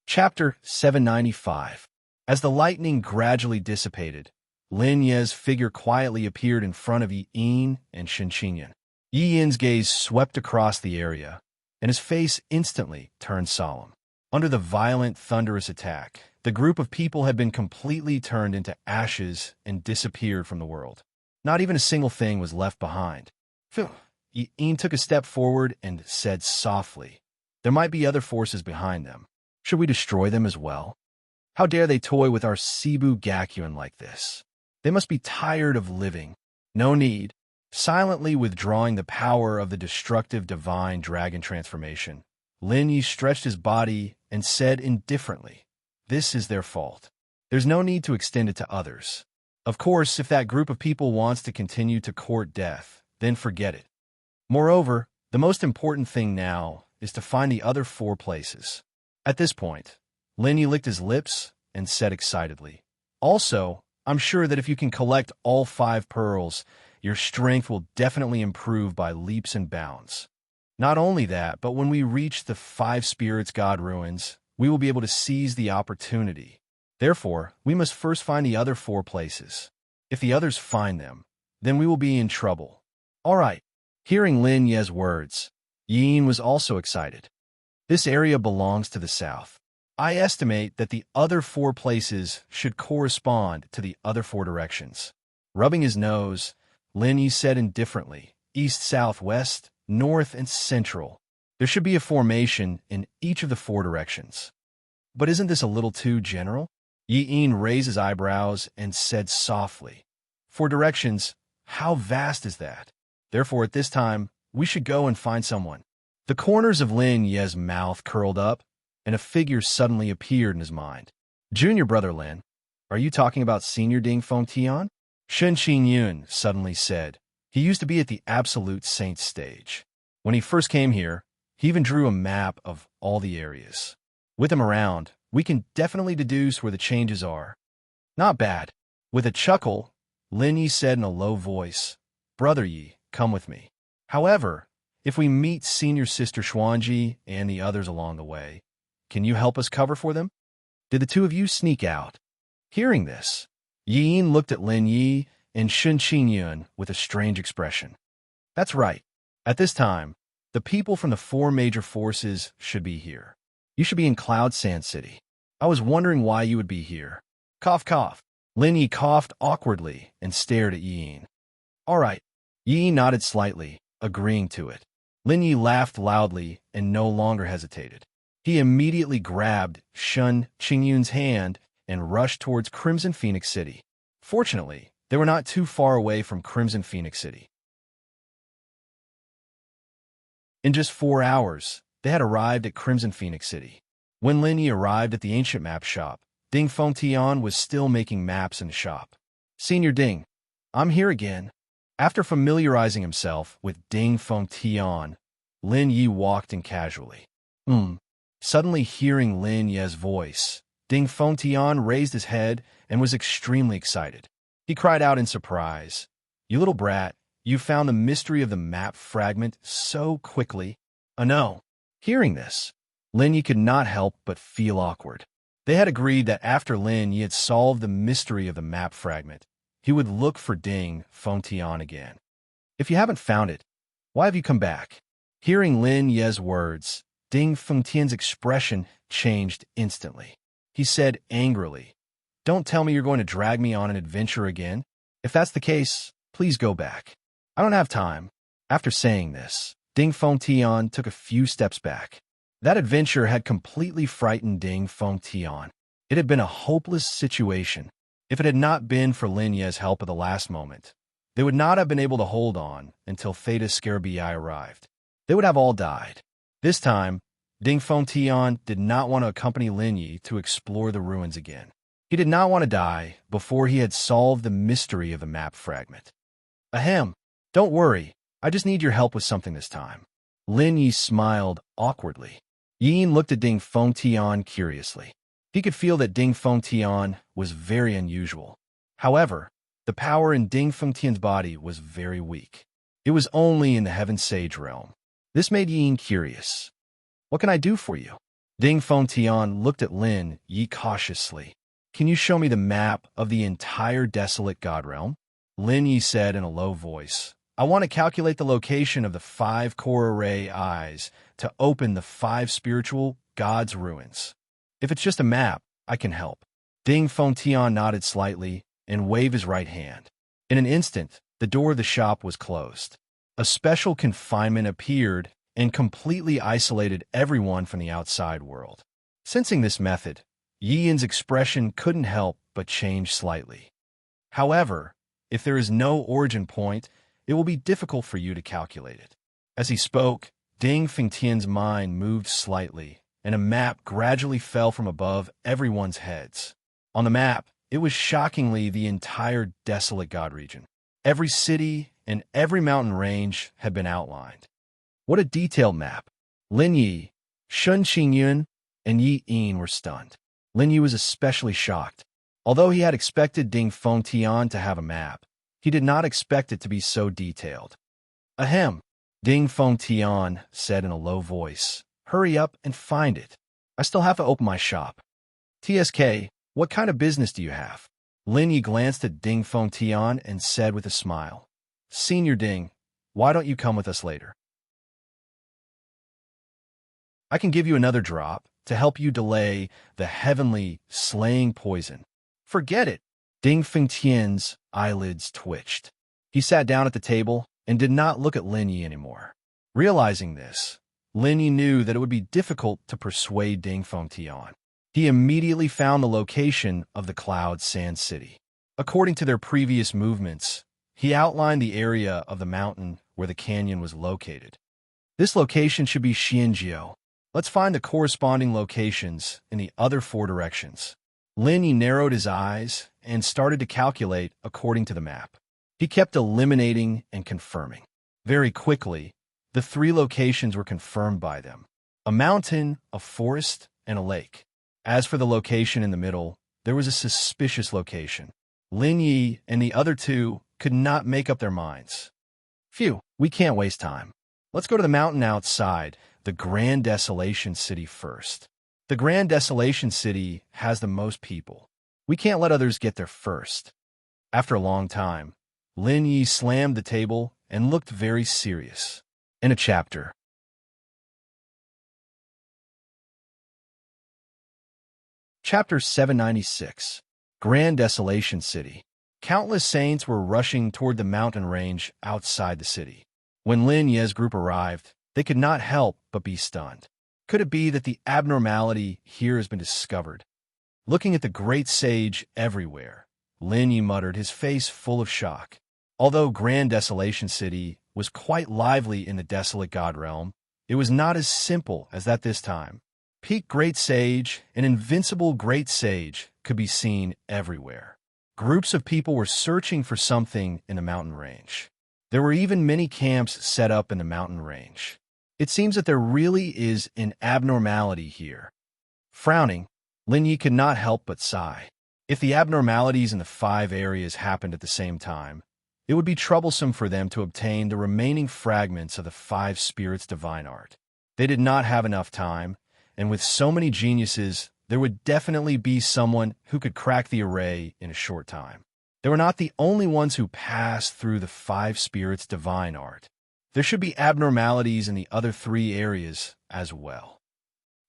Chapter 795. As the lightning gradually dissipated, Lin Yi's figure quietly appeared in front of Yi and Shinqinyan. Yi-Yin's gaze swept across the area, and his face instantly turned solemn. Under the violent, thunderous attack, the group of people had been completely turned into ashes and disappeared from the world. Not even a single thing was left behind. Phew! Yi took a step forward and said softly, "There might be other forces behind them. Should we destroy them as well? How dare they toy with our Cebu Gakuen like this? They must be tired of living." "No need," Silently withdrawing the power of the destructive divine dragon transformation, Lin Yi stretched his body and said indifferently, "This is their fault. There's no need to extend it to others. Of course, if that group of people wants to continue to court death, then forget it. Moreover, the most important thing now is to find the other 4 places." At this point, Lin Yi licked his lips and said excitedly, "Also, I'm sure that if you can collect all 5 pearls, your strength will definitely improve by leaps and bounds. Not only that, but when we reach the 5 spirits god ruins, we will be able to seize the opportunity. Therefore, we must first find the other 4 places. If the others find them, then we will be in trouble." All right. Hearing Lin Ye's words, Yin was also excited. This area belongs to the south. I estimate that the other 4 places should correspond to the other 4 directions. Rubbing his nose, Lin Yi said indifferently, "East, south, west, north, and central. There should be a formation in each of the 4 directions." But isn't this a little too general? Yin raised his eyebrows and said softly, "4 directions, how vast is that? Therefore, at this time, we should go and find someone." The corners of Lin Ye's mouth curled up, and a figure suddenly appeared in his mind. "Junior brother Lin, are you talking about Senior Ding Feng Tian?" Shen Yun suddenly said. He used to be at the Absolute Saint stage. When he first came here, he even drew a map of all the areas. With him around, we can definitely deduce where the changes are. Not bad. With a chuckle, Lin Yi said in a low voice, "Brother Yi, come with me. However, if we meet Senior Sister Xuanji and the others along the way, can you help us cover for them?" Did the 2 of you sneak out? Hearing this, Yin looked at Lin Yi and Shen Yun with a strange expression. "That's right. At this time, the people from the 4 major forces should be here. You should be in Cloud Sand City. I was wondering why you would be here." Cough, cough. Lin Yi coughed awkwardly and stared at Yin. "All right." Yi nodded slightly, agreeing to it. Lin Yi laughed loudly and no longer hesitated. He immediately grabbed Shen Yun's hand and rushed towards Crimson Phoenix City. Fortunately, they were not too far away from Crimson Phoenix City. In just 4 hours, they had arrived at Crimson Phoenix City. When Lin Yi arrived at the ancient map shop, Ding Feng Tian was still making maps in the shop. "Senior Ding, I'm here again." After familiarizing himself with Ding Feng Tian, Lin Yi walked in casually. Suddenly hearing Lin Ye's voice, Ding Feng Tian raised his head and was extremely excited. He cried out in surprise, "You little brat, you found the mystery of the map fragment so quickly." No. Hearing this, Lin Yi could not help but feel awkward. They had agreed that after Lin Yi had solved the mystery of the map fragment, he would look for Ding Feng Tian again. "If you haven't found it, why have you come back?" Hearing Lin Ye's words, Ding Feng Tian's expression changed instantly. He said angrily, "Don't tell me you're going to drag me on an adventure again. If that's the case, please go back. I don't have time." After saying this, Ding Feng Tian took a few steps back. That adventure had completely frightened Ding Feng Tian. It had been a hopeless situation. If it had not been for Lin Ye's help at the last moment, they would not have been able to hold on until Theta Scarabei arrived. They would have all died. This time, Ding Feng Tian did not want to accompany Lin Yi to explore the ruins again. He did not want to die before he had solved the mystery of the map fragment. "Ahem, don't worry, I just need your help with something this time." Lin Yi smiled awkwardly. Yin looked at Ding Feng Tian curiously. He could feel that Ding Feng Tian was very unusual. However, the power in Ding Feng Tian's body was very weak. It was only in the Heaven Sage realm. This made Yin curious. "What can I do for you?" Ding Feng Tian looked at Lin Yi cautiously. "Can you show me the map of the entire desolate god realm?" Lin Yi said in a low voice, "I want to calculate the location of the 5 core array eyes to open the 5 spiritual gods' ruins. If it's just a map, I can help." Ding Feng Tian nodded slightly and waved his right hand. In an instant, the door of the shop was closed. A special confinement appeared and completely isolated everyone from the outside world. Sensing this method, Yin's expression couldn't help but change slightly. However, if there is no origin point it will be difficult for you to calculate it. As he spoke, Ding Fengtian's mind moved slightly, and a map gradually fell from above everyone's heads. On the map, it was shockingly the entire desolate god region. Every city and every mountain range had been outlined. What a detailed map! Lin Yi, Shun Qingyun, and Yi Yin were stunned. Lin Yi was especially shocked. Although he had expected Ding Fengtian to have a map, he did not expect it to be so detailed. Ahem, Ding Fengtian said in a low voice. Hurry up and find it. I still have to open my shop. TSK, what kind of business do you have? Lin Yi glanced at Ding Fengtian and said with a smile. Senior Ding, why don't you come with us later? I can give you another drop to help you delay the heavenly slaying poison. Forget it. Ding Fengtian's eyelids twitched. He sat down at the table and did not look at Lin Yi anymore. Realizing this, Lin Yi knew that it would be difficult to persuade Ding Fengtian. He immediately found the location of the Cloud Sand City. According to their previous movements, he outlined the area of the mountain where the canyon was located. This location should be Xianjiao. Let's find the corresponding locations in the other 4 directions. Lin Yi narrowed his eyes and started to calculate according to the map. He kept eliminating and confirming. Very quickly, the 3 locations were confirmed by them: a mountain, a forest, and a lake. As for the location in the middle, there was a suspicious location. Lin Yi and the other 2 could not make up their minds. Phew, we can't waste time. Let's go to the mountain outside, the Grand Desolation City first. The Grand Desolation City has the most people. We can't let others get there first. After a long time, Lin Yi slammed the table and looked very serious. In a chapter. Chapter 796. Grand Desolation City. Countless saints were rushing toward the mountain range outside the city. When Lin Yi's group arrived, they could not help but be stunned. Could it be that the abnormality here has been discovered? Looking at the great sage everywhere, Lin Yi muttered, his face full of shock. Although Grand Desolation City was quite lively in the desolate god realm, it was not as simple as that this time. Peak Great Sage, an invincible great sage, could be seen everywhere. Groups of people were searching for something in the mountain range. There were even many camps set up in the mountain range. It seems that there really is an abnormality here. Frowning, Lin Yi could not help but sigh. If the abnormalities in the 5 areas happened at the same time, it would be troublesome for them to obtain the remaining fragments of the 5 spirits' divine art. They did not have enough time, and with so many geniuses, there would definitely be someone who could crack the array in a short time. They were not the only ones who passed through the 5 spirits' divine art. There should be abnormalities in the other 3 areas as well.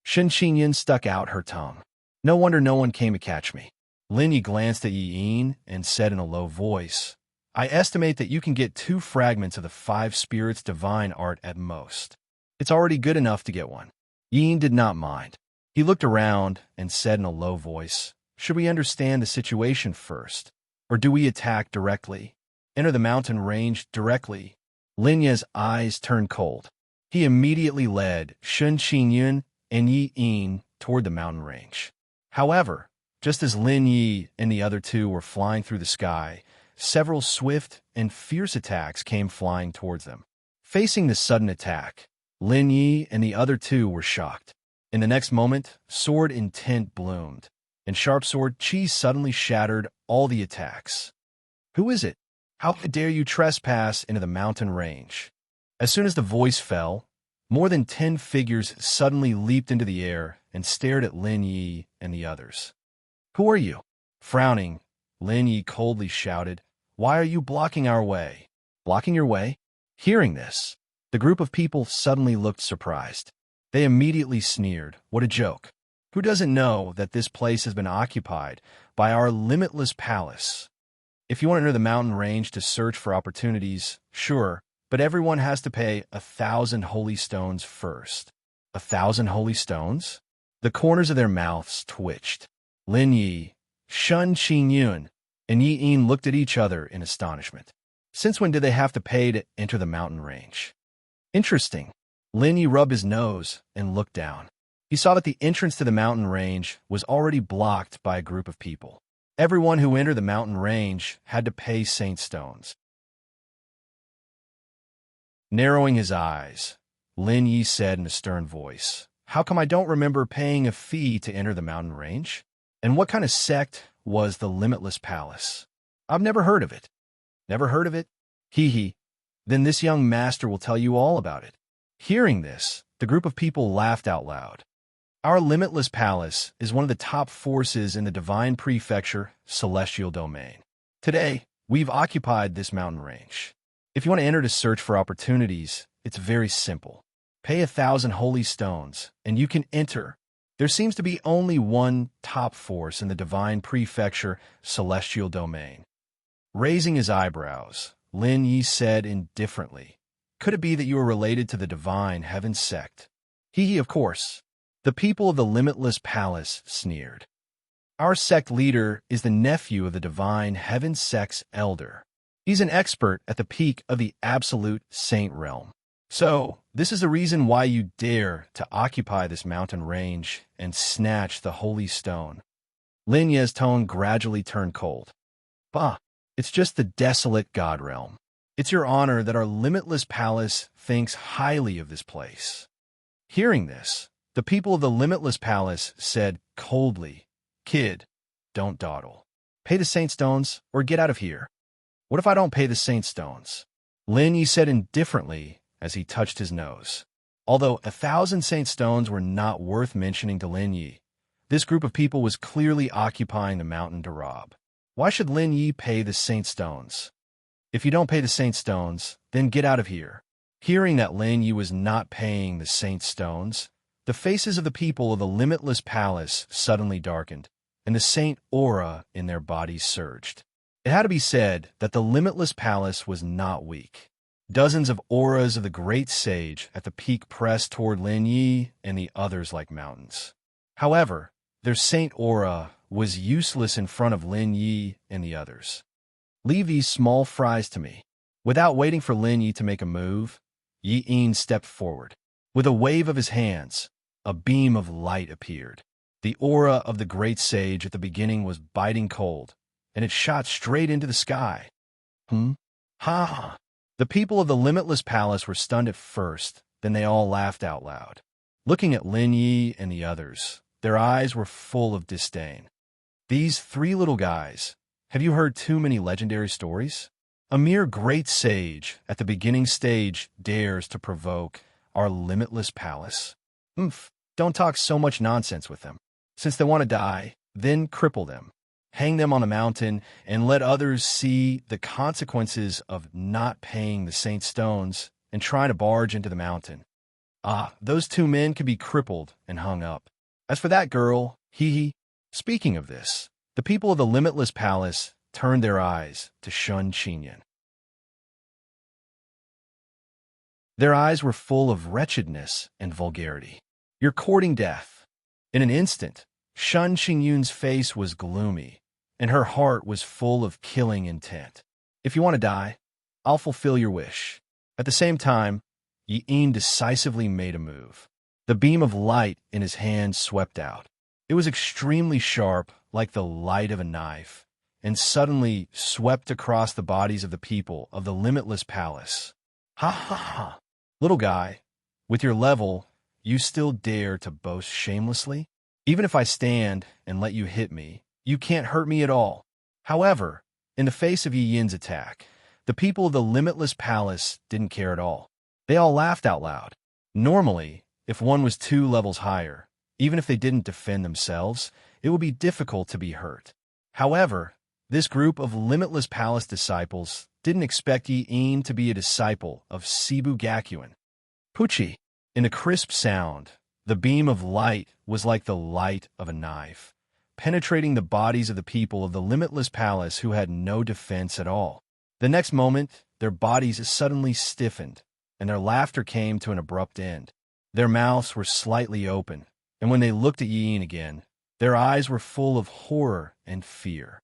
Shen Qingyun stuck out her tongue. No wonder no one came to catch me. Lin Yi glanced at Yi Yin and said in a low voice, I estimate that you can get 2 fragments of the 5 spirits' divine art at most. It's already good enough to get one. Yi Yin did not mind. He looked around and said in a low voice, should we understand the situation first, or do we attack directly? Enter the mountain range directly? Lin Yi's eyes turned cold. He immediately led Shun Qingyun and Yi Yin toward the mountain range. However, just as Lin Yi and the other 2 were flying through the sky, several swift and fierce attacks came flying towards them. Facing this sudden attack, Lin Yi and the other 2 were shocked. In the next moment, sword intent bloomed, and sharp sword chi suddenly shattered all the attacks. Who is it? How dare you trespass into the mountain range? As soon as the voice fell, more than 10 figures suddenly leaped into the air and stared at Lin Yi and the others. Who are you? Frowning, Lin Yi coldly shouted, why are you blocking our way? Blocking your way? Hearing this, the group of people suddenly looked surprised. They immediately sneered, what a joke. Who doesn't know that this place has been occupied by our limitless palace? If you want to enter the mountain range to search for opportunities, sure, but everyone has to pay 1,000 holy stones first. 1,000 holy stones? The corners of their mouths twitched. Lin Yi, Shun Qingyun, and Yi Yin looked at each other in astonishment. Since when did they have to pay to enter the mountain range? Interesting. Lin Yi rubbed his nose and looked down. He saw that the entrance to the mountain range was already blocked by a group of people. Everyone who entered the mountain range had to pay Saint Stones. Narrowing his eyes, Lin Yi said in a stern voice, "How come I don't remember paying a fee to enter the mountain range? And what kind of sect was the Limitless Palace? I've never heard of it." "Never heard of it? Hee hee. Then this young master will tell you all about it." Hearing this, the group of people laughed out loud. Our Limitless Palace is one of the top forces in the Divine Prefecture Celestial Domain. Today, we've occupied this mountain range. If you want to enter to search for opportunities, it's very simple. Pay 1,000 holy stones, and you can enter. There seems to be only one top force in the Divine Prefecture Celestial Domain. Raising his eyebrows, Lin Yi said indifferently, "Could it be that you are related to the Divine Heaven sect?" Hee, of course. The people of the Limitless Palace sneered. "Our sect leader is the nephew of the Divine Heaven sect's elder. He's an expert at the peak of the absolute saint realm. So, this is the reason why you dare to occupy this mountain range and snatch the holy stone." Lin Ye's tone gradually turned cold. "Bah, it's just the desolate god realm. It's your honor that our Limitless Palace thinks highly of this place." Hearing this, the people of the Limitless Palace said coldly, "Kid, don't dawdle. Pay the Saint Stones or get out of here." "What if I don't pay the Saint Stones?" Lin Yi said indifferently as he touched his nose. Although 1,000 Saint Stones were not worth mentioning to Lin Yi, this group of people was clearly occupying the mountain to rob. Why should Lin Yi pay the Saint Stones? "If you don't pay the Saint Stones, then get out of here." Hearing that Lin Yi was not paying the Saint Stones, the faces of the people of the Limitless Palace suddenly darkened, and the saint aura in their bodies surged. It had to be said that the Limitless Palace was not weak. Dozens of auras of the great sage at the peak pressed toward Lin Yi and the others like mountains. However, their saint aura was useless in front of Lin Yi and the others. "Leave these small fries to me." Without waiting for Lin Yi to make a move, Yi Yin stepped forward. With a wave of his hands, a beam of light appeared. The aura of the great sage at the beginning was biting cold, and it shot straight into the sky. Ha ha! The people of the Limitless Palace were stunned at first, then they all laughed out loud. Looking at Lin Yi and the others, their eyes were full of disdain. "These three little guys, have you heard too many legendary stories? A mere great sage at the beginning stage dares to provoke our Limitless Palace? Don't talk so much nonsense with them. Since they want to die, then cripple them. Hang them on a mountain and let others see the consequences of not paying the Saint Stones and trying to barge into the mountain. Those two men could be crippled and hung up. As for that girl, Speaking of this, the people of the Limitless Palace turned their eyes to Shun Qinyan. Their eyes were full of wretchedness and vulgarity. "You're courting death." In an instant, Shun Qinyan's face was gloomy, and her heart was full of killing intent. "If you want to die, I'll fulfill your wish." At the same time, Yi Yin decisively made a move. The beam of light in his hand swept out. It was extremely sharp, like the light of a knife, and suddenly swept across the bodies of the people of the Limitless Palace. "Ha ha ha! Little guy, with your level, you still dare to boast shamelessly? Even if I stand and let you hit me, you can't hurt me at all." However, in the face of Yi Yin's attack, the people of the Limitless Palace didn't care at all. They all laughed out loud. Normally, if one was 2 levels higher, even if they didn't defend themselves, it would be difficult to be hurt. However, this group of Limitless Palace disciples didn't expect Yi Yin to be a disciple of Sibu Gakuin. Puchi! In a crisp sound, the beam of light was like the light of a knife, penetrating the bodies of the people of the Limitless Palace who had no defense at all. The next moment, their bodies suddenly stiffened, and their laughter came to an abrupt end. Their mouths were slightly open, and when they looked at Yi Yin again, their eyes were full of horror and fear.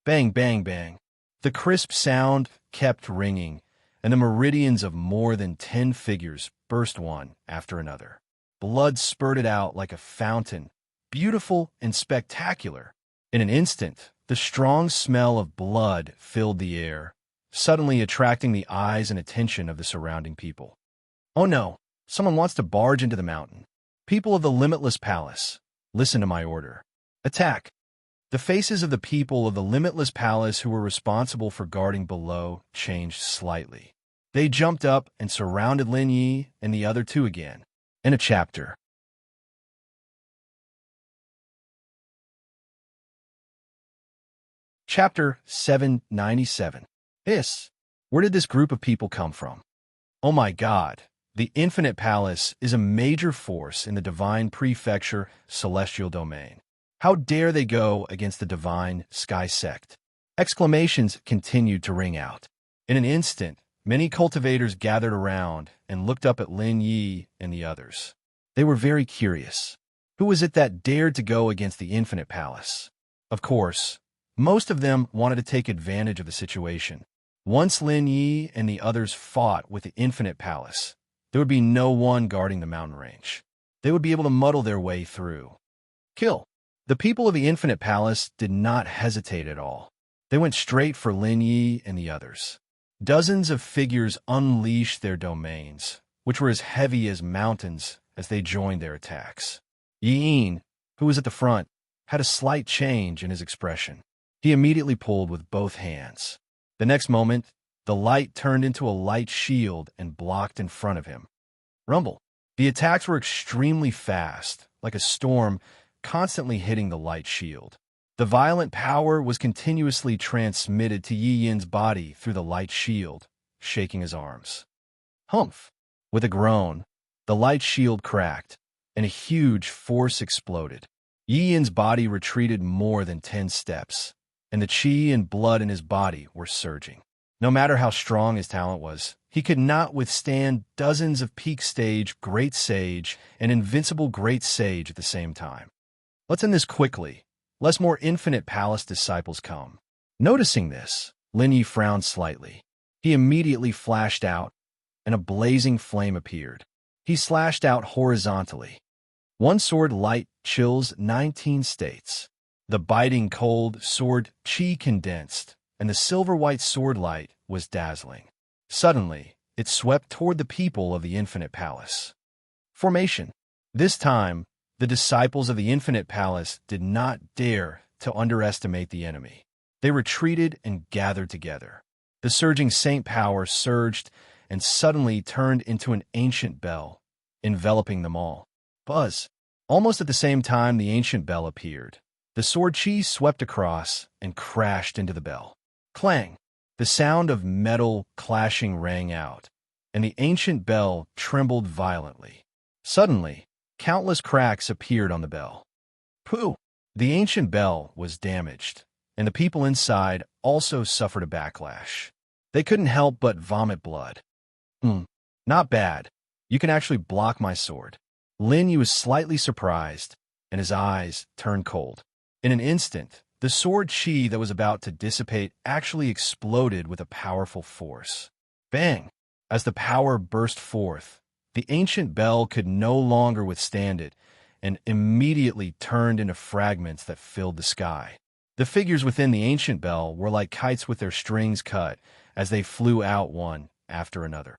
Bang, bang, bang. The crisp sound kept ringing, and the meridians of more than 10 figures burst one after another. Blood spurted out like a fountain, beautiful and spectacular. In an instant, the strong smell of blood filled the air, suddenly attracting the eyes and attention of the surrounding people. Oh no, someone wants to barge into the mountain. People of the limitless palace, listen to my order. Attack! The faces of the people of the limitless palace who were responsible for guarding below changed slightly. They jumped up and surrounded Lin Yi and the other two again. In a chapter. Chapter 797. Where did this group of people come from? Oh my God, the Infinite Palace is a major force in the Divine Prefecture Celestial Domain. How dare they go against the Divine Sky Sect? Exclamations continued to ring out. In an instant, many cultivators gathered around and looked up at Lin Yi and the others. They were very curious. Who was it that dared to go against the Infinite Palace? Of course, most of them wanted to take advantage of the situation. Once Lin Yi and the others fought with the Infinite Palace, there would be no one guarding the mountain range. They would be able to muddle their way through. Kill. The people of the Infinite Palace did not hesitate at all. They went straight for Lin Yi and the others. Dozens of figures unleashed their domains, which were as heavy as mountains, as they joined their attacks. Yin, who was at the front, had a slight change in his expression. He immediately pulled with both hands. The next moment, the light turned into a light shield and blocked in front of him. Rumble. The attacks were extremely fast, like a storm, constantly hitting the light shield. The violent power was continuously transmitted to Yi Yin's body through the light shield, shaking his arms. Humph! With a groan, the light shield cracked, and a huge force exploded. Yi Yin's body retreated more than 10 steps, and the qi and blood in his body were surging. No matter how strong his talent was, he could not withstand dozens of peak stage Great Sage and invincible Great Sage at the same time. Let's end this quickly, lest more Infinite Palace disciples come. Noticing this, Lin Yi frowned slightly. He immediately flashed out, and a blazing flame appeared. He slashed out horizontally. One sword light chills 19 states. The biting cold sword qi condensed, and the silver-white sword light was dazzling. Suddenly, it swept toward the people of the Infinite Palace. Formation. This time, the disciples of the Infinite Palace did not dare to underestimate the enemy. They retreated and gathered together. The surging saint power surged and suddenly turned into an ancient bell, enveloping them all. Buzz. Almost at the same time, the ancient bell appeared. The sword qi swept across and crashed into the bell. Clang! The sound of metal clashing rang out, and the ancient bell trembled violently. Suddenly, countless cracks appeared on the bell. Pooh! The ancient bell was damaged, and the people inside also suffered a backlash. They couldn't help but vomit blood. Not bad. You can actually block my sword. Lin Yi was slightly surprised, and his eyes turned cold. In an instant, the sword qi that was about to dissipate actually exploded with a powerful force. Bang! As the power burst forth, the ancient bell could no longer withstand it and immediately turned into fragments that filled the sky. The figures within the ancient bell were like kites with their strings cut as they flew out one after another.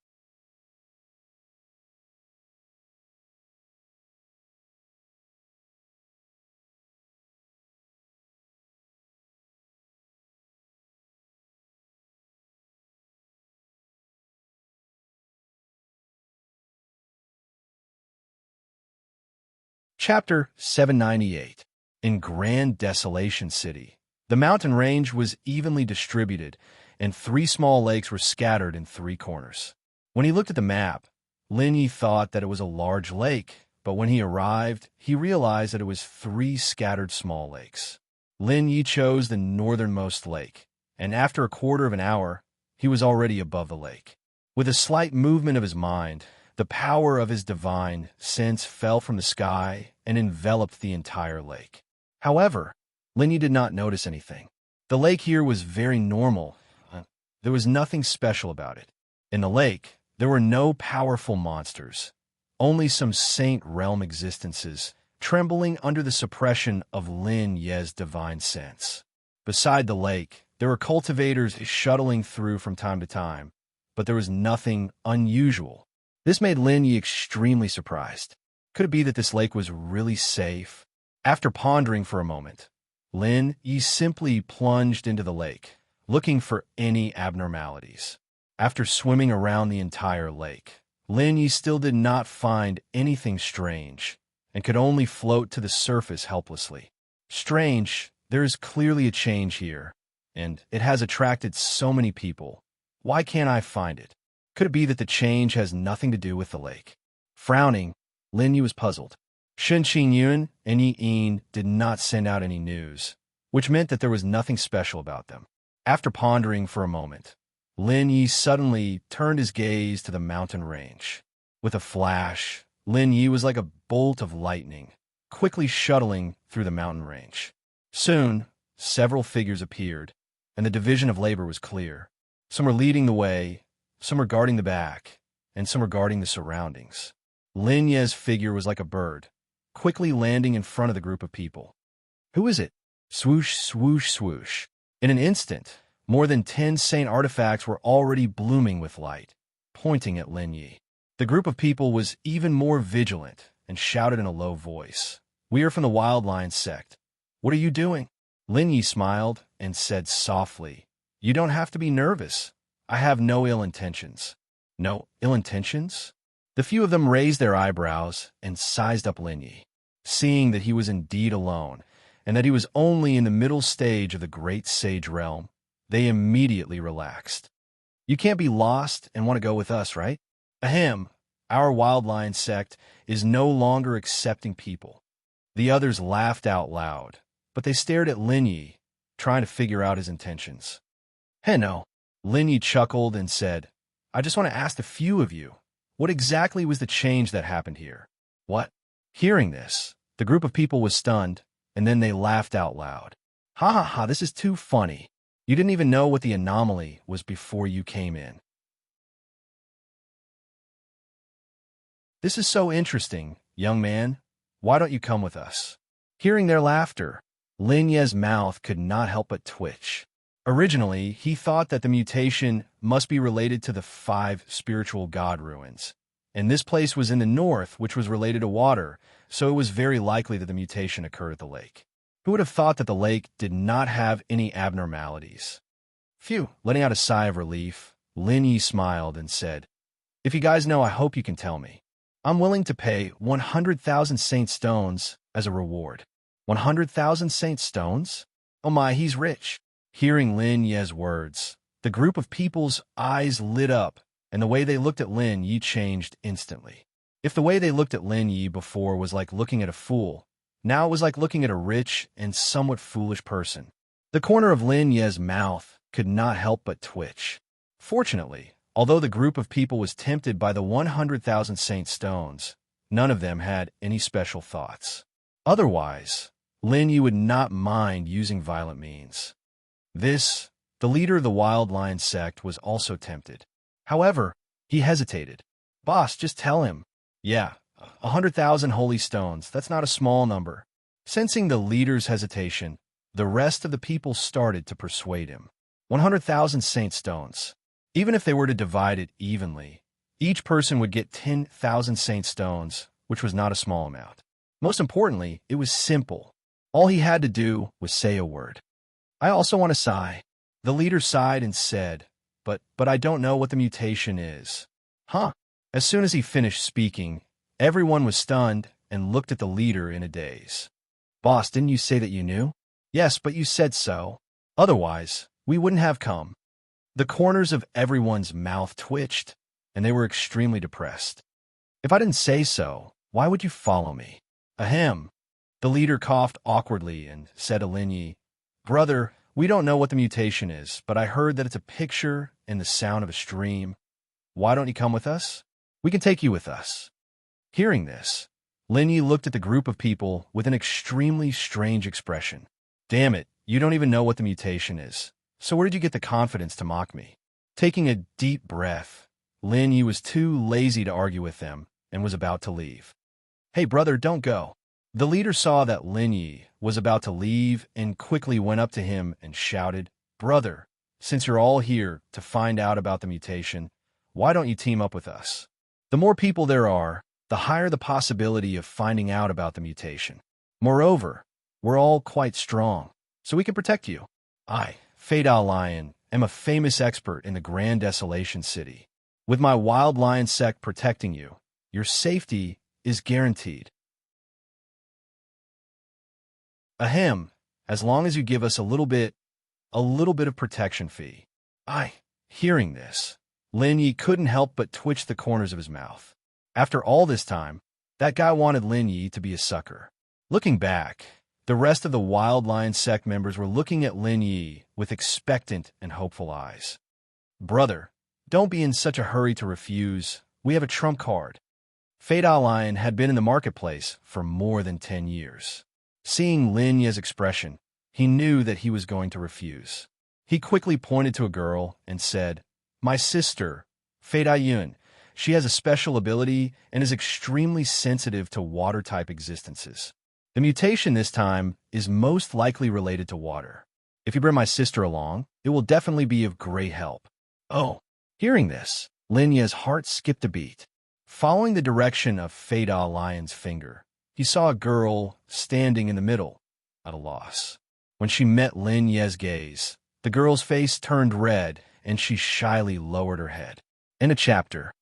Chapter 798. In Grand Desolation City, the mountain range was evenly distributed, and 3 small lakes were scattered in 3 corners. When he looked at the map, Lin Yi thought that it was a large lake, but when he arrived, he realized that it was 3 scattered small lakes. Lin Yi chose the northernmost lake, and after a quarter of an hour, he was already above the lake. With a slight movement of his mind, the power of his divine sense fell from the sky and enveloped the entire lake. However, Lin Yi did not notice anything. The lake here was very normal, There was nothing special about it. In the lake, there were no powerful monsters, only some saint realm existences trembling under the suppression of Lin Ye's divine sense. Beside the lake, there were cultivators shuttling through from time to time, but there was nothing unusual. This made Lin Yi extremely surprised. Could it be that this lake was really safe? After pondering for a moment, Lin Yi simply plunged into the lake, looking for any abnormalities. After swimming around the entire lake, Lin Yi still did not find anything strange and could only float to the surface helplessly. Strange, there is clearly a change here, and it has attracted so many people. Why can't I find it? Could it be that the change has nothing to do with the lake? Frowning, Lin Yi was puzzled. Shen Qingyun and Yi Yin did not send out any news, which meant that there was nothing special about them. After pondering for a moment, Lin Yi suddenly turned his gaze to the mountain range. With a flash, Lin Yi was like a bolt of lightning, quickly shuttling through the mountain range. Soon, several figures appeared, and the division of labor was clear. Some were leading the way, some were guarding the back, and some were guarding the surroundings. Lin Ye's figure was like a bird, quickly landing in front of the group of people. Who is it? Swoosh, swoosh, swoosh. In an instant, more than 10 saint artifacts were already blooming with light, pointing at Lin Yi. The group of people was even more vigilant and shouted in a low voice. We are from the Wild Lion sect. What are you doing? Lin Yi smiled and said softly, You don't have to be nervous. I have no ill intentions. No ill intentions? The few of them raised their eyebrows and sized up Lin Yi. Seeing that he was indeed alone, and that he was only in the middle stage of the great sage realm, they immediately relaxed. You can't be lost and want to go with us, right? Ahem, our Wild Lion sect is no longer accepting people. The others laughed out loud, but they stared at Lin Yi, trying to figure out his intentions. Hey, no. Lin Yi chuckled and said, I just want to ask a few of you, what exactly was the change that happened here? What? Hearing this, the group of people was stunned, and then they laughed out loud. Ha ha ha, this is too funny. You didn't even know what the anomaly was before you came in. This is so interesting, young man. Why don't you come with us? Hearing their laughter, Lin Ye's mouth could not help but twitch. Originally, he thought that the mutation must be related to the 5 spiritual god ruins, and this place was in the north, which was related to water, so it was very likely that the mutation occurred at the lake. Who would have thought that the lake did not have any abnormalities? Phew, letting out a sigh of relief, Lin Yi smiled and said, If you guys know, I hope you can tell me. I'm willing to pay 100,000 saint stones as a reward. 100,000 saint stones? Oh my, he's rich. Hearing Lin Ye's words, the group of people's eyes lit up, and the way they looked at Lin Yi changed instantly. If the way they looked at Lin Yi before was like looking at a fool, now it was like looking at a rich and somewhat foolish person. The corner of Lin Ye's mouth could not help but twitch. Fortunately, although the group of people was tempted by the 100,000 saint stones, none of them had any special thoughts. Otherwise, Lin Yi would not mind using violent means. The leader of the Wild Lion sect, was also tempted. However, he hesitated. Boss, just tell him. Yeah, 100,000 holy stones, that's not a small number. Sensing the leader's hesitation, the rest of the people started to persuade him. 100,000 saint stones. Even if they were to divide it evenly, each person would get 10,000 saint stones, which was not a small amount. Most importantly, it was simple. All he had to do was say a word. I also want to sigh. The leader sighed and said, but I don't know what the mutation is. Huh? As soon as he finished speaking, everyone was stunned and looked at the leader in a daze. Boss, didn't you say that you knew? Yes, but you said so. Otherwise, we wouldn't have come. The corners of everyone's mouth twitched, and they were extremely depressed. If I didn't say so, why would you follow me? Ahem. The leader coughed awkwardly and said to Lin Yi, Brother, we don't know what the mutation is, but I heard that it's a picture and the sound of a stream. Why don't you come with us? We can take you with us. Hearing this, Lin Yi looked at the group of people with an extremely strange expression. Damn it, you don't even know what the mutation is. So where did you get the confidence to mock me? Taking a deep breath, Lin Yi was too lazy to argue with them and was about to leave. "Hey, brother, don't go." The leader saw that Lin Yi was about to leave and quickly went up to him and shouted, "Brother, since you're all here to find out about the mutation, why don't you team up with us? The more people there are, the higher the possibility of finding out about the mutation. Moreover, we're all quite strong, so we can protect you. I, Fade-Owl Lion, am a famous expert in the Grand Desolation City. With my wild lion sect protecting you, your safety is guaranteed. Ahem, as long as you give us a little bit of protection fee." Hearing this, Lin Yi couldn't help but twitch the corners of his mouth. After all this time, that guy wanted Lin Yi to be a sucker. Looking back, the rest of the Wild Lion sect members were looking at Lin Yi with expectant and hopeful eyes. "Brother, don't be in such a hurry to refuse. We have a trump card." Fade-Owl Lion had been in the marketplace for more than 10 years. Seeing Lin Yi's expression, he knew that he was going to refuse. He quickly pointed to a girl and said, "My sister, Fade-Owl Yun. She has a special ability and is extremely sensitive to water-type existences. The mutation this time is most likely related to water. If you bring my sister along, it will definitely be of great help." Oh, hearing this, Lin Yi's heart skipped a beat. Following the direction of Fade-Owl Lion's finger, he saw a girl standing in the middle, at a loss. When she met Lin Yi's gaze, the girl's face turned red and she shyly lowered her head. End of chapter.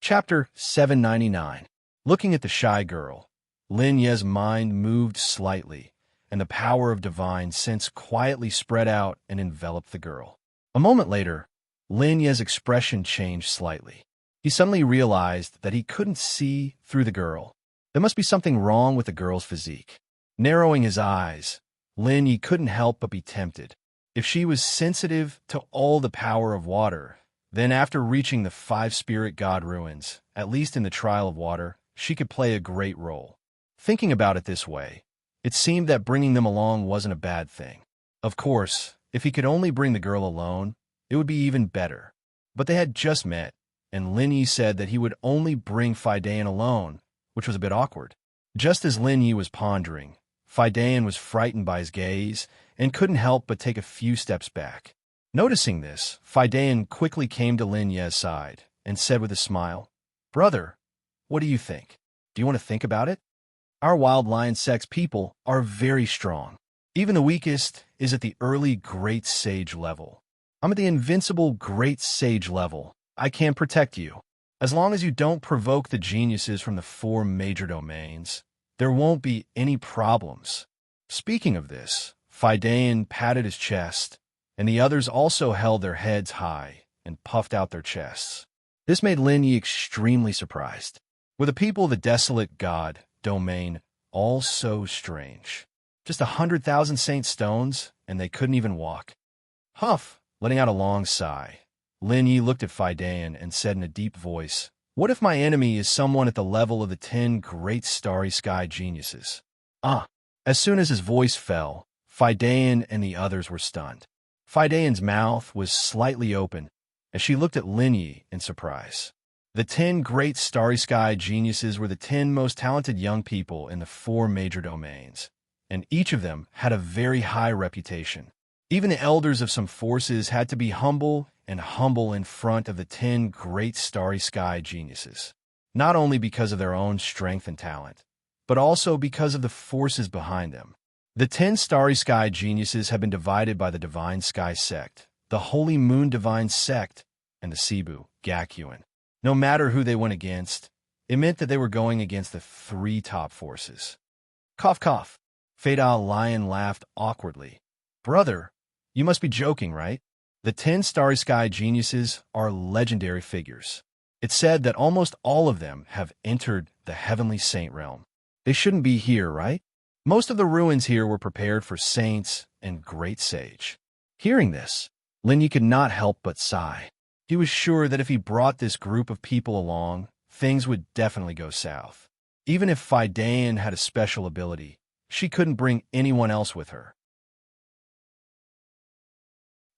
Chapter 799. Looking at the shy girl, Lin Yi's mind moved slightly, and the power of divine sense quietly spread out and enveloped the girl. A moment later, Lin Yi's expression changed slightly. He suddenly realized that he couldn't see through the girl. There must be something wrong with the girl's physique. Narrowing his eyes, Lin Yi couldn't help but be tempted. If she was sensitive to all the power of water, then after reaching the 5 spirit god ruins, at least in the trial of water, she could play a great role. Thinking about it this way, it seemed that bringing them along wasn't a bad thing. Of course, if he could only bring the girl alone, it would be even better. But they had just met, and Lin Yi said that he would only bring Faidian alone, which was a bit awkward. Just as Lin Yi was pondering, Faidian was frightened by his gaze and couldn't help but take a few steps back. Noticing this, Faidian quickly came to Lin Yi's side and said with a smile, "Brother, what do you think? Do you want to think about it? Our Wild Lion Sect's people are very strong. Even the weakest is at the early Great Sage level. I'm at the invincible Great Sage level. I can protect you. As long as you don't provoke the geniuses from the 4 major domains, there won't be any problems." Speaking of this, Faidian patted his chest, and the others also held their heads high and puffed out their chests. This made Lin Yi extremely surprised. Were the people of the Desolate God domain all so strange? Just 100,000 saint stones, and they couldn't even walk. Huff, letting out a long sigh, Lin Yi looked at Faidian and said in a deep voice, "What if my enemy is someone at the level of the 10 great starry sky geniuses?" As soon as his voice fell, Faidian and the others were stunned. Faidian's mouth was slightly open as she looked at Lin Yi in surprise. The 10 great starry sky geniuses were the 10 most talented young people in the 4 major domains, and each of them had a very high reputation. Even the elders of some forces had to be humble in front of the 10 great starry sky geniuses, not only because of their own strength and talent, but also because of the forces behind them. The 10 starry sky geniuses have been divided by the Divine Sky Sect, the Holy Moon Divine Sect, and the Cebu Gakuin. No matter who they went against, it meant that they were going against the 3 top forces. Cough, cough. Fade-Owl Lion laughed awkwardly. "Brother, you must be joking, right? The 10 starry sky geniuses are legendary figures. It's said that almost all of them have entered the heavenly saint realm. They shouldn't be here, right? Most of the ruins here were prepared for saints and great sage." Hearing this, Lin Yi could not help but sigh. He was sure that if he brought this group of people along, things would definitely go south. Even if Faidian had a special ability, she couldn't bring anyone else with her.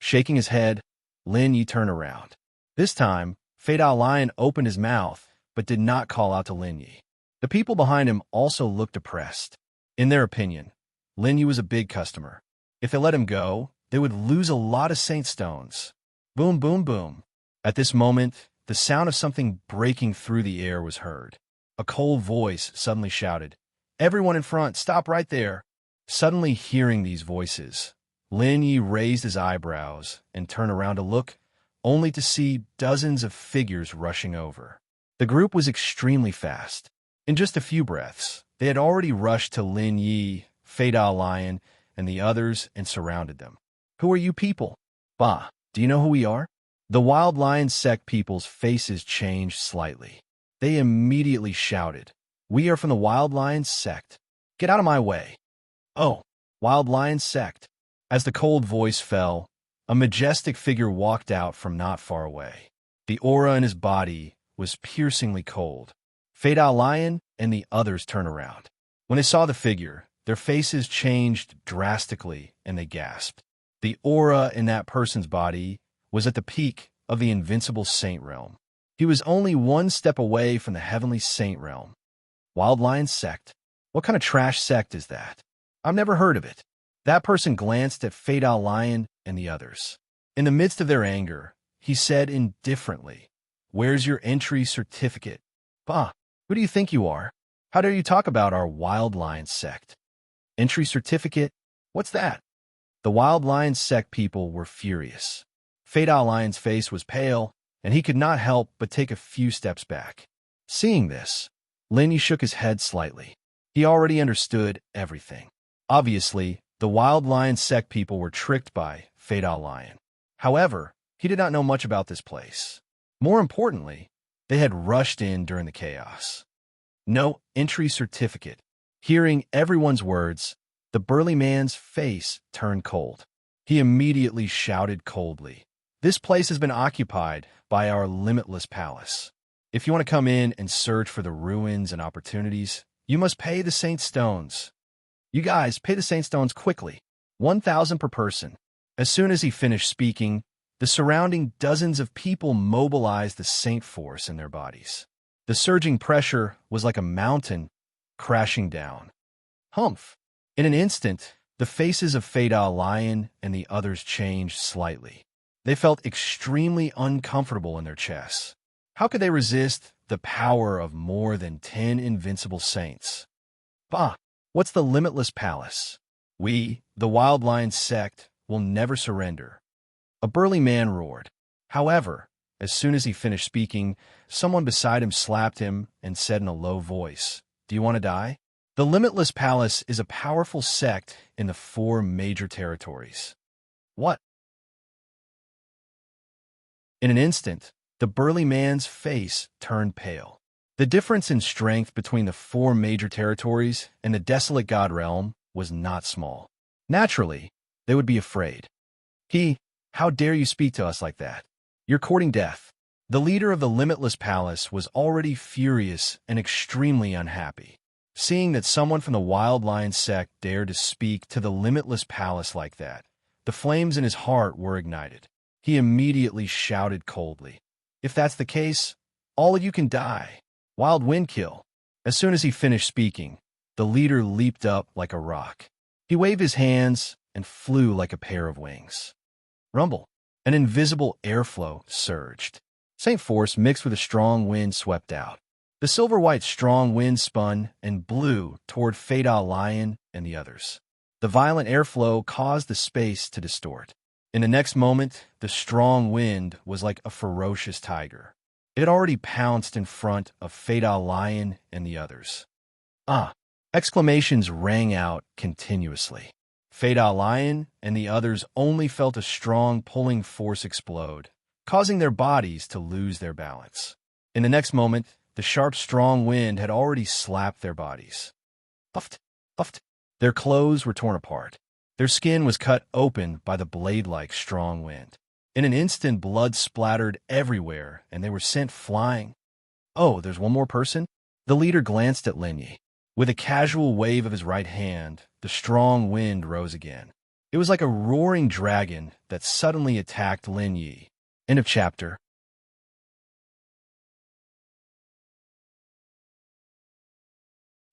Shaking his head, Lin Yi turned around. This time, Fei-Dao Lion opened his mouth, but did not call out to Lin Yi. The people behind him also looked depressed. In their opinion, Lin Yi was a big customer. If they let him go, they would lose a lot of saint stones. Boom, boom, boom. At this moment, the sound of something breaking through the air was heard. A cold voice suddenly shouted, "Everyone in front, stop right there." Suddenly hearing these voices, Lin Yi raised his eyebrows and turned around to look, only to see dozens of figures rushing over. The group was extremely fast. In just a few breaths, they had already rushed to Lin Yi, Fei-Dao Lion, and the others and surrounded them. "Who are you people? Bah, do you know who we are?" The Wild Lion sect people's faces changed slightly. They immediately shouted, "We are from the Wild Lion sect. Get out of my way." "Oh, Wild Lion sect." As the cold voice fell, a majestic figure walked out from not far away. The aura in his body was piercingly cold. Fei-Dao Lion and the others turned around. When they saw the figure, their faces changed drastically and they gasped. The aura in that person's body was at the peak of the invincible saint realm. He was only one step away from the heavenly saint realm. Wild Lion sect? What kind of trash sect is that? I've never heard of it. That person glanced at Fei-Dao Lion and the others. In the midst of their anger, he said indifferently, "Where's your entry certificate?" "Bah, who do you think you are? How dare you talk about our Wild Lion sect?" "Entry certificate? What's that?" The Wild Lion sect people were furious. Fei-Dao Lion's face was pale, and he could not help but take a few steps back. Seeing this, Lin Yi shook his head slightly. He already understood everything. Obviously, the Wild Lion sect people were tricked by Fei-Dao Lion. However, he did not know much about this place. More importantly, they had rushed in during the chaos. "No entry certificate." Hearing everyone's words, the burly man's face turned cold. He immediately shouted coldly, "This place has been occupied by our limitless palace. If you want to come in and search for the ruins and opportunities, you must pay the saint stones. You guys, pay the saint stones quickly. 1,000 per person." As soon as he finished speaking, the surrounding dozens of people mobilized the saint force in their bodies. The surging pressure was like a mountain crashing down. Humph! In an instant, the faces of Fei-Dao Lion and the others changed slightly. They felt extremely uncomfortable in their chests. How could they resist the power of more than 10 invincible saints? "Bah! What's the limitless palace? We, the Wild Lion sect, will never surrender." A burly man roared. However, as soon as he finished speaking, someone beside him slapped him and said in a low voice, "Do you want to die?" The Limitless Palace is a powerful sect in the 4 major territories. What? In an instant, the burly man's face turned pale. The difference in strength between the 4 major territories and the desolate god realm was not small. Naturally, they would be afraid. How dare you speak to us like that? You're courting death." The leader of the Limitless Palace was already furious and extremely unhappy. Seeing that someone from the Wild Lion sect dared to speak to the Limitless Palace like that, the flames in his heart were ignited. He immediately shouted coldly, "If that's the case, all of you can die. Wild wind kill." As soon as he finished speaking, the leader leaped up like a rock. He waved his hands and flew like a pair of wings. Rumble. An invisible airflow surged. Saint force mixed with a strong wind swept out. The silver-white strong wind spun and blew toward Fei-Dao Lion and the others. The violent airflow caused the space to distort. In the next moment, the strong wind was like a ferocious tiger. It had already pounced in front of Fei-Dao Lion and the others. "Ah!" Exclamations rang out continuously. Fei-Dao Lion and the others only felt a strong pulling force explode, causing their bodies to lose their balance. In the next moment, the sharp, strong wind had already slapped their bodies. Puffed, puffed. Their clothes were torn apart. Their skin was cut open by the blade-like strong wind. In an instant, blood splattered everywhere, and they were sent flying. "Oh, there's one more person?" The leader glanced at Lin Yi. With a casual wave of his right hand, the strong wind rose again. It was like a roaring dragon that suddenly attacked Lin Yi. End of chapter.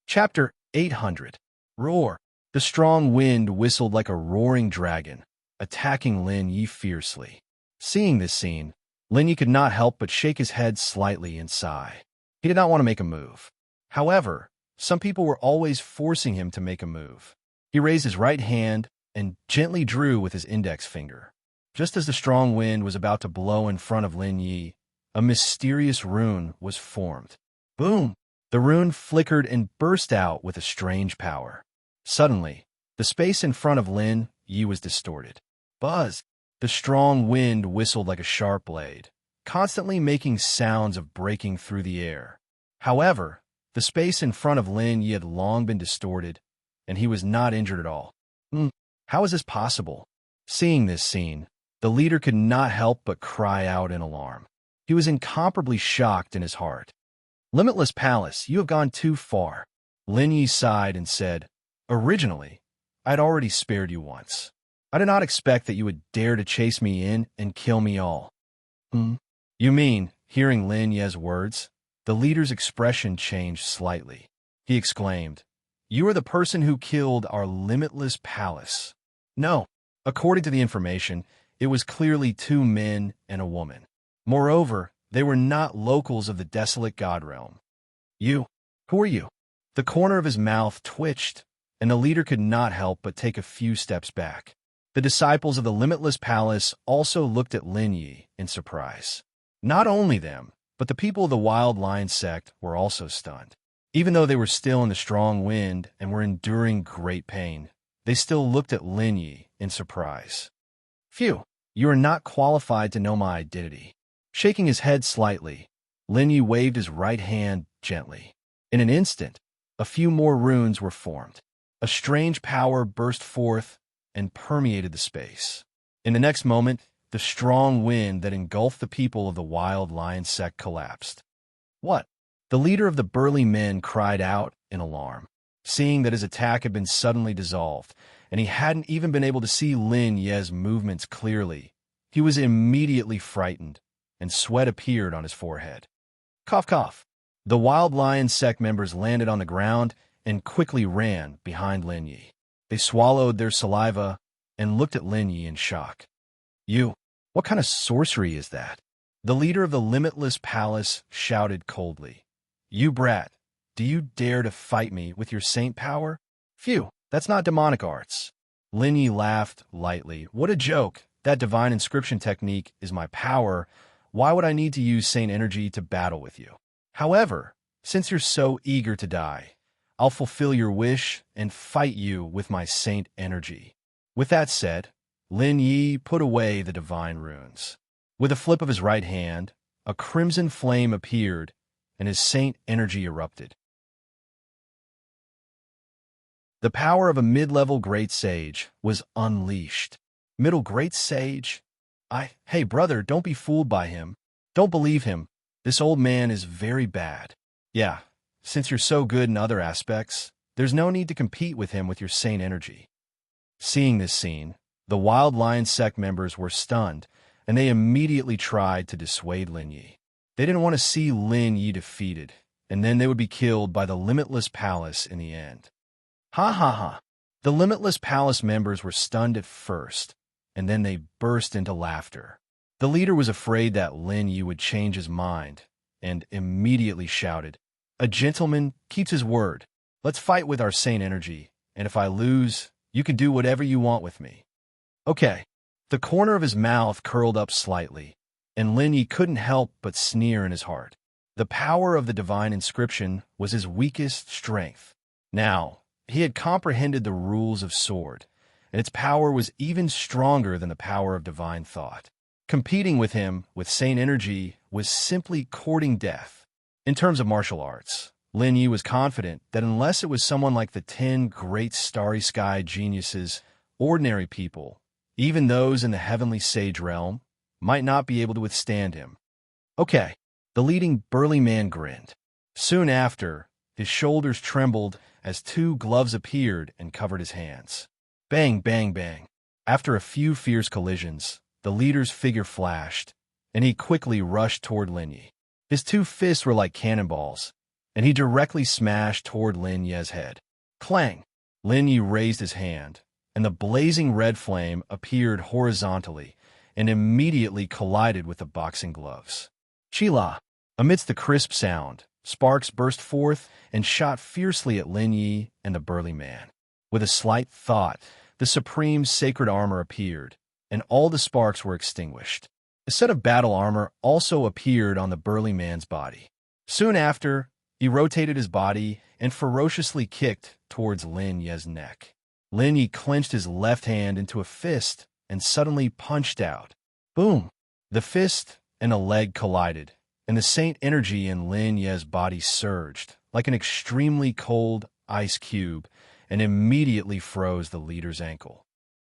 Chapter 800. Roar. The strong wind whistled like a roaring dragon, attacking Lin Yi fiercely. Seeing this scene, Lin Yi could not help but shake his head slightly and sigh. He did not want to make a move. However, some people were always forcing him to make a move. He raised his right hand and gently drew with his index finger. Just as the strong wind was about to blow in front of Lin Yi, a mysterious rune was formed. Boom! The rune flickered and burst out with a strange power. Suddenly, the space in front of Lin Yi was distorted. Buzz! The strong wind whistled like a sharp blade, constantly making sounds of breaking through the air. However, the space in front of Lin Yi had long been distorted, and he was not injured at all. How is this possible? Seeing this scene, the leader could not help but cry out in alarm. He was incomparably shocked in his heart. Limitless Palace, you have gone too far. Lin Yi sighed and said, Originally, I'd already spared you once. I did not expect that you would dare to chase me in and kill me all. You mean, hearing Lin Yi's words, the leader's expression changed slightly. He exclaimed, You are the person who killed our limitless palace. No, according to the information, it was clearly 2 men and a woman. Moreover, they were not locals of the desolate god realm. You, who are you? The corner of his mouth twitched, and the leader could not help but take a few steps back. The disciples of the Limitless Palace also looked at Lin Yi in surprise. Not only them, but the people of the Wild Lion sect were also stunned. Even though they were still in the strong wind and were enduring great pain, they still looked at Lin Yi in surprise. Phew, you are not qualified to know my identity. Shaking his head slightly, Lin Yi waved his right hand gently. In an instant, a few more runes were formed. A strange power burst forth and permeated the space. In the next moment, the strong wind that engulfed the people of the Wild Lion sect collapsed. What? The leader of the burly men cried out in alarm, seeing that his attack had been suddenly dissolved, and he hadn't even been able to see Lin Yi's movements clearly. He was immediately frightened, and sweat appeared on his forehead. Cough, cough. The Wild Lion sect members landed on the ground and quickly ran behind Lin Yi. They swallowed their saliva and looked at Lin Yi in shock. You, what kind of sorcery is that? The leader of the Limitless Palace shouted coldly. You brat, do you dare to fight me with your saint power? Phew, that's not demonic arts. Lin Yi laughed lightly. What a joke. That divine inscription technique is my power. Why would I need to use saint energy to battle with you? However, since you're so eager to die, I'll fulfill your wish and fight you with my saint energy. With that said, Lin Yi put away the divine runes. With a flip of his right hand, a crimson flame appeared, and his saint energy erupted. The power of a mid-level great sage was unleashed. Middle great sage? Hey brother, don't be fooled by him. Don't believe him. This old man is very bad. Yeah, since you're so good in other aspects, there's no need to compete with him with your saint energy. Seeing this scene, the Wild Lion sect members were stunned, and they immediately tried to dissuade Lin Yi. They didn't want to see Lin Yi defeated, and then they would be killed by the Limitless Palace in the end. Ha ha ha. The Limitless Palace members were stunned at first, and then they burst into laughter. The leader was afraid that Lin Yi would change his mind, and immediately shouted, A gentleman keeps his word. Let's fight with our saint energy, and if I lose, you can do whatever you want with me. Okay. The corner of his mouth curled up slightly, and Lin Yi couldn't help but sneer in his heart. The power of the divine inscription was his weakest strength. Now, he had comprehended the rules of sword, and its power was even stronger than the power of divine thought. Competing with him with saint energy was simply courting death. In terms of martial arts, Lin Yi was confident that unless it was someone like the 10 great starry sky geniuses, ordinary people, even those in the heavenly sage realm, might not be able to withstand him. Okay, the leading burly man grinned. Soon after, his shoulders trembled as 2 gloves appeared and covered his hands. Bang, bang, bang. After a few fierce collisions, the leader's figure flashed, and he quickly rushed toward Lin Yi. His two fists were like cannonballs, and he directly smashed toward Lin Ye's head. Clang! Lin Yi raised his hand, and the blazing red flame appeared horizontally and immediately collided with the boxing gloves. Chila! Amidst the crisp sound, sparks burst forth and shot fiercely at Lin Yi and the burly man. With a slight thought, the supreme sacred armor appeared, and all the sparks were extinguished. A set of battle armor also appeared on the burly man's body. Soon after, he rotated his body and ferociously kicked towards Lin Ye's neck. Lin Yi clenched his left hand into a fist and suddenly punched out. Boom! The fist and a leg collided, and the saint energy in Lin Ye's body surged like an extremely cold ice cube and immediately froze the leader's ankle.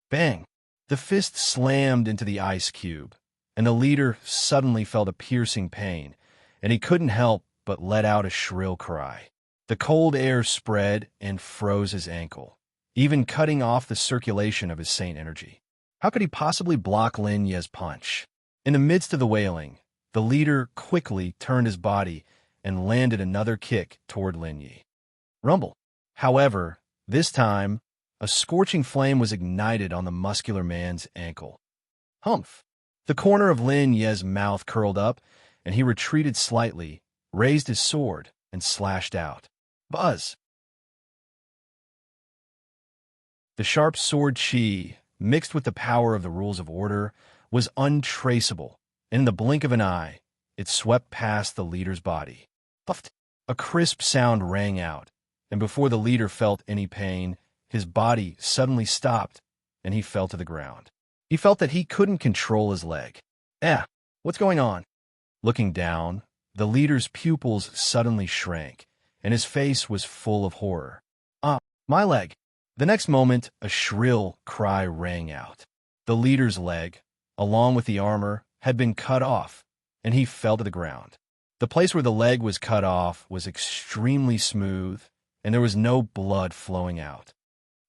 Bang! The fist slammed into the ice cube, and the leader suddenly felt a piercing pain, and he couldn't help but let out a shrill cry. The cold air spread and froze his ankle, even cutting off the circulation of his saint energy. How could he possibly block Lin Ye's punch? In the midst of the wailing, the leader quickly turned his body and landed another kick toward Lin Yi. Rumble! However, this time, a scorching flame was ignited on the muscular man's ankle. Humph! The corner of Lin Ye's mouth curled up, and he retreated slightly, raised his sword, and slashed out. Buzz! The sharp sword chi, mixed with the power of the rules of order, was untraceable, and in the blink of an eye, it swept past the leader's body. Puffed! A crisp sound rang out, and before the leader felt any pain, his body suddenly stopped, and he fell to the ground. He felt that he couldn't control his leg. What's going on? Looking down, the leader's pupils suddenly shrank, and his face was full of horror. My leg! The next moment, a shrill cry rang out. The leader's leg, along with the armor, had been cut off, and he fell to the ground. The place where the leg was cut off was extremely smooth, and there was no blood flowing out.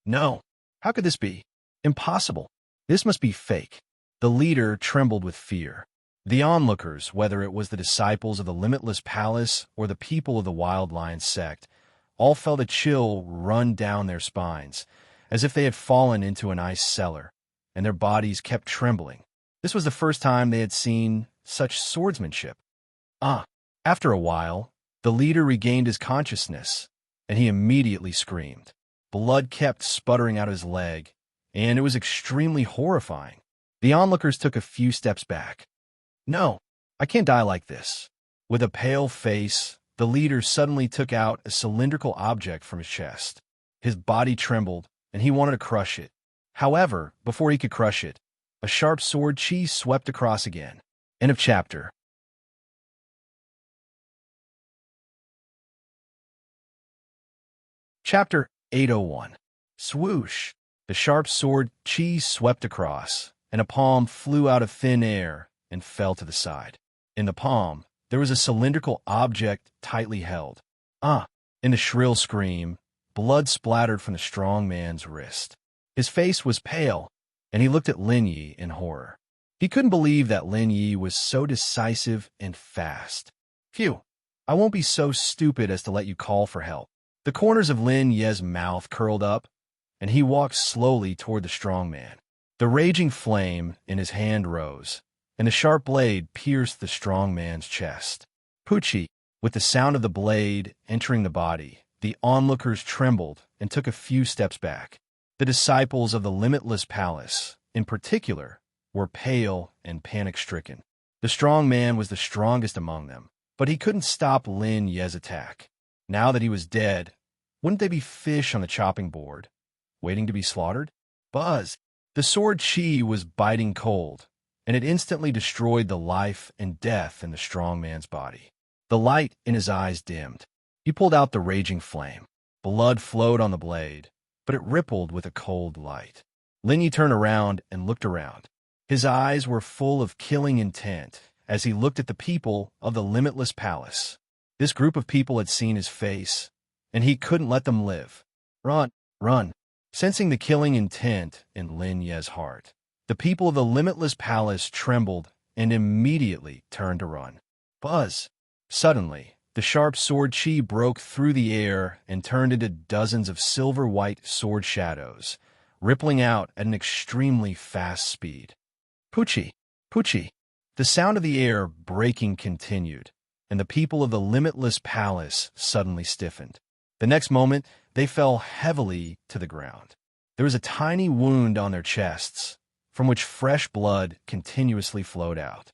No! How could this be? Impossible! This must be fake. The leader trembled with fear. The onlookers, whether it was the disciples of the Limitless Palace or the people of the Wild Lion sect, all felt a chill run down their spines, as if they had fallen into an ice cellar, and their bodies kept trembling. This was the first time they had seen such swordsmanship. After a while, the leader regained his consciousness, and he immediately screamed. Blood kept sputtering out his leg, and it was extremely horrifying. The onlookers took a few steps back. No, I can't die like this. With a pale face, the leader suddenly took out a cylindrical object from his chest. His body trembled, and he wanted to crush it. However, before he could crush it, a sharp sword chi swept across again. End of chapter. Chapter 801. Swoosh! The sharp sword chi swept across, and a palm flew out of thin air and fell to the side. In the palm, there was a cylindrical object tightly held. In a shrill scream, blood splattered from the strong man's wrist. His face was pale, and he looked at Lin Yi in horror. He couldn't believe that Lin Yi was so decisive and fast. Phew! I won't be so stupid as to let you call for help. The corners of Lin Ye's mouth curled up, and he walked slowly toward the strong man. The raging flame in his hand rose, and the sharp blade pierced the strong man's chest. Poochie! With the sound of the blade entering the body, the onlookers trembled and took a few steps back. The disciples of the Limitless Palace, in particular, were pale and panic-stricken. The strong man was the strongest among them, but he couldn't stop Lin Ye's attack. Now that he was dead, wouldn't they be fish on the chopping board, waiting to be slaughtered? Buzz! The sword chi was biting cold, and it instantly destroyed the life and death in the strong man's body. The light in his eyes dimmed. He pulled out the raging flame. Blood flowed on the blade, but it rippled with a cold light. Lin Yi turned around and looked around. His eyes were full of killing intent as he looked at the people of the Limitless Palace. This group of people had seen his face, and he couldn't let them live. Run! Run! Sensing the killing intent in Lin Ye's heart, the people of the limitless palace trembled and immediately turned to run. Buzz! Suddenly, the sharp sword chi broke through the air and turned into dozens of silver-white sword shadows, rippling out at an extremely fast speed. Poochie! Poochie! The sound of the air breaking continued, and the people of the limitless palace suddenly stiffened. The next moment, they fell heavily to the ground. There was a tiny wound on their chests, from which fresh blood continuously flowed out.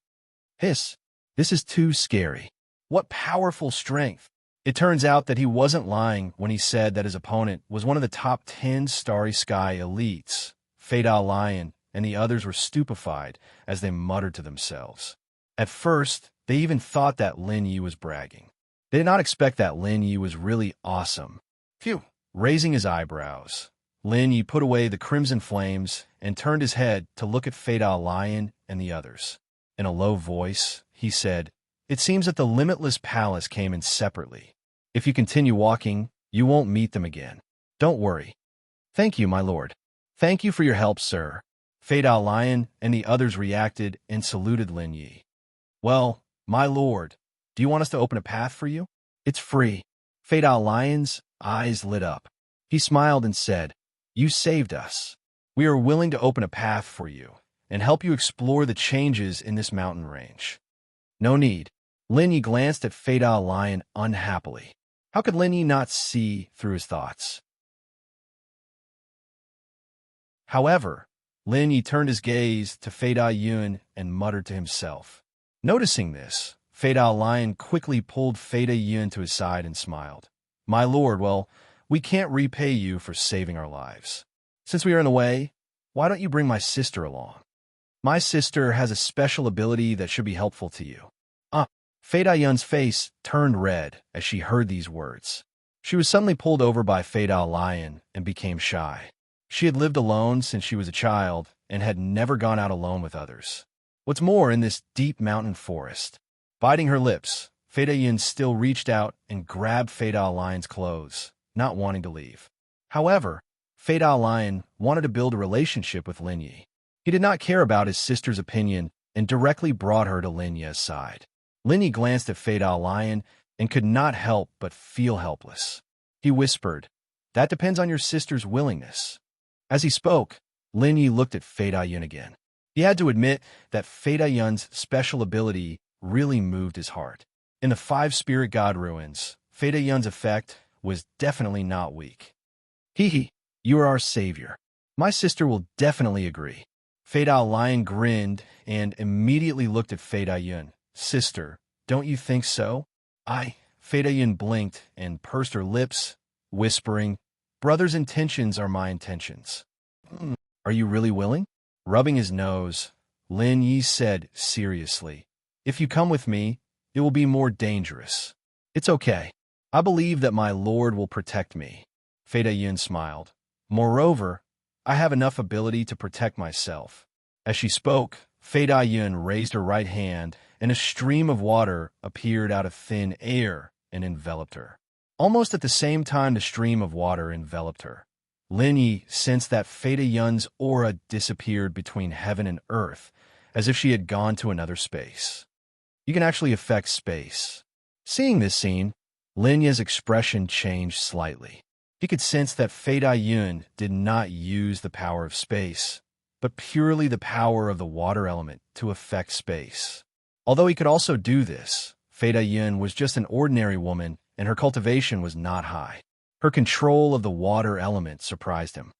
Hiss! This is too scary. What powerful strength! It turns out that he wasn't lying when he said that his opponent was one of the top 10 Starry Sky elites. Fade-Out Lion and the others were stupefied as they muttered to themselves. At first, they even thought that Lin Yi was bragging. They did not expect that Lin Yi was really awesome. Phew! Raising his eyebrows, Lin Yi put away the crimson flames and turned his head to look at Fade-Out Lion and the others. In a low voice, he said, "It seems that the limitless palace came in separately. If you continue walking, you won't meet them again. Don't worry." "Thank you, my lord." "Thank you for your help, sir." Fade-Out Lion and the others reacted and saluted Lin Yi. "Well, my lord, do you want us to open a path for you? It's free." Fade-Out Lion's eyes lit up. He smiled and said, "You saved us. We are willing to open a path for you and help you explore the changes in this mountain range." "No need." Lin Yi glanced at Fade-Out Lion unhappily. How could Lin Yi not see through his thoughts? However, Lin Yi turned his gaze to Fade-Out Yun and muttered to himself. Noticing this, Fade-Out Lion quickly pulled Fade-Out Yun to his side and smiled. "My lord, well, we can't repay you for saving our lives. Since we are in the way, why don't you bring my sister along? My sister has a special ability that should be helpful to you." Fade-Out Yun's face turned red as she heard these words. She was suddenly pulled over by Fade-Out Lion and became shy. She had lived alone since she was a child and had never gone out alone with others. What's more, in this deep mountain forest, biting her lips, Fade-Out Yun still reached out and grabbed Fade-Out Lion's clothes, not wanting to leave. However, Fade-Out Lion wanted to build a relationship with Lin Yi. He did not care about his sister's opinion and directly brought her to Lin Yi's side. Lin Yi glanced at Fade-Out Lion and could not help but feel helpless. He whispered, "That depends on your sister's willingness." As he spoke, Lin Yi looked at Fade-Out Yun again. He had to admit that Fade-Out Yun's special ability really moved his heart. In the 5 Spirit God ruins, Fade-Out Yun's effect was definitely not weak. "Hee, you are our savior. My sister will definitely agree." Fade-Out Lion grinned and immediately looked at Fade-Out Yun. "Sister, don't you think so?" Fade-Out Yun blinked and pursed her lips, whispering, "Brother's intentions are my intentions." "Are you really willing?" Rubbing his nose, Lin Yi said seriously, "If you come with me, it will be more dangerous." "It's okay. I believe that my lord will protect me." Fade-Out Yun smiled. "Moreover, I have enough ability to protect myself." As she spoke, Fade-Out Yun raised her right hand, and a stream of water appeared out of thin air and enveloped her. Almost at the same time the stream of water enveloped her, Lin Yi sensed that Fade-Out Yun's aura disappeared between heaven and earth, as if she had gone to another space. You can actually affect space. Seeing this scene, Lin Yi's expression changed slightly. He could sense that Fade-Out Yun did not use the power of space, but purely the power of the water element to affect space. Although he could also do this, Fade-Out Yun was just an ordinary woman, and her cultivation was not high. Her control of the water element surprised him.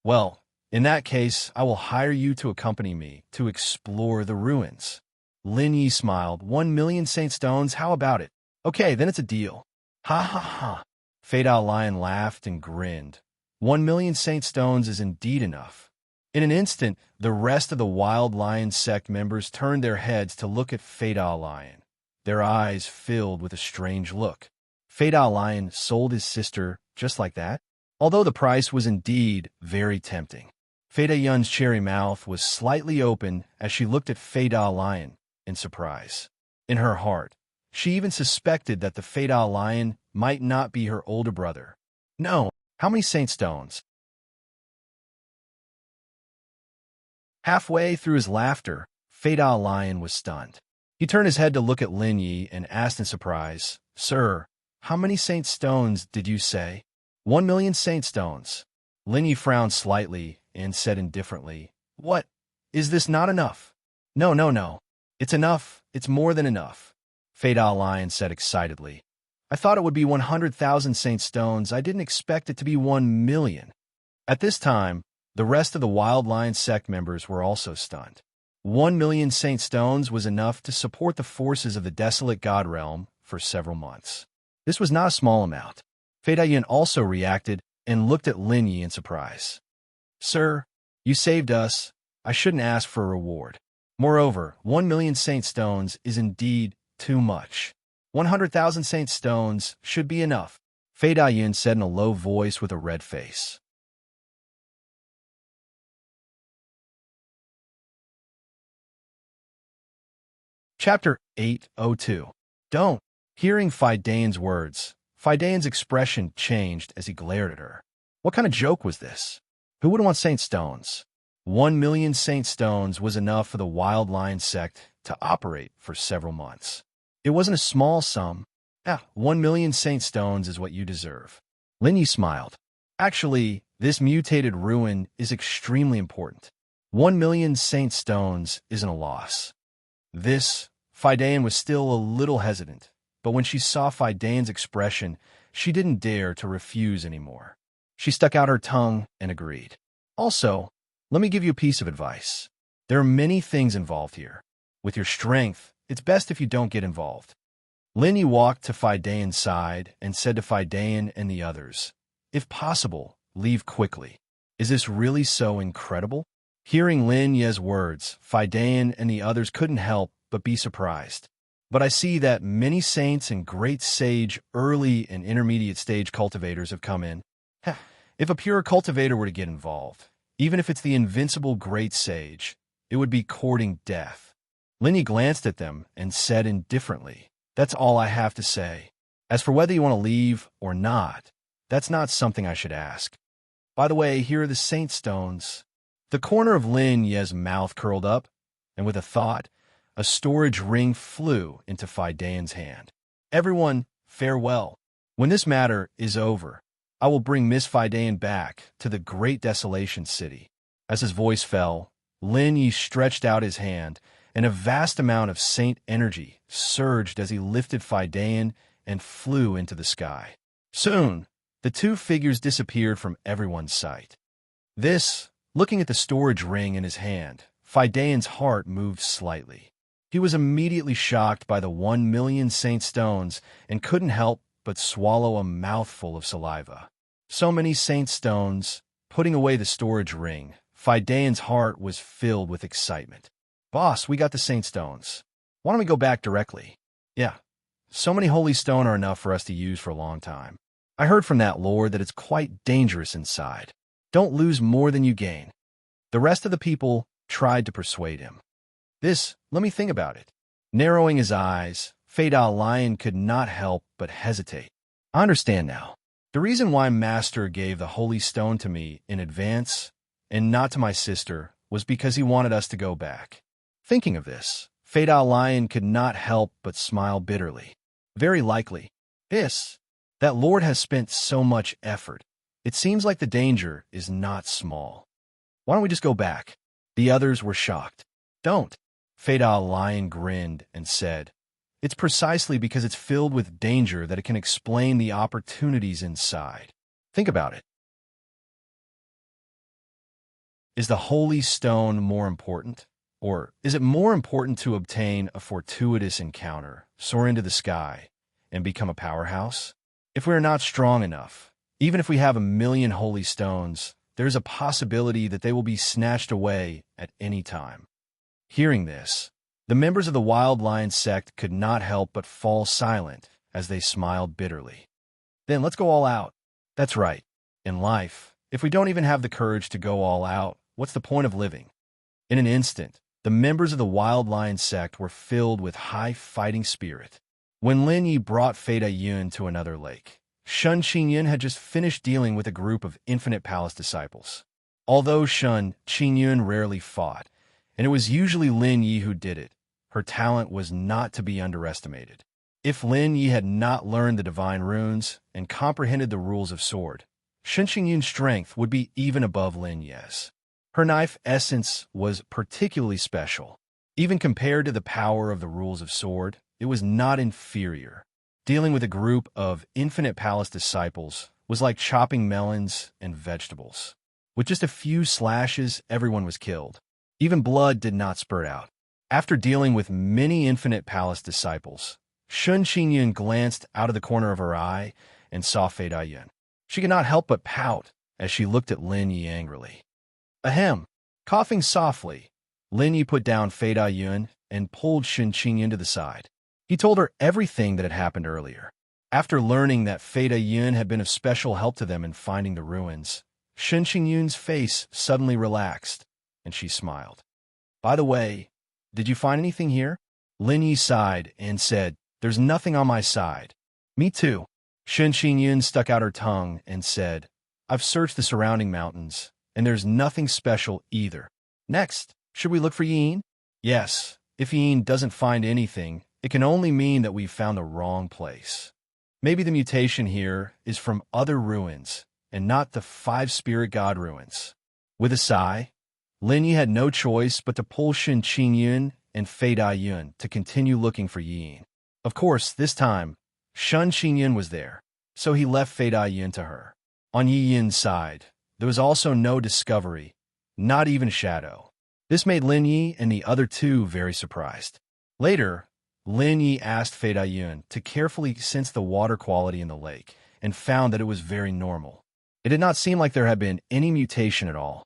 "Well, in that case, I will hire you to accompany me to explore the ruins." Lin Yi smiled. 1,000,000 Saint Stones, how about it? "Okay, then it's a deal." "Ha ha ha." Fade-Out Lion laughed and grinned. 1,000,000 Saint Stones is indeed enough. In an instant, the rest of the Wild Lion sect members turned their heads to look at Fade-Out Lion. Their eyes filled with a strange look. Fade-Out Lion sold his sister just like that? Although the price was indeed very tempting. Fade-Out Yun's cherry mouth was slightly open as she looked at Fade-Out Lion in surprise. In her heart, she even suspected that the Fade-Out Lion might not be her older brother. "No, how many Saint Stones?" Halfway through his laughter, Fei-Da Lion was stunned. He turned his head to look at Lin Yi and asked in surprise, "Sir, how many saint stones did you say?" 1,000,000 saint stones. Lin Yi frowned slightly and said indifferently, "What? Is this not enough?" No, no, no. It's enough. It's more than enough," Fei-Da Lion said excitedly. "I thought it would be 100,000 saint stones. I didn't expect it to be 1,000,000. At this time, the rest of the Wild Lion sect members were also stunned. 1,000,000 saint stones was enough to support the forces of the desolate god realm for several months. This was not a small amount. Fei-Da also reacted and looked at Lin Yi in surprise. "Sir, you saved us. I shouldn't ask for a reward. Moreover, 1,000,000 saint stones is indeed too much. 100,000 saint stones should be enough," Fei-Da said in a low voice with a red face. Chapter 802. Don't. Hearing Fei-Da's words, Fei-Da's expression changed as he glared at her. What kind of joke was this? Who would want saint stones? 1,000,000 saint stones was enough for the Wild Lion sect to operate for several months. It wasn't a small sum. 1,000,000 saint stones is what you deserve. Lin Yi smiled. Actually, this mutated ruin is extremely important. 1,000,000 saint stones isn't a loss. Fei-Da was still a little hesitant, but when she saw Fei-Da's expression, she didn't dare to refuse anymore. She stuck out her tongue and agreed. Also, let me give you a piece of advice. There are many things involved here. With your strength, it's best if you don't get involved. Lin Yi walked to Fei-Da's side and said to Fei-Da and the others, "If possible, leave quickly." Is this really so incredible? Hearing Lin Yi's words, Fei-Da and the others couldn't help but be surprised. But I see that many saints and great sage early and intermediate stage cultivators have come in. If a pure cultivator were to get involved, even if it's the invincible great sage, it would be courting death. Lin Yi glanced at them and said indifferently, "That's all I have to say. As for whether you want to leave or not, that's not something I should ask. By the way, here are the saint stones." The corner of Lin Yi's mouth curled up, and with a thought, a storage ring flew into Fei-Da's hand. "Everyone, farewell. When this matter is over, I will bring Miss Fei-Da back to the great desolation city." As his voice fell, Lin Yi stretched out his hand, and a vast amount of saint energy surged as he lifted Fei-Da and flew into the sky. Soon, the two figures disappeared from everyone's sight. Looking at the storage ring in his hand, Fei-Da's heart moved slightly. He was immediately shocked by the 1,000,000 saint stones and couldn't help but swallow a mouthful of saliva. So many saint stones. Putting away the storage ring, Fei-Da's heart was filled with excitement. "Boss, we got the saint stones. Why don't we go back directly?" "Yeah, so many holy stone are enough for us to use for a long time. I heard from that lord that it's quite dangerous inside. Don't lose more than you gain." The rest of the people tried to persuade him. Let me think about it. Narrowing his eyes, Fei-Da Lion could not help but hesitate. "I understand now. The reason why Master gave the holy stone to me in advance and not to my sister was because he wanted us to go back." Thinking of this, Fei-Da Lion could not help but smile bitterly. Very likely. That lord has spent so much effort. It seems like the danger is not small. Why don't we just go back? The others were shocked. "Don't." Fei-Da Lion grinned and said, "It's precisely because it's filled with danger that it can explain the opportunities inside. Think about it. Is the holy stone more important? Or is it more important to obtain a fortuitous encounter, soar into the sky, and become a powerhouse? If we are not strong enough, even if we have 1,000,000 holy stones, there's a possibility that they will be snatched away at any time." Hearing this, the members of the Wild Lion sect could not help but fall silent as they smiled bitterly. "Then let's go all out." That's right. In life, if we don't even have the courage to go all out, what's the point of living? In an instant, the members of the Wild Lion sect were filled with high fighting spirit. When Lin Yi brought Fei-Da to another lake, Shun Qingyun had just finished dealing with a group of Infinite Palace disciples. Although Shun Qingyun rarely fought, and it was usually Lin Yi who did it. Her talent was not to be underestimated. If Lin Yi had not learned the divine runes and comprehended the rules of sword, Shen Xingyun's strength would be even above Lin Yi's. Her knife essence was particularly special. Even compared to the power of the rules of sword, it was not inferior. Dealing with a group of Infinite Palace disciples was like chopping melons and vegetables. With just a few slashes, everyone was killed. Even blood did not spurt out. After dealing with many Infinite Palace disciples, Shen Xingyun glanced out of the corner of her eye and saw Fei Dayun. She could not help but pout as she looked at Lin Yi angrily. Ahem! Coughing softly, Lin Yi put down Fei Dayun and pulled Shen Xingyun to the side. He told her everything that had happened earlier. After learning that Fei Dayun had been of special help to them in finding the ruins, Shen Xingyun's face suddenly relaxed, and she smiled. By the way, did you find anything here? Lin Yi sighed and said, There's nothing on my side. Me too. Shen Xingyun stuck out her tongue and said, I've searched the surrounding mountains, and there's nothing special either. Next, should we look for Yin? Yes, if Yin doesn't find anything, it can only mean that we've found the wrong place. Maybe the mutation here is from other ruins, and not the 5 spirit god ruins. With a sigh, Lin Yi had no choice but to pull Shen Xingyun and Fei Dayun to continue looking for Yin. Of course, this time, Shen Xingyun was there, so he left Fei Dayun to her. On Yi Yin's side, there was also no discovery, not even shadow. This made Lin Yi and the other two very surprised. Later, Lin Yi asked Fei Dayun to carefully sense the water quality in the lake and found that it was very normal. It did not seem like there had been any mutation at all.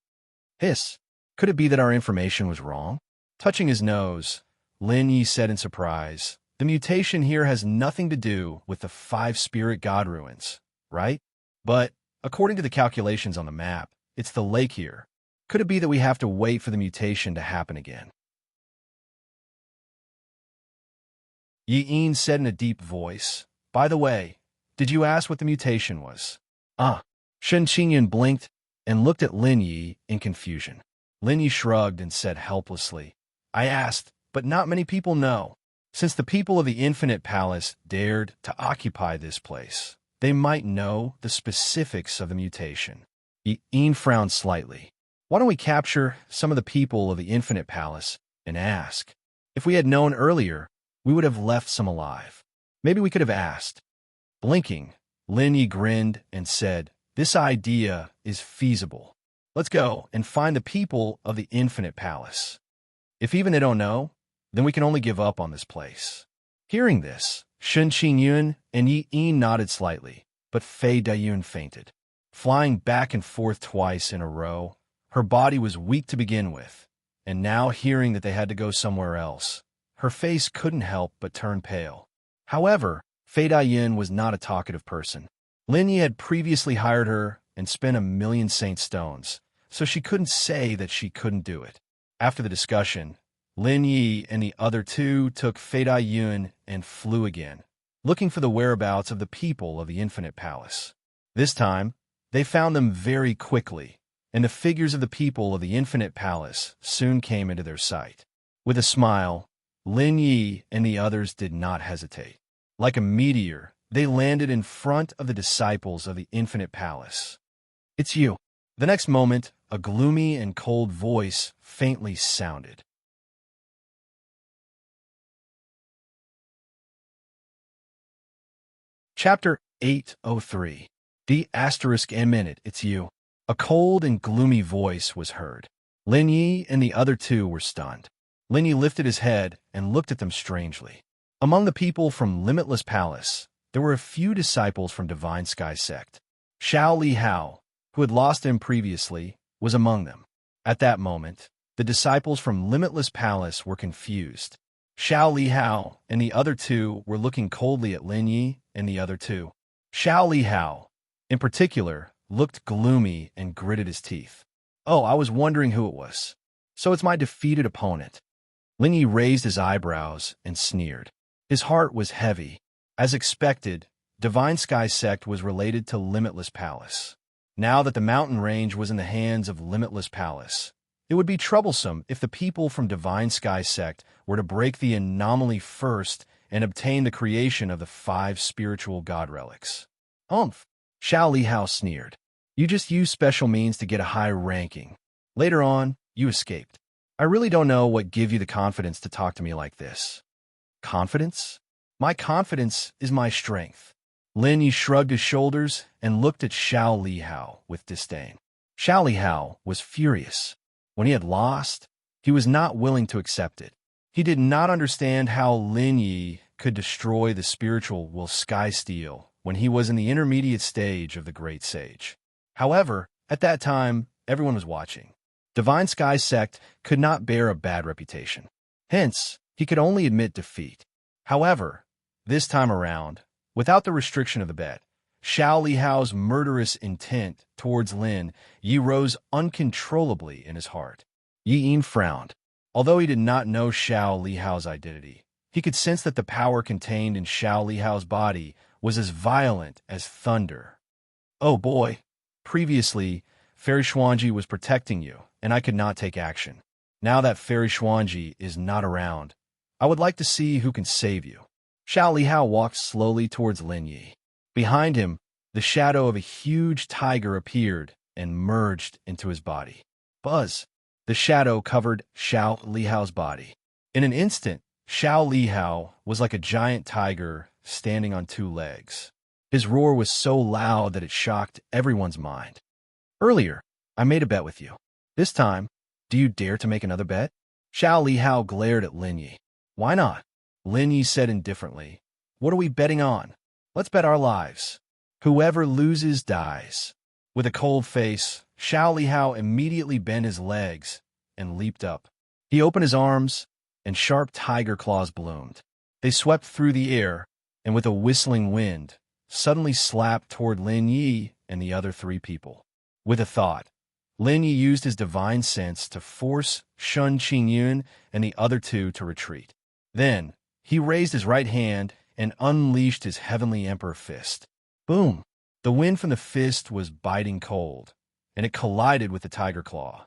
Hiss, could it be that our information was wrong? Touching his nose, Lin Yi said in surprise, The mutation here has nothing to do with the 5 spirit god ruins, right? But, according to the calculations on the map, it's the lake here. Could it be that we have to wait for the mutation to happen again? Yi Yin said in a deep voice, By the way, did you ask what the mutation was? Shen Xingyun blinked and looked at Lin Yi in confusion. Lin Yi shrugged and said helplessly, I asked, but not many people know. Since the people of the Infinite Palace dared to occupy this place, they might know the specifics of the mutation. Yi Yin frowned slightly. Why don't we capture some of the people of the Infinite Palace and ask? If we had known earlier, we would have left some alive. Maybe we could have asked. Blinking, Lin Yi grinned and said, This idea is feasible. Let's go and find the people of the Infinite Palace. If even they don't know, then we can only give up on this place. Hearing this, Shen Xingyun and Yi Yin nodded slightly, but Fei Dayun fainted. Flying back and forth twice in a row, her body was weak to begin with, and now hearing that they had to go somewhere else, her face couldn't help but turn pale. However, Fei Dayun was not a talkative person. Lin Yi had previously hired her and spent 1,000,000 saint stones, so she couldn't say that she couldn't do it. After the discussion, Lin Yi and the other two took Fei Dayun and flew again, looking for the whereabouts of the people of the Infinite Palace. This time, they found them very quickly, and the figures of the people of the Infinite Palace soon came into their sight. With a smile, Lin Yi and the others did not hesitate. Like a meteor, they landed in front of the disciples of the Infinite Palace. It's you. The next moment, a gloomy and cold voice faintly sounded. Chapter 803. The asterisk a minute, it's you. A cold and gloomy voice was heard. Lin Yi and the other two were stunned. Lin Yi lifted his head and looked at them strangely. Among the people from Limitless Palace, there were a few disciples from Divine Sky Sect. Xiao Li Hao, who had lost him previously, was among them. At that moment, the disciples from Limitless Palace were confused. Xiao Li Hao and the other two were looking coldly at Lin Yi and the other two. Xiao Li Hao, in particular, looked gloomy and gritted his teeth. Oh, I was wondering who it was. So it's my defeated opponent. Lin Yi raised his eyebrows and sneered. His heart was heavy. As expected, Divine Sky Sect was related to Limitless Palace. Now that the mountain range was in the hands of Limitless Palace, It would be troublesome if the people from Divine Sky Sect were to break the anomaly first and obtain the creation of the 5 spiritual god relics. Humph! Xiao Lihao sneered. You just used special means to get a high ranking. Later on, you escaped. I really don't know what gave you the confidence to talk to me like this. Confidence? My confidence is my strength. Lin Yi shrugged his shoulders and looked at Xiao Lihao with disdain. Xiao Lihao was furious. When he had lost, he was not willing to accept it. He did not understand how Lin Yi could destroy the spiritual will Sky Steel when he was in the intermediate stage of the Great Sage. However, at that time, everyone was watching. Divine Sky Sect could not bear a bad reputation. Hence, he could only admit defeat. However, this time around, without the restriction of the bet, Xiao Lihao's murderous intent towards Lin Yi rose uncontrollably in his heart. Yi Yin frowned. Although he did not know Xiao Lihao's identity, he could sense that the power contained in Xiao Lihao's body was as violent as thunder. Oh boy! Previously, Fairy Xuanji was protecting you, and I could not take action. Now that Fairy Xuanji is not around, I would like to see who can save you. Xiao Lihao walked slowly towards Lin Yi. Behind him, the shadow of a huge tiger appeared and merged into his body. Buzz! The shadow covered Xiao Lihao's body. In an instant, Xiao Lihao was like a giant tiger standing on 2 legs. His roar was so loud that it shocked everyone's mind. Earlier, I made a bet with you. This time, do you dare to make another bet? Xiao Lihao glared at Lin Yi. Why not? Lin Yi said indifferently. What are we betting on? Let's bet our lives. Whoever loses dies. With a cold face, Xiao Lihao immediately bent his legs and leaped up. He opened his arms, and sharp tiger claws bloomed. They swept through the air, and with a whistling wind, suddenly slapped toward Lin Yi and the other 3 people. With a thought, Lin Yi used his divine sense to force Shun Qingyun and the other 2 to retreat. Then, he raised his right hand and unleashed his heavenly emperor fist. Boom! The wind from the fist was biting cold, and it collided with the tiger claw.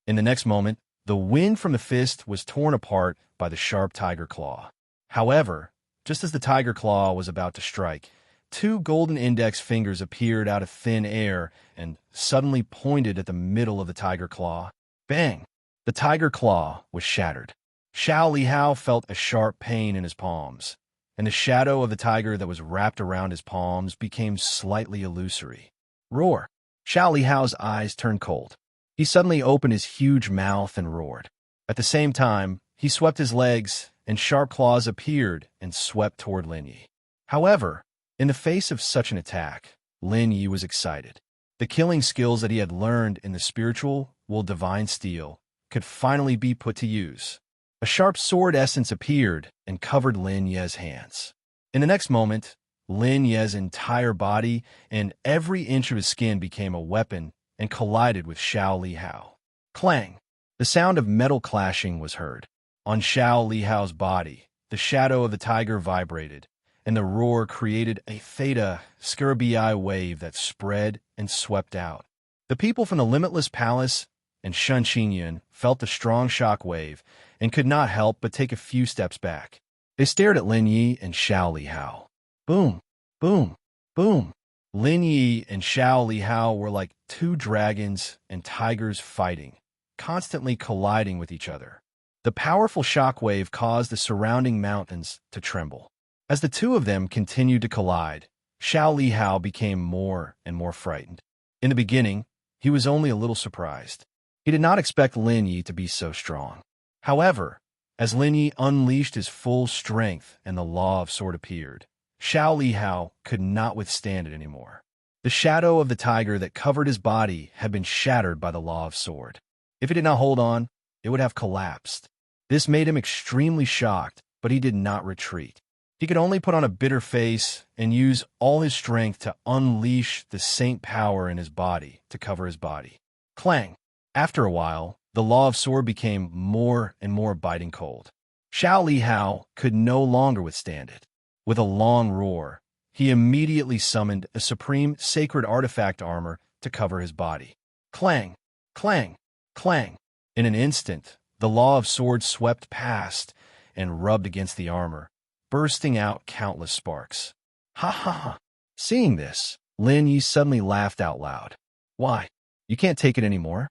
In the next moment, the wind from the fist was torn apart by the sharp tiger claw. However, just as the tiger claw was about to strike, 2 golden index fingers appeared out of thin air and suddenly pointed at the middle of the tiger claw. Bang! The tiger claw was shattered. Xiao Lihao felt a sharp pain in his palms, and the shadow of the tiger that was wrapped around his palms became slightly illusory. Roar! Xiao Lihao's eyes turned cold. He suddenly opened his huge mouth and roared. At the same time, he swept his legs, and sharp claws appeared and swept toward Lin Yi. However, in the face of such an attack, Lin Yi was excited. The killing skills that he had learned in the spiritual will divine steel could finally be put to use. A sharp sword essence appeared and covered Lin Ye's hands. In the next moment, Lin Ye's entire body and every inch of his skin became a weapon and collided with Xiao Lihao. Clang! The sound of metal clashing was heard. On Xiao Lihao's body, the shadow of the tiger vibrated, and the roar created a theta scarabii wave that spread and swept out. The people from the Limitless Palace and Shun Qingyun felt the strong shock wave and could not help but take a few steps back. They stared at Lin Yi and Xiao Lihao. Boom! Boom! Boom! Lin Yi and Xiao Lihao were like 2 dragons and tigers fighting, constantly colliding with each other. The powerful shockwave caused the surrounding mountains to tremble. As the 2 of them continued to collide, Xiao Lihao became more and more frightened. In the beginning, he was only a little surprised. He did not expect Lin Yi to be so strong. However, as Lin Yi unleashed his full strength and the Law of Sword appeared, Xiao Lihao could not withstand it anymore. The shadow of the tiger that covered his body had been shattered by the Law of Sword. If he did not hold on, it would have collapsed. This made him extremely shocked, but he did not retreat. He could only put on a bitter face and use all his strength to unleash the saint power in his body to cover his body. Clang! After a while, the Law of Sword became more and more biting cold. Xiao Lihao could no longer withstand it. With a long roar, he immediately summoned a supreme sacred artifact armor to cover his body. Clang, clang, clang. In an instant, the law of swords swept past and rubbed against the armor, bursting out countless sparks. Ha ha ha. Seeing this, Lin Yi suddenly laughed out loud. Why? You can't take it anymore?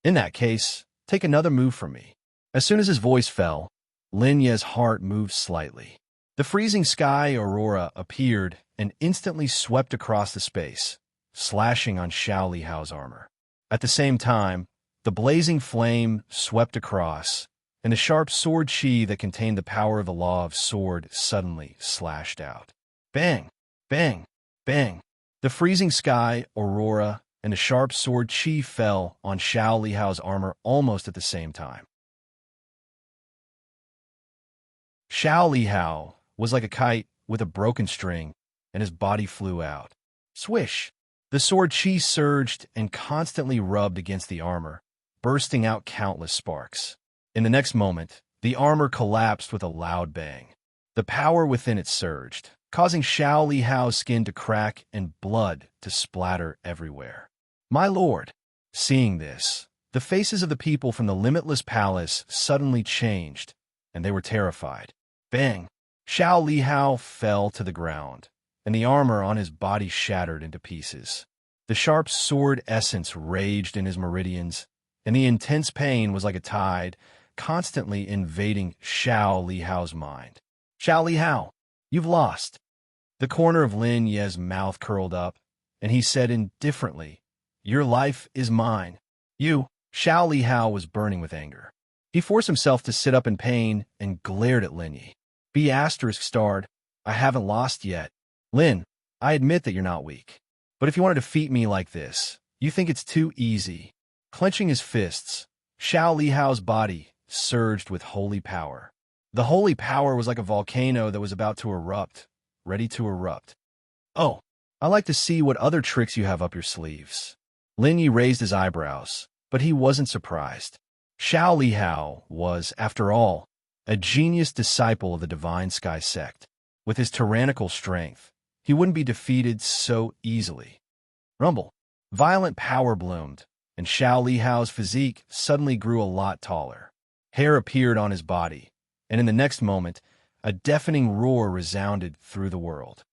In that case, take another move from me. As soon as his voice fell, Lin Ye's heart moved slightly. The freezing sky aurora appeared and instantly swept across the space, slashing on Xiao Lihao's armor. At the same time, the blazing flame swept across, and the sharp sword chi that contained the power of the law of sword suddenly slashed out. Bang! Bang! Bang! The freezing sky aurora and the sharp sword chi fell on Xiao Lihao's armor almost at the same time. Xiao Lihao was like a kite with a broken string, and his body flew out. Swish! The sword chi surged and constantly rubbed against the armor, bursting out countless sparks. In the next moment, the armor collapsed with a loud bang. The power within it surged, causing Xiao Lihao's skin to crack and blood to splatter everywhere. My lord! Seeing this, the faces of the people from the limitless palace suddenly changed, and they were terrified. Bang! Xiao Lihao fell to the ground, and the armor on his body shattered into pieces. The sharp sword essence raged in his meridians, and the intense pain was like a tide, constantly invading Xiao Lihao's mind. Xiao Lihao, you've lost. The corner of Lin Ye's mouth curled up, and he said indifferently, Your life is mine. You, Xiao Lihao was burning with anger. He forced himself to sit up in pain and glared at Lin Yi. B****, I haven't lost yet. Lin, I admit that you're not weak. But if you want to defeat me like this, you think it's too easy. Clenching his fists, Xiao Lihao's body surged with holy power. The holy power was like a volcano that was about to erupt, ready to erupt. Oh, I like to see what other tricks you have up your sleeves. Lin Yi raised his eyebrows, but he wasn't surprised. Xiao Lihao was, after all, a genius disciple of the Divine Sky sect. With his tyrannical strength, he wouldn't be defeated so easily. Rumble. Violent power bloomed, and Xiao Lihao's physique suddenly grew a lot taller. Hair appeared on his body, and in the next moment, a deafening roar resounded through the world.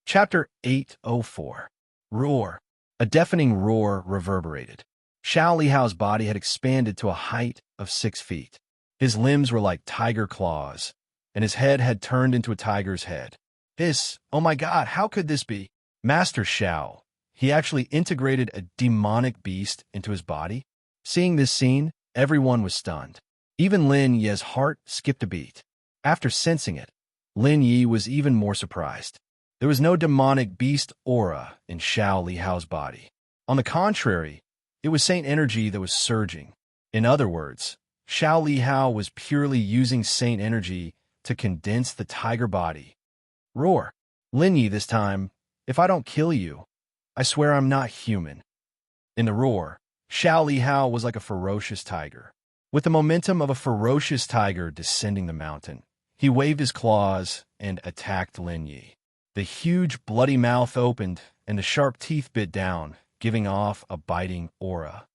Chapter 804. Roar. A deafening roar reverberated. Xiao Lihao's body had expanded to a height of 6 feet. His limbs were like tiger claws, and his head had turned into a tiger's head. Oh my god, how could this be? Master Xiao. He actually integrated a demonic beast into his body. Seeing this scene, everyone was stunned. Even Lin Ye's heart skipped a beat. After sensing it, Lin Yi was even more surprised. There was no demonic beast aura in Xiao Lihao's body. On the contrary, it was saint energy that was surging. In other words, Xiao Lihao was purely using saint energy to condense the tiger body. Roar. Lin Yi this time, if I don't kill you, I swear I'm not human. In the roar, Xiao Lihao was like a ferocious tiger. With the momentum of a ferocious tiger descending the mountain, he waved his claws and attacked Lin Yi. The huge bloody mouth opened, and the sharp teeth bit down, giving off a biting aura.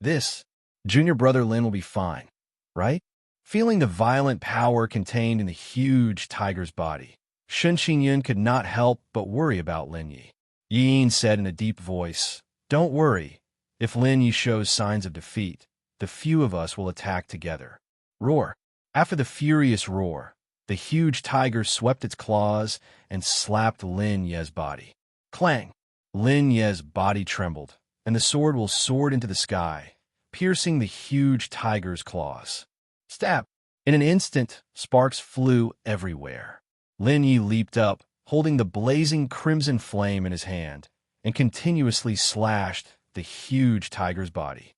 This, junior brother Lin will be fine, right? Feeling the violent power contained in the huge tiger's body, Shun Xingyun could not help but worry about Lin Yi. Yin said in a deep voice, Don't worry. If Lin Yi shows signs of defeat, the few of us will attack together. Roar. After the furious roar, the huge tiger swept its claws and slapped Lin Ye's body. Clang! Lin Ye's body trembled, and the sword will soared into the sky, piercing the huge tiger's claws. Stab! In an instant, sparks flew everywhere. Lin Yi leaped up, holding the blazing crimson flame in his hand, and continuously slashed the huge tiger's body.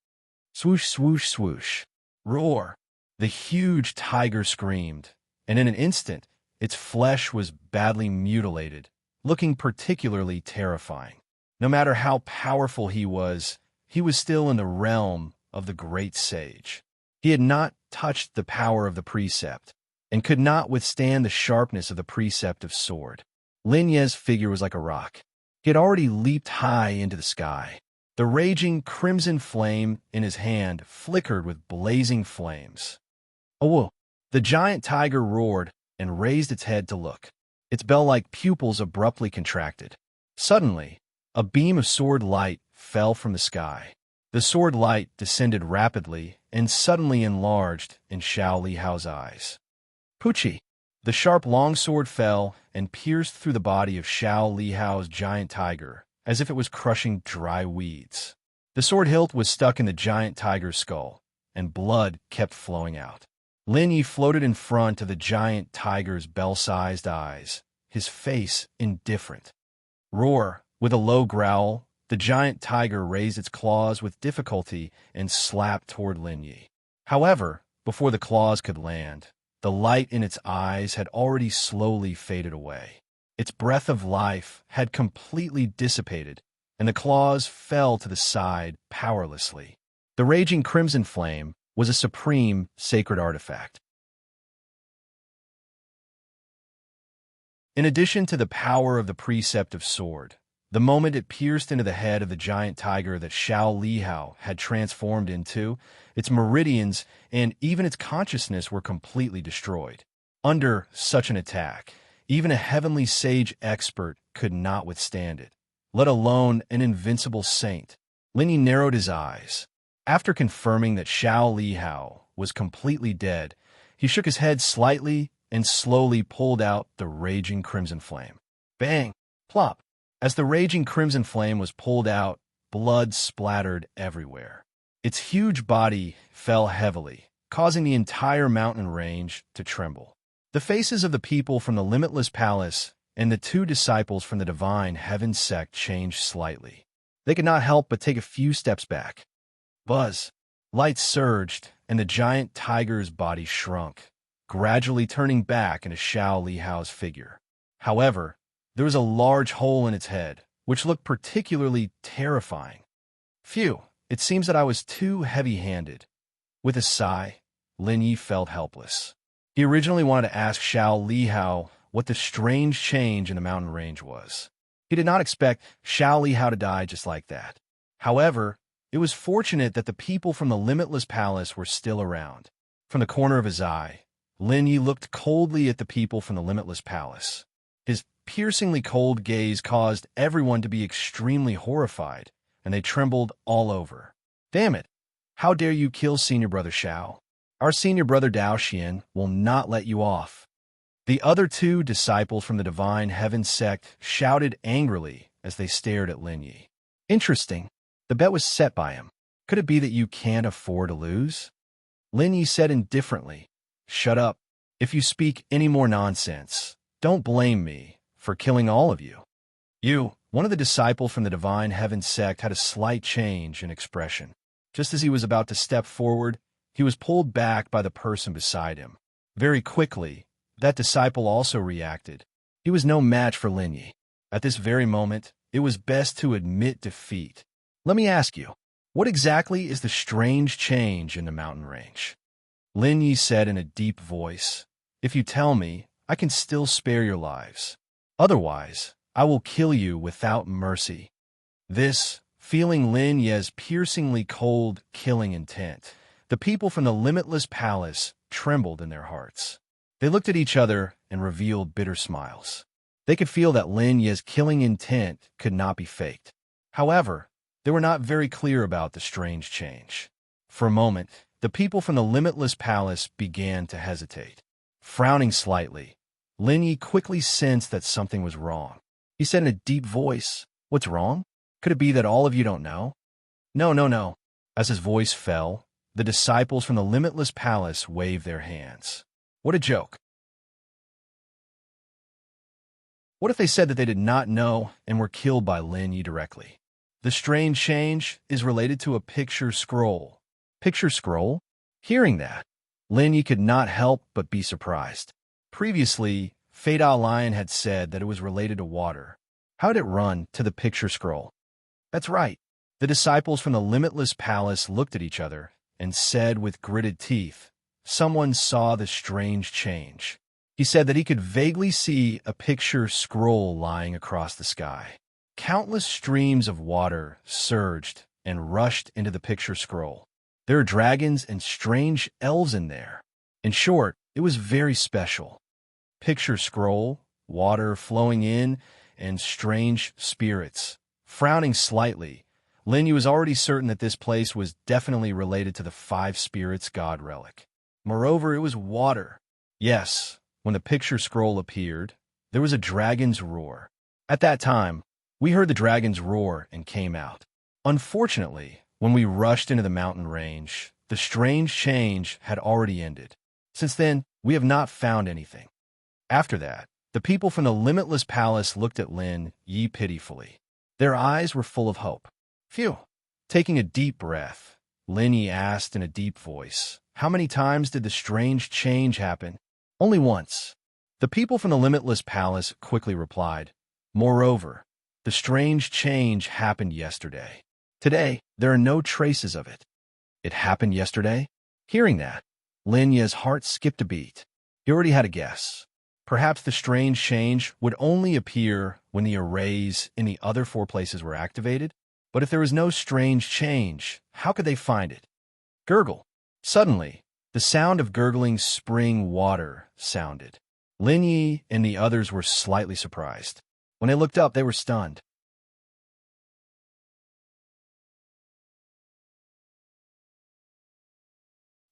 Swoosh, swoosh, swoosh. Roar! The huge tiger screamed, and in an instant, its flesh was badly mutilated, looking particularly terrifying. No matter how powerful he was still in the realm of the great sage. He had not touched the power of the precept, and could not withstand the sharpness of the precept of sword. Lin Ye's figure was like a rock. He had already leaped high into the sky. The raging crimson flame in his hand flickered with blazing flames. Oh! The giant tiger roared and raised its head to look. Its bell-like pupils abruptly contracted. Suddenly, a beam of sword light fell from the sky. The sword light descended rapidly and suddenly enlarged in Xiao Lihao's eyes. Pucci! The sharp longsword fell and pierced through the body of Xiao Lihao's giant tiger, as if it was crushing dry weeds. The sword hilt was stuck in the giant tiger's skull, and blood kept flowing out. Lin Yi floated in front of the giant tiger's bell-sized eyes, his face indifferent. Roar! With a low growl, the giant tiger raised its claws with difficulty and slapped toward Lin Yi. However, before the claws could land, the light in its eyes had already slowly faded away. Its breath of life had completely dissipated, and the claws fell to the side powerlessly. The raging crimson flame was a supreme sacred artifact. In addition to the power of the precept of sword, the moment it pierced into the head of the giant tiger that Xiao Lihao had transformed into, its meridians and even its consciousness were completely destroyed. Under such an attack, even a heavenly sage expert could not withstand it, let alone an invincible saint. Lin Yi narrowed his eyes. After confirming that Xiao Lihao was completely dead, he shook his head slightly and slowly pulled out the raging crimson flame. Bang! Plop! As the raging crimson flame was pulled out, blood splattered everywhere. Its huge body fell heavily, causing the entire mountain range to tremble. The faces of the people from the Limitless Palace and the two disciples from the Divine Heaven sect changed slightly. They could not help but take a few steps back. Buzz! Light surged, and the giant tiger's body shrunk, gradually turning back into Xiao Lihao's figure. However, there was a large hole in its head, which looked particularly terrifying. Phew! It seems that I was too heavy-handed. With a sigh, Lin Yi felt helpless. He originally wanted to ask Xiao Lihao what the strange change in the mountain range was. He did not expect Xiao Lihao to die just like that. However, it was fortunate that the people from the Limitless Palace were still around. From the corner of his eye, Lin Yi looked coldly at the people from the Limitless Palace. His piercingly cold gaze caused everyone to be extremely horrified, and they trembled all over. Damn it! How dare you kill Senior Brother Xiao? Our Senior Brother Dao Xian will not let you off. The other two disciples from the Divine Heaven sect shouted angrily as they stared at Lin Yi. Interesting. The bet was set by him. Could it be that you can't afford to lose? Lin Yi said indifferently, "Shut up. If you speak any more nonsense, don't blame me for killing all of you." One of the disciples from the Divine Heaven sect had a slight change in expression. Just as he was about to step forward, he was pulled back by the person beside him. Very quickly, that disciple also reacted. He was no match for Lin Yi. At this very moment, it was best to admit defeat. Let me ask you, what exactly is the strange change in the mountain range? Lin Yi said in a deep voice, "If you tell me, I can still spare your lives. Otherwise, I will kill you without mercy." This, feeling Lin Yi's piercingly cold, killing intent, the people from the Limitless Palace trembled in their hearts. They looked at each other and revealed bitter smiles. They could feel that Lin Yi's killing intent could not be faked. However, they were not very clear about the strange change. For a moment, the people from the Limitless Palace began to hesitate. Frowning slightly, Lin Yi quickly sensed that something was wrong. He said in a deep voice, "What's wrong? Could it be that all of you don't know?" No. As his voice fell, the disciples from the Limitless Palace waved their hands. What a joke. What if they said that they did not know and were killed by Lin Yi directly? The strange change is related to a picture scroll. Picture scroll? Hearing that, Lin Yi could not help but be surprised. Previously, Fadao Lion had said that it was related to water. How did it run to the picture scroll? That's right. The disciples from the Limitless Palace looked at each other and said with gritted teeth, "Someone saw the strange change." He said that he could vaguely see a picture scroll lying across the sky. Countless streams of water surged and rushed into the picture scroll. There are dragons and strange elves in there. In short, it was very special. Picture scroll, water flowing in, and strange spirits. Frowning slightly, Lin Yu was already certain that this place was definitely related to the five spirits god relic. Moreover, it was water. Yes, when the picture scroll appeared, there was a dragon's roar. At that time, we heard the dragon's roar and came out. Unfortunately, when we rushed into the mountain range, the strange change had already ended. Since then, we have not found anything. After that, the people from the Limitless Palace looked at Lin Yi pitifully. Their eyes were full of hope. Phew! Taking a deep breath, Lin Yi asked in a deep voice, "How many times did the strange change happen?" "Only once." The people from the Limitless Palace quickly replied, "Moreover, the strange change happened yesterday. Today, there are no traces of it." "It happened yesterday?" Hearing that, Lin Yi's heart skipped a beat. He already had a guess. Perhaps the strange change would only appear when the arrays in the other four places were activated. But if there was no strange change, how could they find it? Gurgle. Suddenly, the sound of gurgling spring water sounded. Lin Yi and the others were slightly surprised. When they looked up, they were stunned.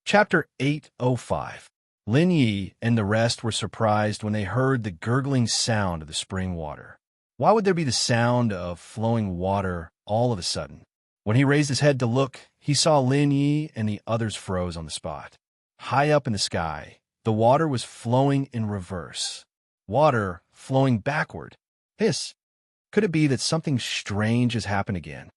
Chapter 805. Lin Yi and the rest were surprised when they heard the gurgling sound of the spring water. Why would there be the sound of flowing water all of a sudden? When he raised his head to look, he saw Lin Yi and the others froze on the spot. High up in the sky, the water was flowing in reverse. Water flowing backward. Hiss! Could it be that something strange has happened again?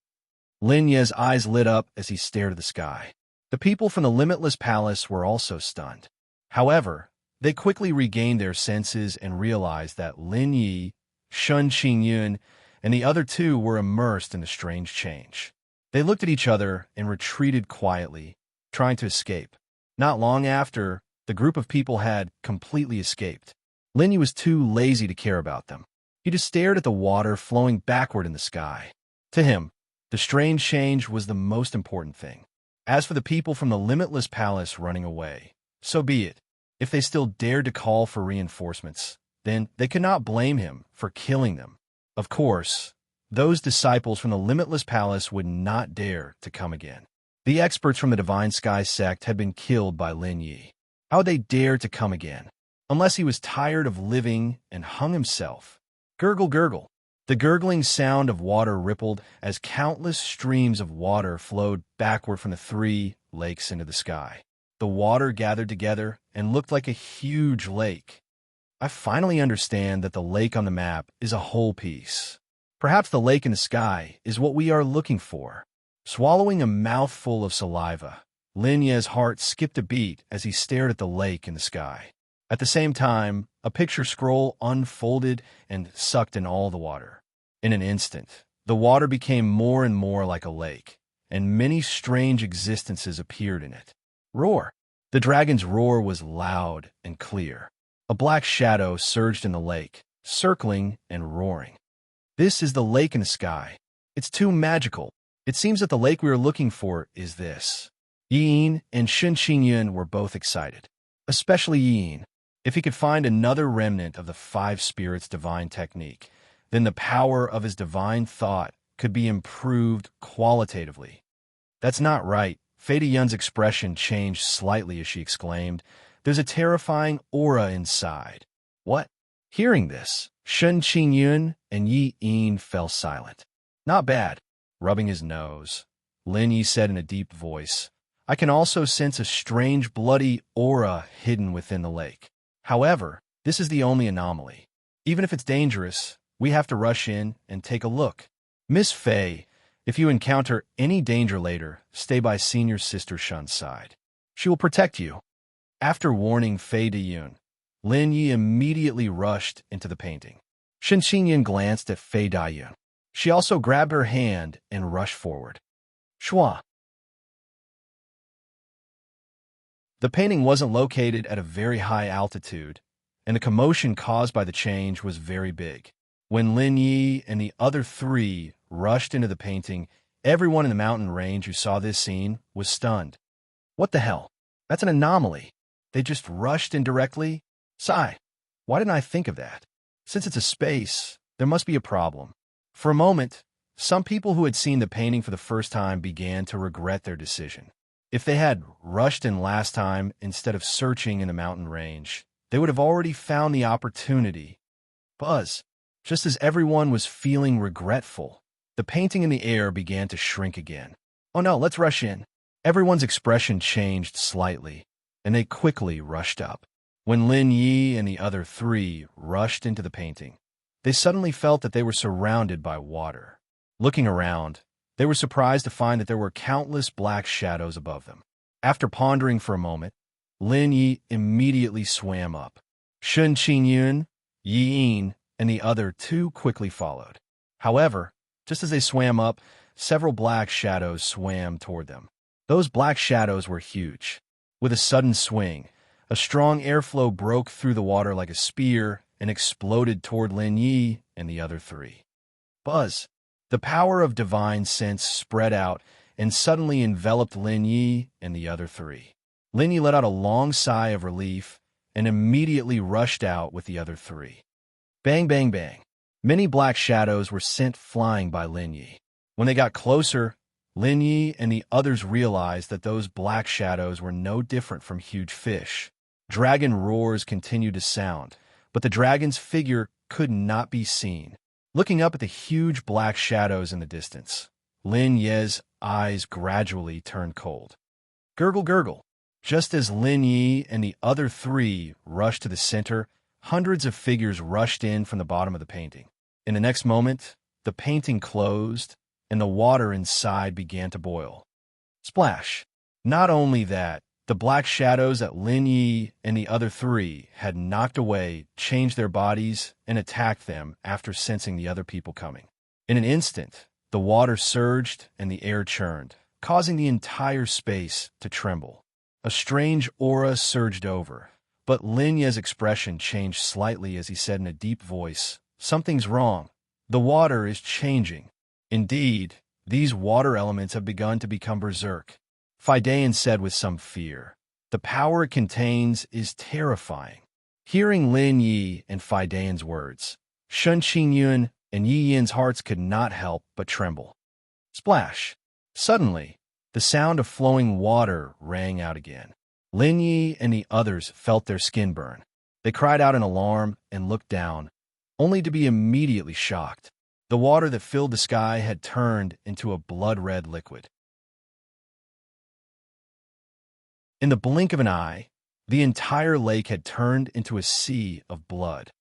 Lin Yi's eyes lit up as he stared at the sky. The people from the Limitless Palace were also stunned. However, they quickly regained their senses and realized that Lin Yi, Shun Qingyun, and the other two were immersed in the strange change. They looked at each other and retreated quietly, trying to escape. Not long after, the group of people had completely escaped. Lin Yi was too lazy to care about them. He just stared at the water flowing backward in the sky. To him, the strange change was the most important thing. As for the people from the Limitless Palace running away, so be it. If they still dared to call for reinforcements, then they could not blame him for killing them. Of course, those disciples from the Limitless Palace would not dare to come again. The experts from the Divine Sky sect had been killed by Lin Yi. How would they dare to come again? Unless he was tired of living and hung himself. Gurgle, gurgle. The gurgling sound of water rippled as countless streams of water flowed backward from the three lakes into the sky. The water gathered together and looked like a huge lake. I finally understand that the lake on the map is a whole piece. Perhaps the lake in the sky is what we are looking for. Swallowing a mouthful of saliva, Lin Yi's heart skipped a beat as he stared at the lake in the sky. At the same time, a picture scroll unfolded and sucked in all the water. In an instant, the water became more and more like a lake, and many strange existences appeared in it. Roar! The dragon's roar was loud and clear. A black shadow surged in the lake, circling and roaring. This is the lake in the sky. It's too magical. It seems that the lake we are looking for is this. Yin and Shun Qingyun were both excited, especially Yin. If he could find another remnant of the five spirits' divine technique, then the power of his divine thought could be improved qualitatively. That's not right. Fei Diyun's expression changed slightly as she exclaimed, "There's a terrifying aura inside." What? Hearing this, Shun Qingyun and Yi Yin fell silent. Not bad. Rubbing his nose, Lin Yi said in a deep voice, "I can also sense a strange bloody aura hidden within the lake. However, this is the only anomaly. Even if it's dangerous, we have to rush in and take a look. Miss Fei, if you encounter any danger later, stay by senior sister Shun's side. She will protect you." After warning Fei Diyun, Lin Yi immediately rushed into the painting. Shen Xinyan glanced at Fei Diyun. She also grabbed her hand and rushed forward. Shua. The painting wasn't located at a very high altitude, and the commotion caused by the change was very big. When Lin Yi and the other three rushed into the painting, everyone in the mountain range who saw this scene was stunned. What the hell? That's an anomaly. They just rushed in directly? Sigh. Why didn't I think of that? Since it's a space, there must be a problem. For a moment, some people who had seen the painting for the first time began to regret their decision. If they had rushed in last time instead of searching in the mountain range, they would have already found the opportunity. Buzz, just as everyone was feeling regretful, the painting in the air began to shrink again. Oh no, let's rush in. Everyone's expression changed slightly, and they quickly rushed up. When Lin Yi and the other three rushed into the painting, they suddenly felt that they were surrounded by water. Looking around, they were surprised to find that there were countless black shadows above them. After pondering for a moment, Lin Yi immediately swam up. Shun Qingyun, Yi Yin, and the other two quickly followed. However, just as they swam up, several black shadows swam toward them. Those black shadows were huge. With a sudden swing, a strong airflow broke through the water like a spear and exploded toward Lin Yi and the other three. Buzz! The power of divine sense spread out and suddenly enveloped Lin Yi and the other three. Lin Yi let out a long sigh of relief and immediately rushed out with the other three. Bang, bang, bang. Many black shadows were sent flying by Lin Yi. When they got closer, Lin Yi and the others realized that those black shadows were no different from huge fish. Dragon roars continued to sound, but the dragon's figure could not be seen. Looking up at the huge black shadows in the distance, Lin Yi's eyes gradually turned cold. Gurgle, gurgle. Just as Lin Yi and the other three rushed to the center, hundreds of figures rushed in from the bottom of the painting. In the next moment, the painting closed, and the water inside began to boil. Splash! Not only that, the black shadows that Lin Yi and the other three had knocked away changed their bodies and attacked them after sensing the other people coming. In an instant, the water surged and the air churned, causing the entire space to tremble. A strange aura surged over, but Lin Yi's expression changed slightly as he said in a deep voice, "Something's wrong. The water is changing." Indeed, these water elements have begun to become berserk. Fidaean said with some fear, "The power it contains is terrifying." Hearing Lin Yi and Fidaean's words, Shun Qingyun and Yi Yin's hearts could not help but tremble. Splash! Suddenly, the sound of flowing water rang out again. Lin Yi and the others felt their skin burn. They cried out in alarm and looked down, only to be immediately shocked. The water that filled the sky had turned into a blood-red liquid. In the blink of an eye, the entire lake had turned into a sea of blood.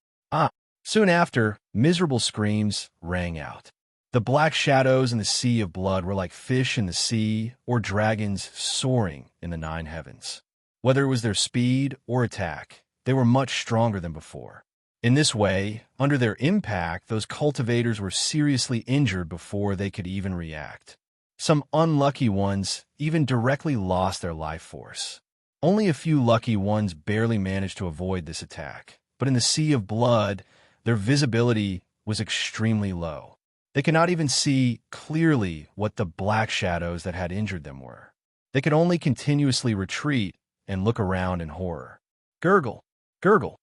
Soon after, miserable screams rang out. The black shadows in the sea of blood were like fish in the sea or dragons soaring in the 9 heavens. Whether it was their speed or attack, they were much stronger than before. In this way, under their impact, those cultivators were seriously injured before they could even react. Some unlucky ones even directly lost their life force. Only a few lucky ones barely managed to avoid this attack, but in the sea of blood, their visibility was extremely low. They could not even see clearly what the black shadows that had injured them were. They could only continuously retreat and look around in horror. Gurgle, gurgle.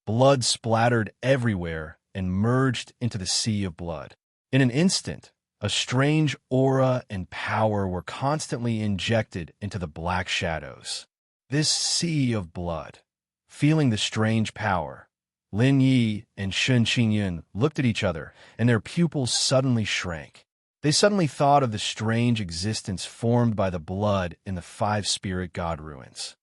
Blood splattered everywhere and merged into the sea of blood. In an instant, a strange aura and power were constantly injected into the black shadows. This sea of blood. Feeling the strange power, Lin Yi and Shun Qingyun looked at each other, and their pupils suddenly shrank. They suddenly thought of the strange existence formed by the blood in the 5 spirit god ruins.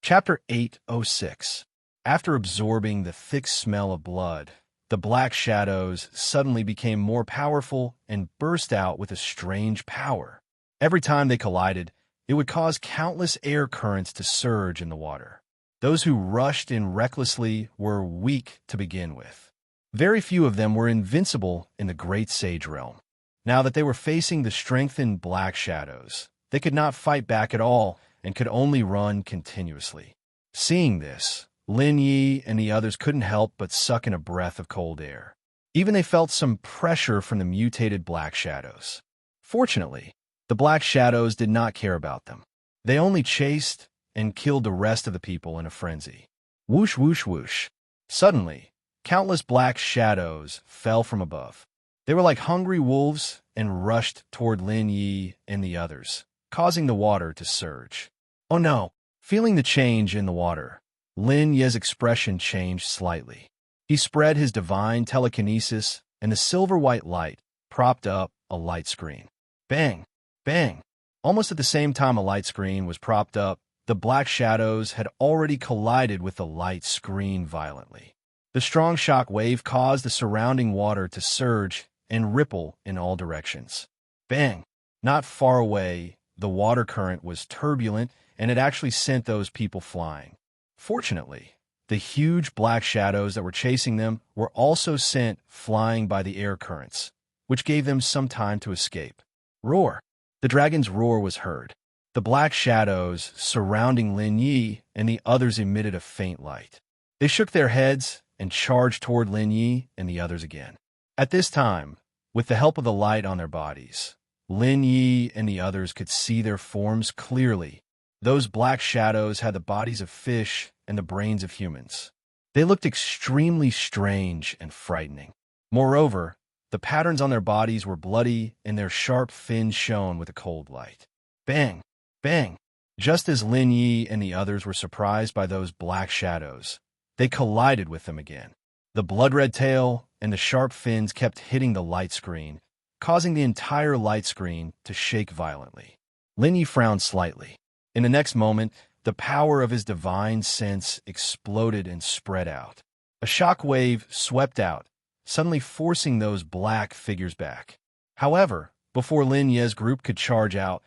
Chapter 806. After absorbing the thick smell of blood, the black shadows suddenly became more powerful and burst out with a strange power. Every time they collided, it would cause countless air currents to surge in the water. Those who rushed in recklessly were weak to begin with. Very few of them were invincible in the Great Sage realm. Now that they were facing the strengthened black shadows, They could not fight back at all and could only run continuously. Seeing this, Lin Yi and the others couldn't help but suck in a breath of cold air. Even they felt some pressure from the mutated black shadows. Fortunately, the black shadows did not care about them. They only chased and killed the rest of the people in a frenzy. Whoosh, whoosh, whoosh. Suddenly, countless black shadows fell from above. They were like hungry wolves and rushed toward Lin Yi and the others, causing the water to surge. Oh no! Feeling the change in the water, Lin Yi's expression changed slightly. He spread his divine telekinesis, and the silver-white light propped up a light screen. Bang! Bang! Almost at the same time a light screen was propped up, the black shadows had already collided with the light screen violently. The strong shock wave caused the surrounding water to surge and ripple in all directions. Bang! Not far away, the water current was turbulent, and it actually sent those people flying. Fortunately, the huge black shadows that were chasing them were also sent flying by the air currents, which gave them some time to escape. Roar! The dragon's roar was heard. The black shadows surrounding Lin Yi and the others emitted a faint light. They shook their heads and charged toward Lin Yi and the others again. At this time, with the help of the light on their bodies, Lin Yi and the others could see their forms clearly. Those black shadows had the bodies of fish and the brains of humans. They looked extremely strange and frightening. Moreover, the patterns on their bodies were bloody and their sharp fins shone with a cold light. Bang! Bang! Just as Lin Yi and the others were surprised by those black shadows, they collided with them again. The blood-red tail and the sharp fins kept hitting the light screen, causing the entire light screen to shake violently. Lin Yi frowned slightly. In the next moment, the power of his divine sense exploded and spread out. A shock wave swept out, suddenly forcing those black figures back. However, before Lin Yi's group could charge out,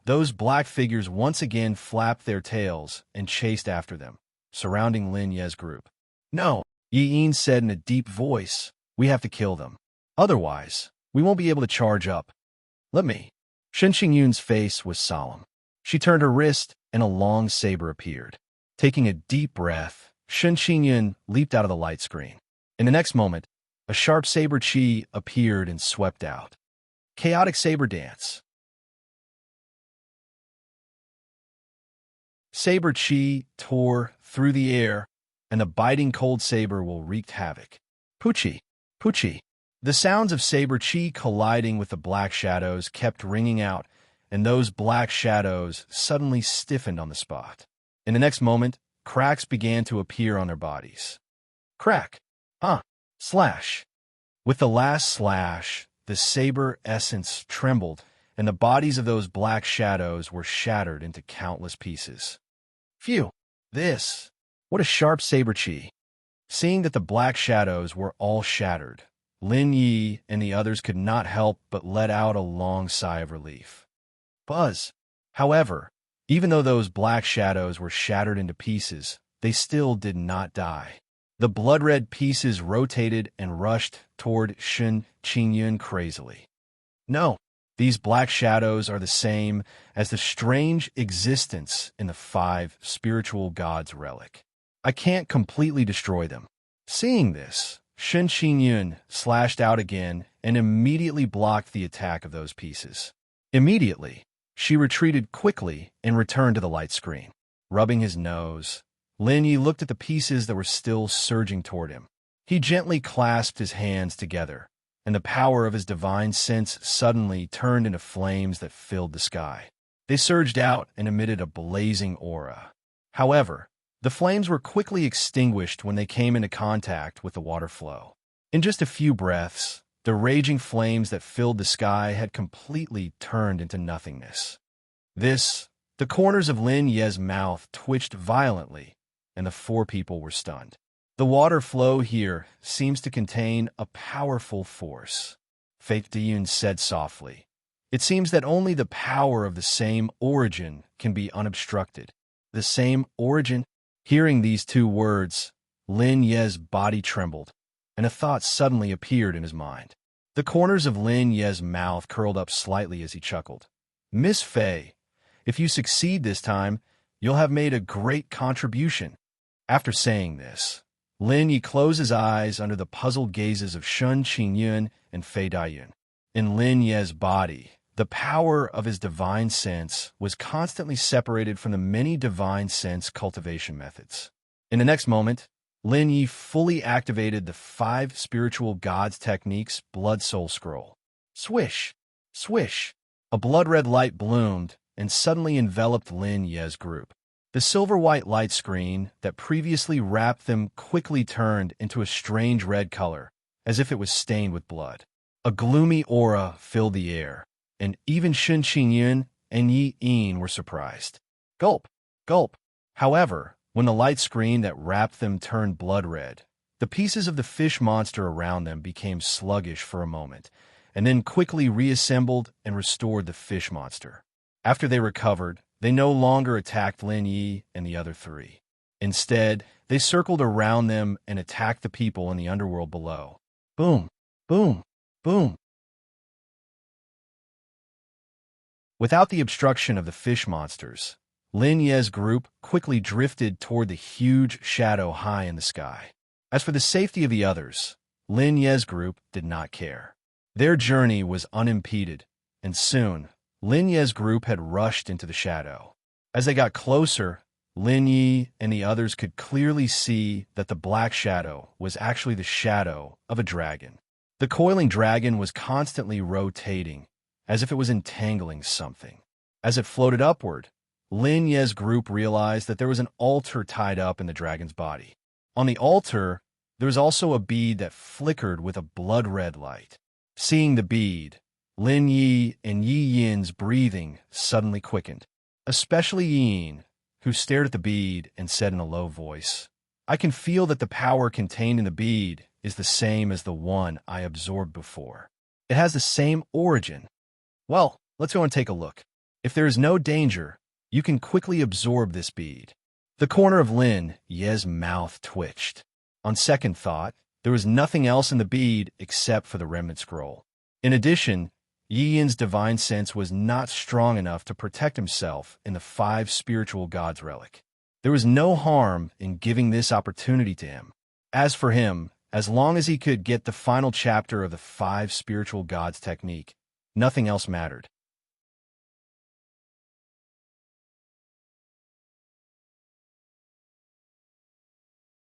those black figures once again flapped their tails and chased after them, surrounding Lin Yi's group. No, Yi Yin said in a deep voice, we have to kill them. Otherwise, we won't be able to charge up. Let me. Shen Qingyun's face was solemn. She turned her wrist, and a long saber appeared. Taking a deep breath, Shen Qingyun leaped out of the light screen. In the next moment, a sharp saber chi appeared and swept out. Chaotic saber dance. Saber chi tore through the air, and the biting cold saber will wreak havoc. Puchi, puchi. The sounds of saber chi colliding with the black shadows kept ringing out, and those black shadows suddenly stiffened on the spot. In the next moment, cracks began to appear on their bodies. Crack! Slash! With the last slash, the saber essence trembled, and the bodies of those black shadows were shattered into countless pieces. Phew! What a sharp saber chi! Seeing that the black shadows were all shattered, Lin Yi and the others could not help but let out a long sigh of relief. Buzz! However, even though those black shadows were shattered into pieces, they still did not die. The blood-red pieces rotated and rushed toward Shen Qingyun crazily. No, these black shadows are the same as the strange existence in the 5 spiritual gods' relic. I can't completely destroy them. Seeing this, Shen Qingyun slashed out again and immediately blocked the attack of those pieces. Immediately, she retreated quickly and returned to the light screen. Rubbing his nose, Lin Yi looked at the pieces that were still surging toward him. He gently clasped his hands together, and the power of his divine sense suddenly turned into flames that filled the sky. They surged out and emitted a blazing aura. However, the flames were quickly extinguished when they came into contact with the water flow. In just a few breaths, the raging flames that filled the sky had completely turned into nothingness. The corners of Lin Yi's mouth twitched violently, and the 4 people were stunned. The water flow here seems to contain a powerful force, Faith Diyun said softly. It seems that only the power of the same origin can be unobstructed. The same origin? Hearing these 2 words, Lin Yi's body trembled, and a thought suddenly appeared in his mind. The corners of Lin Yi's mouth curled up slightly as he chuckled. Miss Fei, If you succeed this time, you'll have made a great contribution." After saying this, Lin Yi closed his eyes under the puzzled gazes of Shun Qingyun and Fei Daiyun. In Lin Ye's body, the power of his divine sense was constantly separated from the many divine sense cultivation methods. In the next moment, Lin Yi fully activated the 5 spiritual gods techniques blood soul scroll. Swish! Swish! A blood-red light bloomed and suddenly enveloped Lin Ye's group. The silver-white light screen that previously wrapped them quickly turned into a strange red color, as if it was stained with blood. A gloomy aura filled the air, and even Shun Qingyun and Yi Yin were surprised. Gulp! Gulp! However, when the light screen that wrapped them turned blood-red, the pieces of the fish monster around them became sluggish for a moment, and then quickly reassembled and restored the fish monster. After they recovered, they no longer attacked Lin Yi and the other 3. Instead, they circled around them and attacked the people in the underworld below. Boom! Boom! Boom! Without the obstruction of the fish monsters, Lin Ye's group quickly drifted toward the huge shadow high in the sky. As for the safety of the others, Lin Ye's group did not care. Their journey was unimpeded, and soon, Lin Ye's group had rushed into the shadow. As they got closer, Lin Yi and the others could clearly see that the black shadow was actually the shadow of a dragon. The coiling dragon was constantly rotating, as if it was entangling something. As it floated upward, Lin Ye's group realized that there was an altar tied up in the dragon's body. On the altar, there was also a bead that flickered with a blood-red light. Seeing the bead, Lin Yi and Yi Yin's breathing suddenly quickened, especially Yi Yin, who stared at the bead and said in a low voice, "I can feel that the power contained in the bead is the same as the one I absorbed before. It has the same origin." Well, let's go and take a look. If there is no danger, you can quickly absorb this bead. The corner of Lin Ye's mouth twitched. On second thought, there was nothing else in the bead except for the remnant scroll. In addition, Yi Yin's divine sense was not strong enough to protect himself in the 5 spiritual gods relic. There was no harm in giving this opportunity to him. As for him, as long as he could get the final chapter of the 5 spiritual gods technique, nothing else mattered.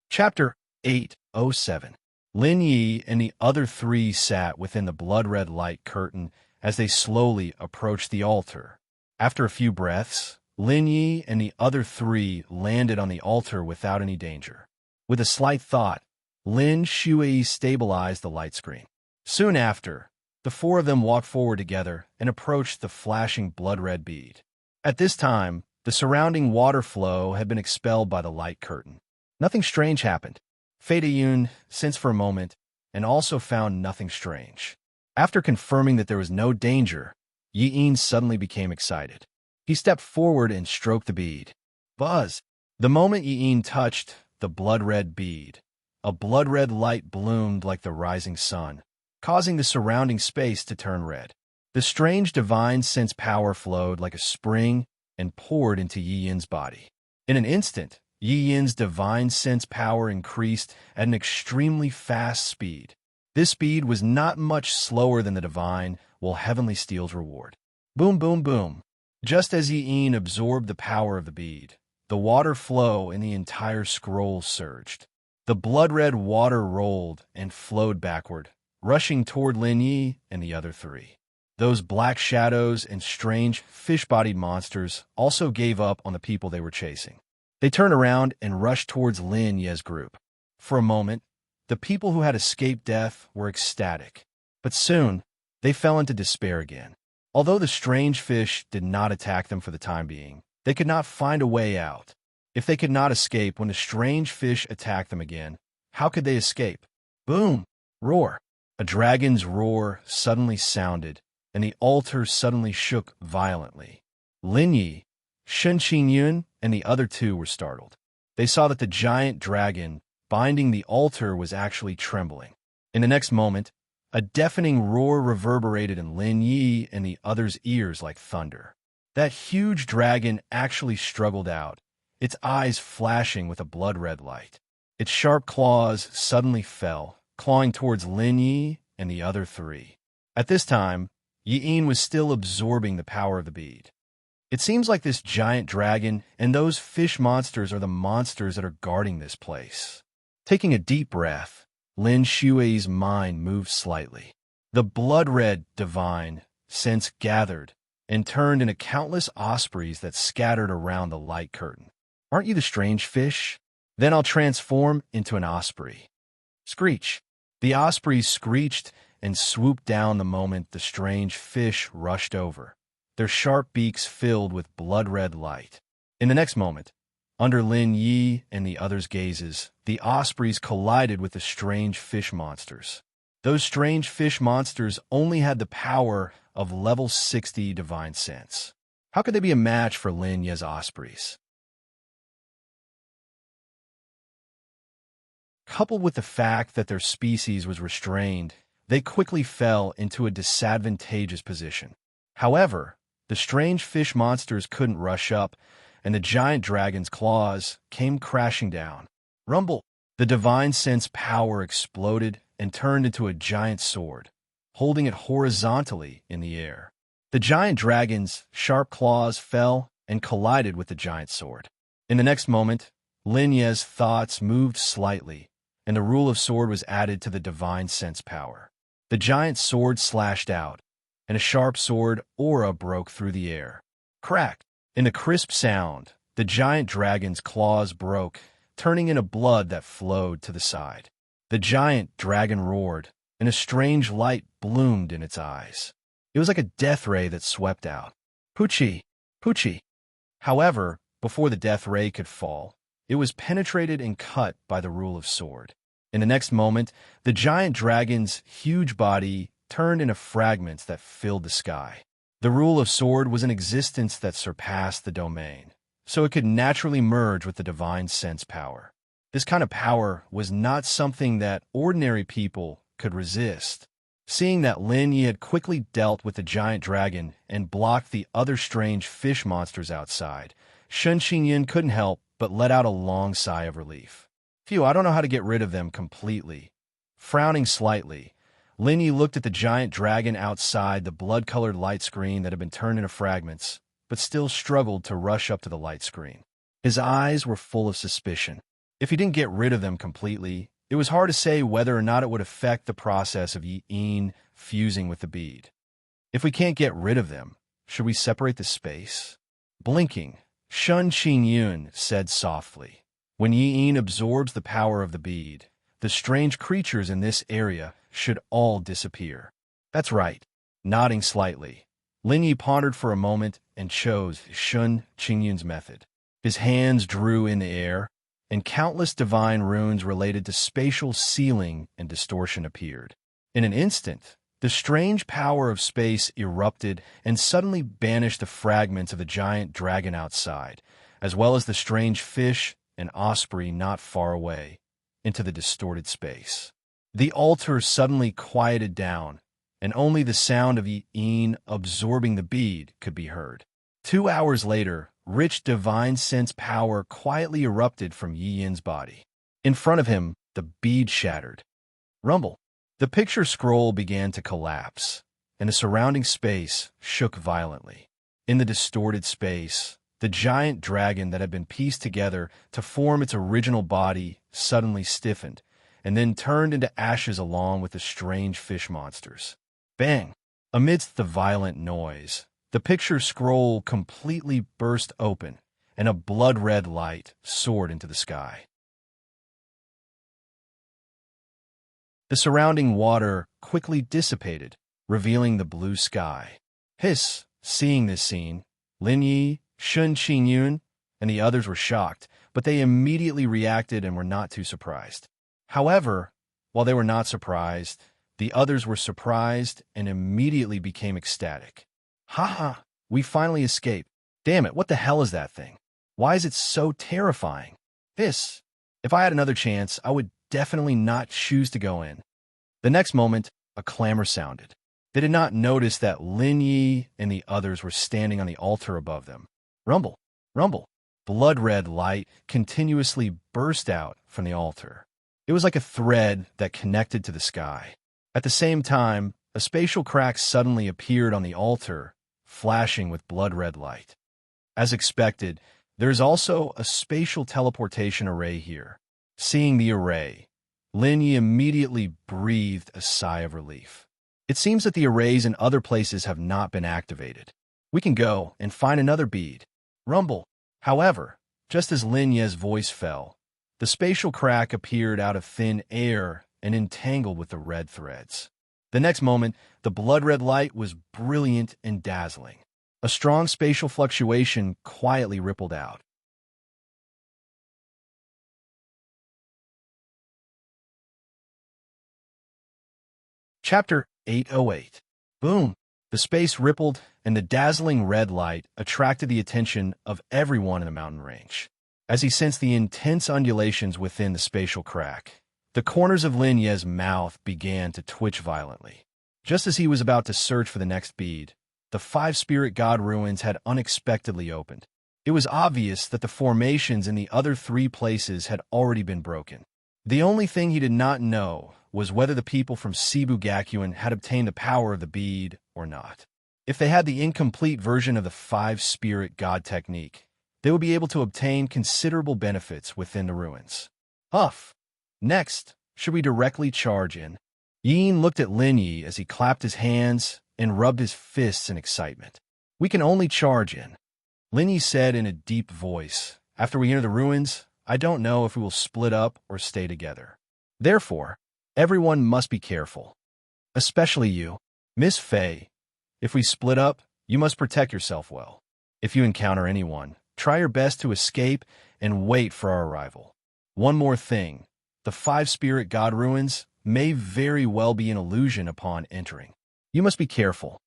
Chapter 807. Lin Yi and the other 3 sat within the blood-red light curtain as they slowly approached the altar. After a few breaths, Lin Yi and the other 3 landed on the altar without any danger. With a slight thought, Lin Shui stabilized the light screen. Soon after, the 4 of them walked forward together and approached the flashing blood-red bead. At this time, the surrounding water flow had been expelled by the light curtain. Nothing strange happened. Fei Daiyun sensed for a moment and also found nothing strange. After confirming that there was no danger, Yi Yin suddenly became excited. He stepped forward and stroked the bead. Buzz! The moment Yi Yin touched the blood-red bead, a blood-red light bloomed like the rising sun, causing the surrounding space to turn red. The strange divine sense power flowed like a spring and poured into Yi Yin's body. In an instant, Yi Yin's divine sense power increased at an extremely fast speed. This speed was not much slower than the divine, well heavenly steel's reward. Boom, boom, boom. Just as Yi Yin absorbed the power of the bead, the water flow in the entire scroll surged. The blood-red water rolled and flowed backward, rushing toward Lin Yi and the other 3. Those black shadows and strange fish-bodied monsters also gave up on the people they were chasing. They turned around and rushed towards Lin Ye's group. For a moment, the people who had escaped death were ecstatic, but soon they fell into despair again. Although the strange fish did not attack them for the time being, they could not find a way out. If they could not escape when the strange fish attacked them again, how could they escape? Boom! Roar! A dragon's roar suddenly sounded, and the altar suddenly shook violently. Lin Yi, Shun Qingyun, and the other 2 were startled. They saw that the giant dragon binding the altar was actually trembling. In the next moment, a deafening roar reverberated in Lin Yi and the others' ears like thunder. That huge dragon actually struggled out, its eyes flashing with a blood-red light. Its sharp claws suddenly fell, clawing towards Lin Yi and the other three. At this time, Yi was still absorbing the power of the bead. It seems like this giant dragon and those fish monsters are the monsters that are guarding this place. Taking a deep breath, Lin Shui's mind moved slightly. The blood-red divine sense gathered and turned into countless ospreys that scattered around the light curtain. Aren't you the strange fish? Then I'll transform into an osprey. Screech. The ospreys screeched and swooped down the moment the strange fish rushed over, their sharp beaks filled with blood-red light. In the next moment, under Lin Yi and the others' gazes, the ospreys collided with the strange fish monsters. Those strange fish monsters only had the power of level 60 divine sense. How could they be a match for Lin Yi's ospreys? Coupled with the fact that their species was restrained, they quickly fell into a disadvantageous position. However, the strange fish monsters couldn't rush up, and the giant dragon's claws came crashing down. Rumble! The divine sense power exploded and turned into a giant sword, holding it horizontally in the air. The giant dragon's sharp claws fell and collided with the giant sword. In the next moment, Lin Yi's thoughts moved slightly, and the rule of sword was added to the divine sense power. The giant sword slashed out, and a sharp sword aura broke through the air. Crack! In the crisp sound, the giant dragon's claws broke, turning into blood that flowed to the side. The giant dragon roared, and a strange light bloomed in its eyes. It was like a death ray that swept out. Poochie! Poochie! However, before the death ray could fall, it was penetrated and cut by the rule of sword. In the next moment, the giant dragon's huge body turned into fragments that filled the sky. The rule of sword was an existence that surpassed the domain, so it could naturally merge with the divine sense power. This kind of power was not something that ordinary people could resist. Seeing that Lin Yi had quickly dealt with the giant dragon and blocked the other strange fish monsters outside, Shen Qingyan couldn't help but let out a long sigh of relief. Phew, I don't know how to get rid of them completely. Frowning slightly, Lin Yi looked at the giant dragon outside the blood-colored light screen that had been turned into fragments, but still struggled to rush up to the light screen. His eyes were full of suspicion. If he didn't get rid of them completely, it was hard to say whether or not it would affect the process of Yi fusing with the bead. If we can't get rid of them, should we separate the space? Blinking, Shen Qingyun said softly, "When Yi absorbs the power of the bead, the strange creatures in this area should all disappear." That's right. Nodding slightly, Lin Yi pondered for a moment and chose Shen Qingyun's method. His hands drew in the air, and countless divine runes related to spatial sealing and distortion appeared. In an instant, the strange power of space erupted and suddenly banished the fragments of the giant dragon outside, as well as the strange fish and osprey not far away, into the distorted space. The altar suddenly quieted down, and only the sound of Yi absorbing the bead could be heard. 2 hours later, rich divine sense power quietly erupted from Yi body. In front of him, the bead shattered. Rumble. The picture scroll began to collapse, and the surrounding space shook violently. In the distorted space, the giant dragon that had been pieced together to form its original body suddenly stiffened, and then turned into ashes along with the strange fish monsters. Bang! Amidst the violent noise, the picture scroll completely burst open, and a blood-red light soared into the sky. The surrounding water quickly dissipated, revealing the blue sky. Hiss! Seeing this scene, Lin Yi, Shen Qingyun, and the others were shocked, but they immediately reacted and were not too surprised. However, while they were not surprised, the others were surprised and immediately became ecstatic. "Ha! We finally escaped. Damn it, what the hell is that thing? Why is it so terrifying? This, if I had another chance, I would definitely not choose to go in." The next moment, a clamor sounded. They did not notice that Lin Yi and the others were standing on the altar above them. Rumble, rumble. Blood-red light continuously burst out from the altar. It was like a thread that connected to the sky. At the same time, a spatial crack suddenly appeared on the altar, flashing with blood-red light. As expected, there is also a spatial teleportation array here. Seeing the array, Lin Yi immediately breathed a sigh of relief. It seems that the arrays in other places have not been activated. We can go and find another bead. Rumble. However, just as Lin Yi's voice fell, the spatial crack appeared out of thin air and entangled with the red threads. The next moment, the blood-red light was brilliant and dazzling. A strong spatial fluctuation quietly rippled out. Chapter 808. Boom! The space rippled, and the dazzling red light attracted the attention of everyone in the mountain range. As he sensed the intense undulations within the spatial crack, the corners of Lin Yi's mouth began to twitch violently. Just as he was about to search for the next bead, the five spirit god ruins had unexpectedly opened. It was obvious that the formations in the other three places had already been broken. The only thing he did not know was whether the people from Cebu Gakuen had obtained the power of the bead or not. If they had the incomplete version of the five spirit god technique, they would be able to obtain considerable benefits within the ruins. Huff! Next, should we directly charge in? Yin looked at Lin Yi as he clapped his hands and rubbed his fists in excitement. We can only charge in. Lin Yi said in a deep voice, after we enter the ruins, I don't know if we will split up or stay together. Therefore, everyone must be careful. Especially you, Miss Fei. If we split up, you must protect yourself well. If you encounter anyone, try your best to escape and wait for our arrival. One more thing, the five spirit god ruins may very well be an illusion upon entering. You must be careful.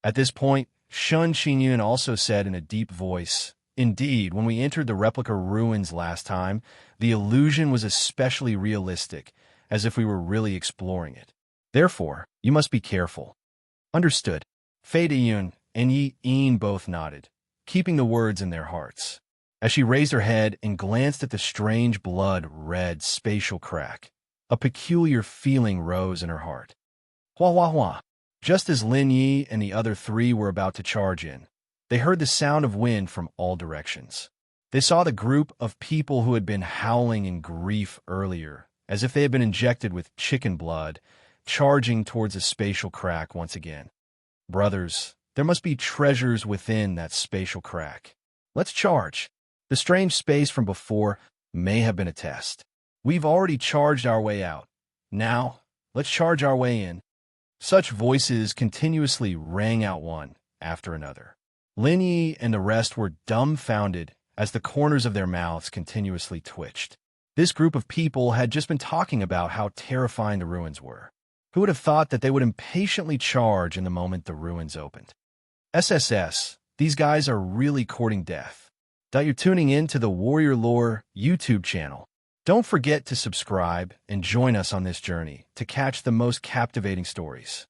At this point, Shun Xinyun also said in a deep voice, Indeed, when we entered the replica ruins last time, the illusion was especially realistic, as if we were really exploring it. Therefore, you must be careful. Understood. Fei Diyun and Yi Yin both nodded, keeping the words in their hearts. As she raised her head and glanced at the strange blood-red spatial crack, a peculiar feeling rose in her heart. Hua hua hua. Just as Lin Yi and the other three were about to charge in, they heard the sound of wind from all directions. They saw the group of people who had been howling in grief earlier, as if they had been injected with chicken blood, charging towards a spatial crack once again. Brothers, there must be treasures within that spatial crack. Let's charge. The strange space from before may have been a test. We've already charged our way out. Now, let's charge our way in. Such voices continuously rang out one after another. Lin Yi and the rest were dumbfounded as the corners of their mouths continuously twitched. This group of people had just been talking about how terrifying the ruins were. Who would have thought that they would impatiently charge in the moment the ruins opened? SSS, these guys are really courting death. You're tuning in to the Warrior Lore YouTube channel. Don't forget to subscribe and join us on this journey to catch the most captivating stories.